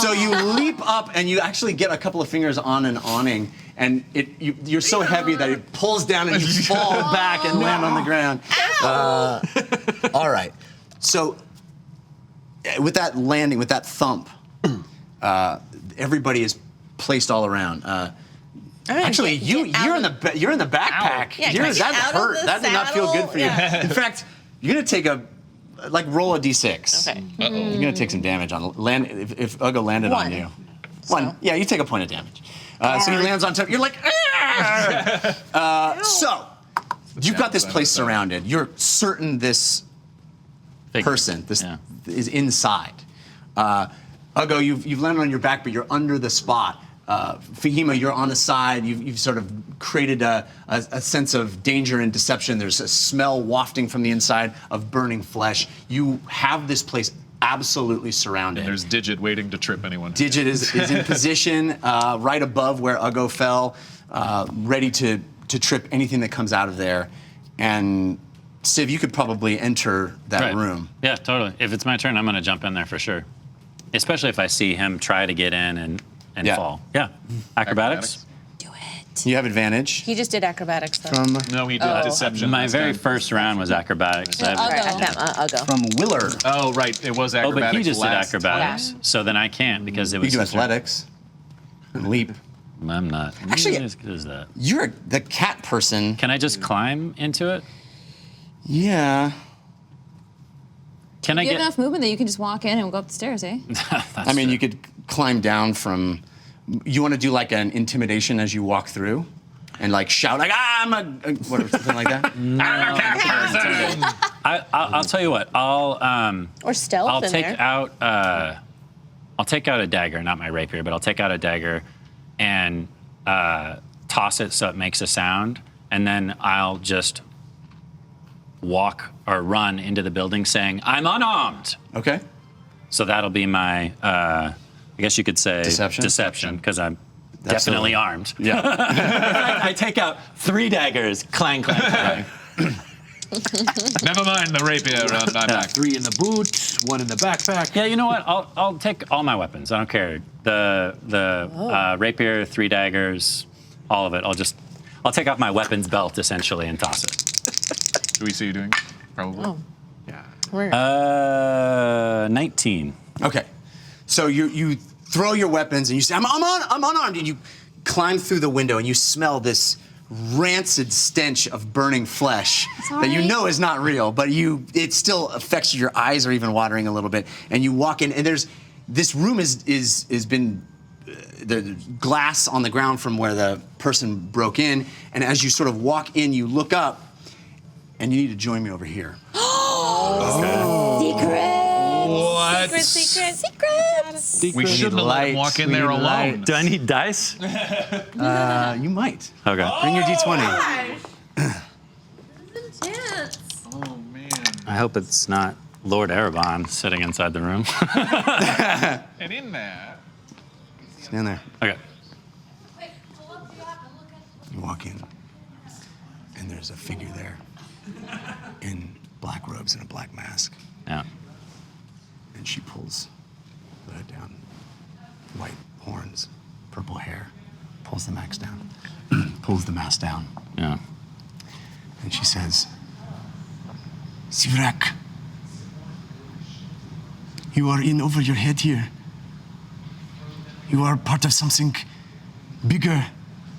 So you leap up and you actually get a couple of fingers on an awning, and you're so heavy that it pulls down and you fall back and land on the ground. All right. So with that landing, with that thump, everybody is placed all around. Actually, you're in the backpack. Yeah, That get out of hurt. the That did not feel good for you. saddle. In fact, you're gonna take roll a d6. Okay. You're gonna take some damage on land if Uggo landed on One. you. One. Yeah, you take a point of damage. So he lands on top. You're like, so you've got this place surrounded. You're certain this person, is inside. Uggo, you've landed on your back, but you're under the spot. Fahima, you're on the side. You've sort of created a sense of danger and deception. There's a smell wafting from the inside of burning flesh. You have this place absolutely surrounded. There's Digit waiting to trip anyone. Digit is in position right above where Uggo fell, ready to trip anything that comes out of there. And Civ, you could probably enter that room. Yeah, totally. If it's my turn, I'm going to jump in there for sure. Especially if I see him try to get in and fall. Yeah. Acrobatics? Do it. You have advantage. He just did acrobatics though. From No, he did deception. My last very time. first round was acrobatics. All right, I'll go. from Willer. Oh, right. It was Oh, acrobatics. but he just did last acrobatics. So then I can't because it You was. do his turn. athletics. And leap. I'm not. Actually- as good as that. You're the cat person. Can I just climb into it? Yeah. Can I You have get? enough movement that you can just walk in and go up the stairs, eh? I mean, you could climb down from. You want to do like an intimidation as you walk through, and like shout like I'm a what or something like that. I'm a cat person. I'll tell you what. Or stealth I'll in take there. out. I'll take out a dagger, not my rapier, but I'll take out a dagger, and toss it so it makes a sound, and then I'll just walk or run into the building saying, "I'm unarmed." Okay. So that'll be my. I guess you could say Deception? because I'm Absolutely. definitely armed. Yeah. I take out 3 daggers, clang, clang, clang. Never mind the rapier around my back. 3 in the boot, 1 in the backpack. Yeah, you know what? I'll take all my weapons. I don't care. The rapier, 3 daggers, all of it. I'll take off my weapons belt essentially and toss it. Do we see you doing? Probably. Oh. 19. Okay. So you throw your weapons and you say, I'm unarmed, and you climb through the window and you smell this rancid stench of burning flesh that you know is not real, but it still affects you. Your eyes are even watering a little bit. And you walk in, and this room is been the glass on the ground from where the person broke in. And as you sort of walk in, you look up, and you need to join me over here. What? Secrets. We shouldn't have let him walk in there alone. Do I need dice? You might. Okay. Bring your D20. This is intense. Oh, man. I hope it's not Lord Erebon sitting inside the room. And in that. Stand there. Okay. You walk in, and there's a figure there in black robes and a black mask. Yeah. And she pulls the hood down. White horns, purple hair. Pulls the mask down. Pulls the mask down. Yeah. And she says, Sivrak, you are in over your head here. You are part of something bigger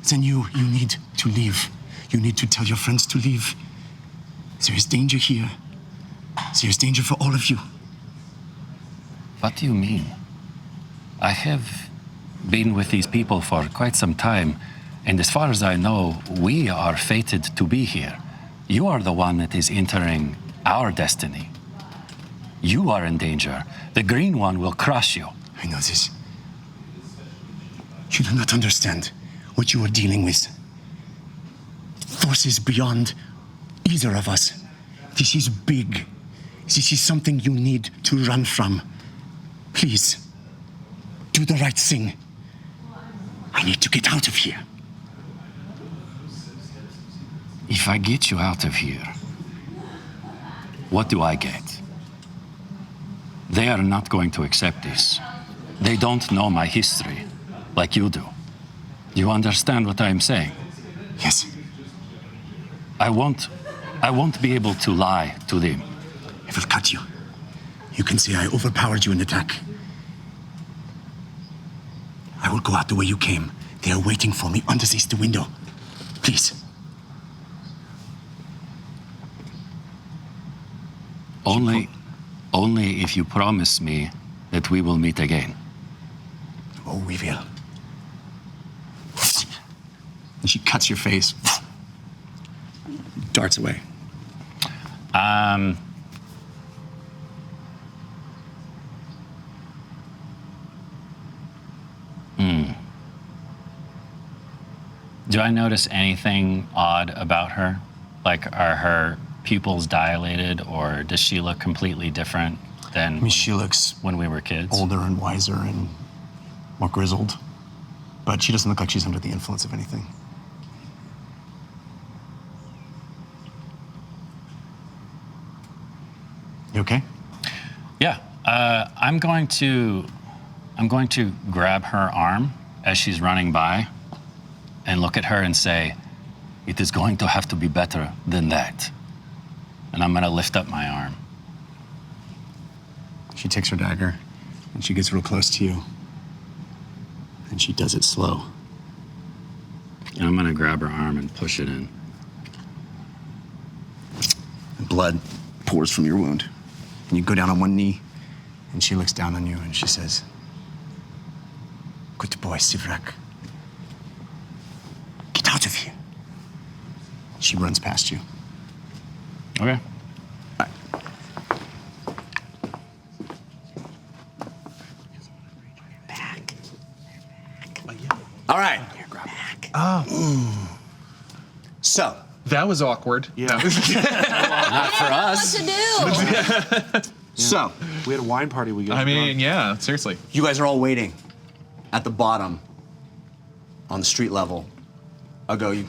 than you. You need to leave. You need to tell your friends to leave. There is danger here. There is danger for all of you. What do you mean? I have been with these people for quite some time, and as far as I know, we are fated to be here. You are the one that is entering our destiny. You are in danger. The green one will crush you. I know this. You do not understand what you are dealing with. Forces beyond either of us. This is big. This is something you need to run from. Please, do the right thing. I need to get out of here. If I get you out of here, what do I get? They are not going to accept this. They don't know my history like you do. You understand what I'm saying? Yes. I won't be able to lie to them. I will cut you. You can say I overpowered you in attack. I will go out the way you came. They are waiting for me under this window. Please. Only if you promise me that we will meet again. Oh, we will. And she cuts your face. Darts away. Do I notice anything odd about her? Like, are her pupils dilated, or does she look completely different than She looks when we were kids? older and wiser and more grizzled. But she doesn't look like she's under the influence of anything. You okay? Yeah. I'm going to grab her arm as she's running by and look at her and say, it is going to have to be better than that. And I'm going to lift up my arm. She takes her dagger and she gets real close to you. And she does it slow. And I'm going to grab her arm and push it in. Blood pours from your wound. And you go down on one knee, and she looks down on you and she says, "Good boy, Sivrak. Get out of here." She runs past you. Okay. All right. So, That was awkward. Yeah. not for us. What to do? So, We had a wine party. We got I mean, yeah, seriously. you guys are all waiting at the bottom on the street level. Uggo, you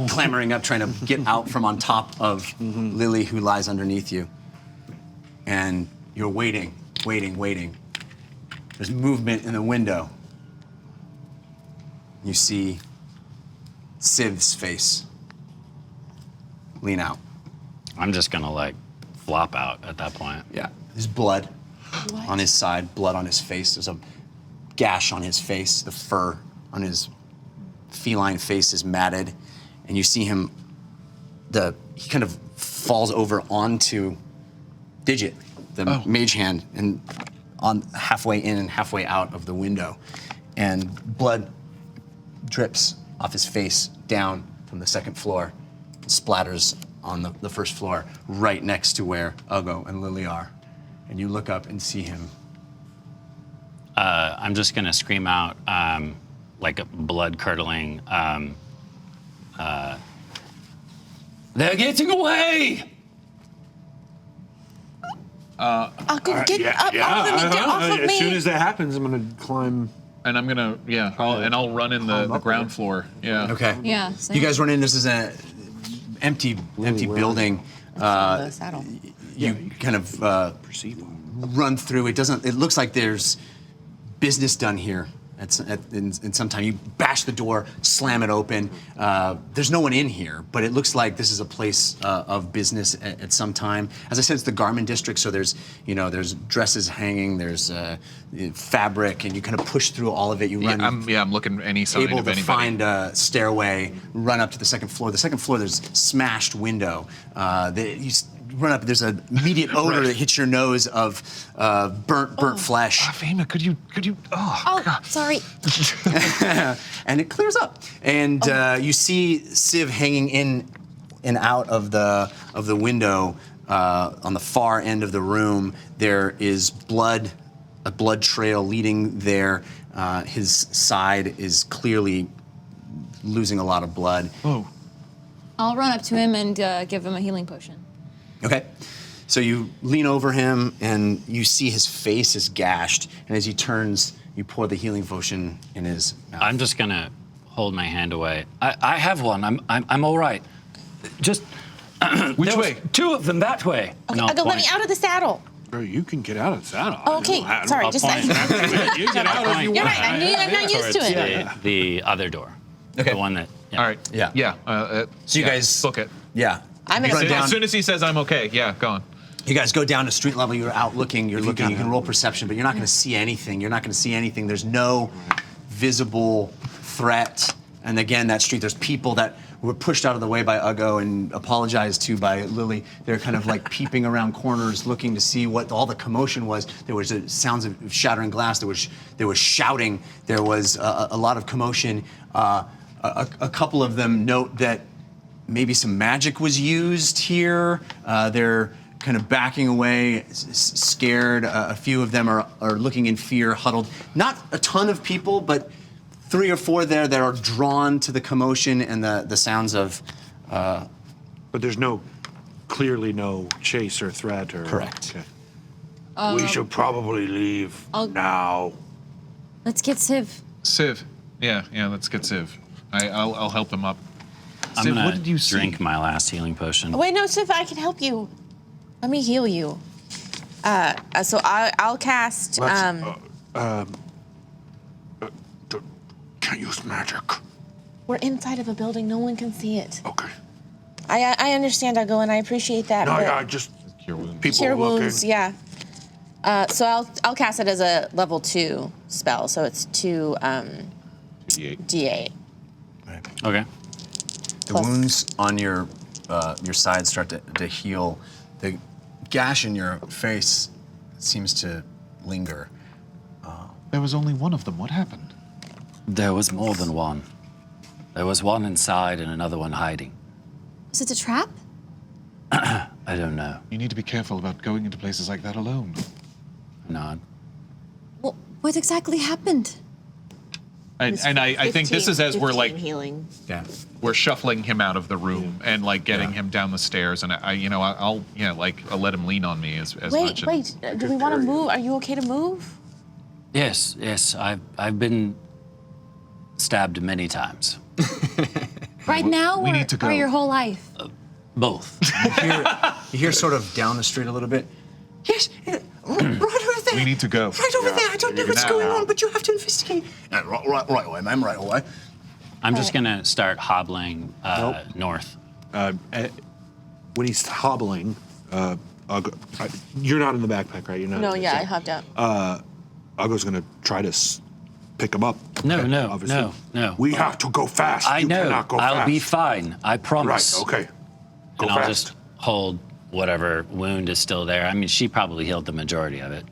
clambering up, trying to get out from on top of Lily, who lies underneath you. And you're waiting. There's movement in the window. You see Siv's face lean out. I'm just going to, like, flop out at that point. Yeah. There's blood on his side, blood on his face. There's a gash on his face, the fur on his feline face is matted, and you see him. He kind of falls over onto Digit, the mage hand, and on halfway in and halfway out of the window, and blood drips off his face down from the second floor, splatters on the first floor, right next to where Uggo and Lily are. And you look up and see him. I'm just gonna scream out, like a blood-curdling, they're getting away! Uggo, get up off of me, get off of me! As soon as that happens, I'm gonna climb. And I'm gonna, I'll run in the ground floor. Yeah. Okay. Yeah. You guys run in. This is an empty building. The saddle. You kind of run through. It looks like there's business done here. In some time, you bash the door, slam it open. There's no one in here, but it looks like this is a place of business at some time. As I said, it's the garment district, so there's dresses hanging, there's fabric, and you kind of push through all of it. You run. I'm looking any sign able of to anybody. find a stairway, run up to the second floor. The second floor, there's smashed window. You run up. There's an immediate odor that hits your nose of burnt flesh. Fahima, could you? Oh, God. sorry. And it clears up, and you see Civ hanging in and out of the window on the far end of the room. There is blood, a blood trail leading there. His side is clearly losing a lot of blood. Oh. I'll run up to him and give him a healing potion. Okay. So you lean over him, and you see his face is gashed, and as he turns, you pour the healing potion in his mouth. I'm just gonna hold my hand away. I have one. I'm all right. Just which way? Two of them that way. Okay, No, Uggo, let point. me out of the saddle. Bro, you can get out of the saddle. Okay, sorry, just point. You get out if you You're want. right, I'm not used to it. The other door. Okay. The one that. All right. Yeah. So you guys book it. Yeah. I'm gonna Run down. As soon as he says I'm okay, go on. You guys go down to street level. You're out looking. You're looking. You can roll perception, but you're not going to see anything. There's no visible threat. And again, that street, there's people that were pushed out of the way by Uggo and apologized to by Lily. They're kind of like peeping around corners, looking to see what all the commotion was. There was sounds of shattering glass. There was shouting. There was a lot of commotion. A couple of them note that maybe some magic was used here. They're kind of backing away, scared. A few of them are looking in fear, huddled. Not a ton of people, but 3 or 4 there that are drawn to the commotion and the sounds of. But there's clearly no chase or threat or. Correct. Okay. We should probably leave now. Let's get Civ. Civ. Yeah, let's get Civ. I'll help him up. I'm Civ, gonna what did you drink see? my last healing potion. Wait, no, Civ, I can help you. Let me heal you. So I'll cast. Can't use magic. We're inside of a building. No one can see it. Okay. I understand, Uggo, and I appreciate that. No, but yeah, just Cure wounds. people cure looking. wounds, yeah. So I'll cast it as a level 2 spell. So it's 2 D8. Okay. The wounds on your side start to heal. The gash in your face seems to linger. There was only one of them. What happened? There was more than one. There was one inside and another one hiding. Is it a trap? I don't know. You need to be careful about going into places like that alone. Nod. Well, what exactly happened? And I think this is as we're like healing. Yeah. we're shuffling him out of the room and like getting him down the stairs, and I'll let him lean on me as much. Wait. Do we want to move? Are you okay to move? Yes. I've been stabbed many times. Right now, we need to go. or your whole life? Both. You hear sort of down the street a little bit. Yes, right over there. We need to go. Right over there. I don't know what's going on, but you have to investigate. Right away, ma'am. Right away. I'm just gonna start hobbling north. When he's hobbling, you're not in the backpack, right? You're not. No, yeah, I hopped out. Uggo's gonna try to pick him up. No, Okay, no, obviously. no. We have to go fast. I You know. cannot go I'll fast. be fine. I promise. Right, okay. Go And I'll fast. just hold whatever wound is still there. I mean, she probably healed the majority of it.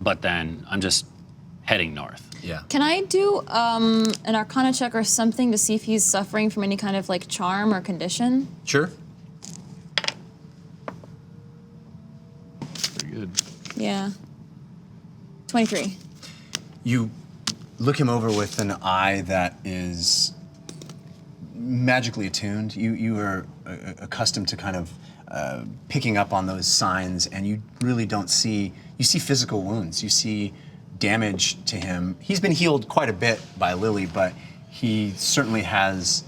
But then I'm just heading north. Yeah. Can I do an Arcana check or something to see if he's suffering from any kind of like charm or condition? Sure. Pretty good. Yeah. 23. You look him over with an eye that is magically attuned. You are accustomed to kind of picking up on those signs, and you really don't see. You see physical wounds. You see damage to him. He's been healed quite a bit by Lily, but he certainly has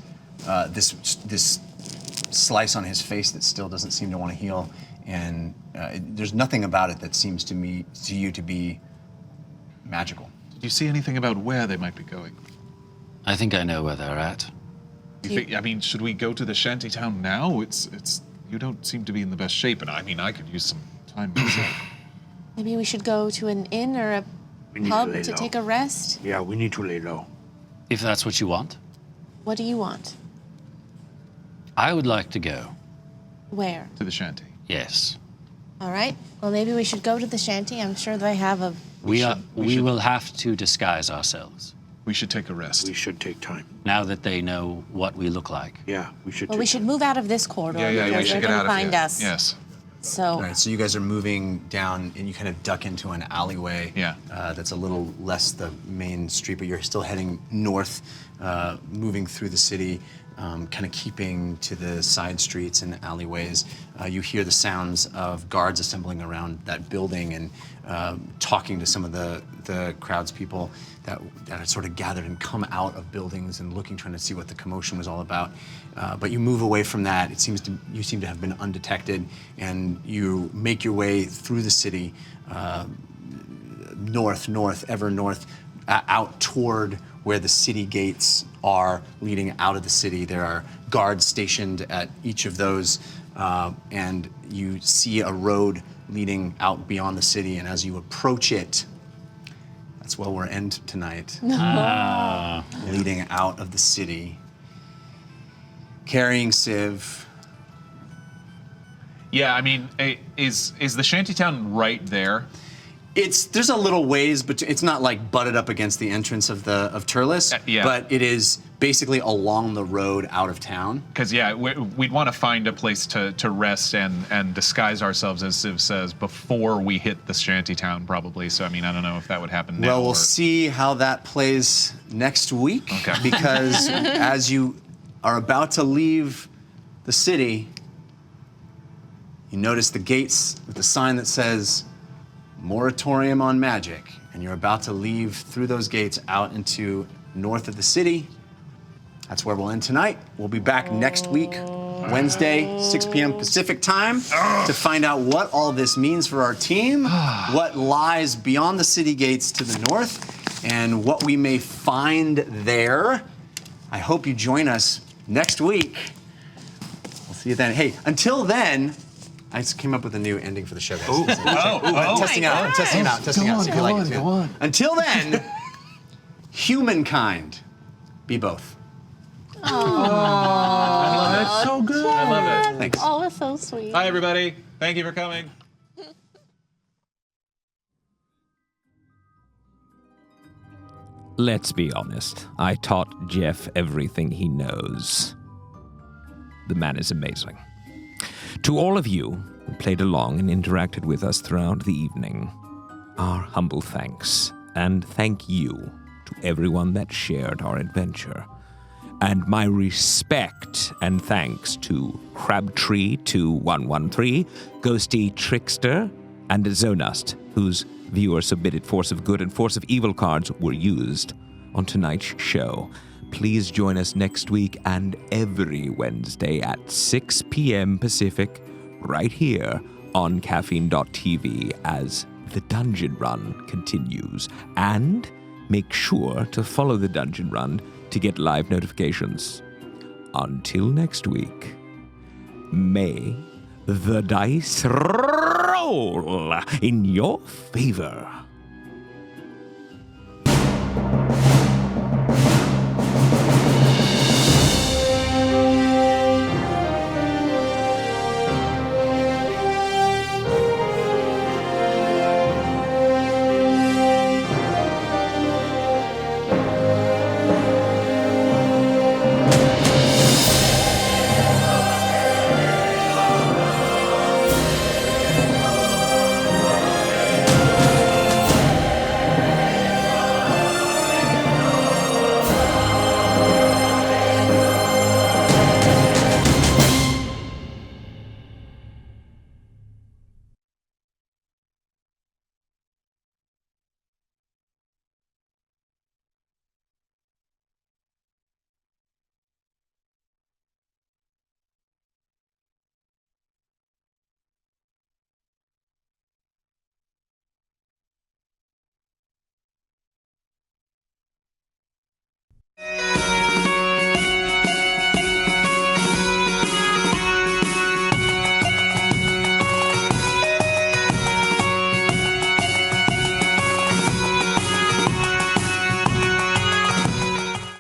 this slice on his face that still doesn't seem to want to heal, and there's nothing about it that seems to you to be magical. Did you see anything about where they might be going? I think I know where they're at. You think, I mean, should we go to the shantytown now? It's. You don't seem to be in the best shape, and I mean, I could use some time myself. Maybe we should go to an inn or a We need pub lay to low. take a rest. Yeah, we need to lay low. If that's what you want, What do you want? I would like to go. Where? To the shanty. Yes. All right. Well, maybe we should go to the shanty. I'm sure they have a. We should- will have to disguise ourselves We should take a rest. We should take time. now that they know what we look like. Yeah, we should. Well, we should move out of this corridor Yeah, because we should they're get gonna out of find here. us. Yes. So. All right, so you guys are moving down, and you kind of duck into an alleyway. Yeah. That's a little less the main street, but you're still heading north, moving through the city, kind of keeping to the side streets and alleyways. You hear the sounds of guards assembling around that building and talking to some of the crowdspeople that had sort of gathered and come out of buildings and trying to see what the commotion was all about. But you move away from that. You seem to have been undetected, and you make your way through the city, ever north, out toward where the city gates are leading out of the city. There are guards stationed at each of those, and you see a road leading out beyond the city. And as you approach it, that's where we'll end tonight. Leading out of the city, carrying Civ. Yeah, I mean, is the shantytown right there? There's a little ways, but it's not like butted up against the entrance of Terlis. Yeah. But it is basically along the road out of town. Because we'd want to find a place to rest and disguise ourselves, as Civ says, before we hit the shantytown, probably. So I mean, I don't know if that would happen now. Well, we'll see how that plays next week. Okay. Because as you are about to leave the city, you notice the gates with the sign that says moratorium on magic, and you're about to leave through those gates out into north of the city. That's where we'll end tonight. We'll be back next week, Wednesday, 6 p.m. Pacific time, to find out what all this means for our team, what lies beyond the city gates to the north, and what we may find there. I hope you join us next week. We'll see you then. Hey, until then, I just came up with a new ending for the show, guys. I'm testing out, see if you like it too. Until then, humankind, be both. That's so good. I love it. Thanks. Oh, it's so sweet. Hi, everybody. Thank you for coming. Let's be honest. I taught Jeff everything he knows. The man is amazing. To all of you who played along and interacted with us throughout the evening, our humble thanks. And thank you to everyone that shared our adventure. And my respect and thanks to Crabtree2113, Ghosty Trickster, and Zonust, whose viewer-submitted Force of Good and Force of Evil cards were used on tonight's show. Please join us next week and every Wednesday at 6 p.m. Pacific, right here on caffeine.tv as the Dungeon Run continues. And make sure to follow the Dungeon Run to get live notifications. Until next week, may the dice roll in your favor.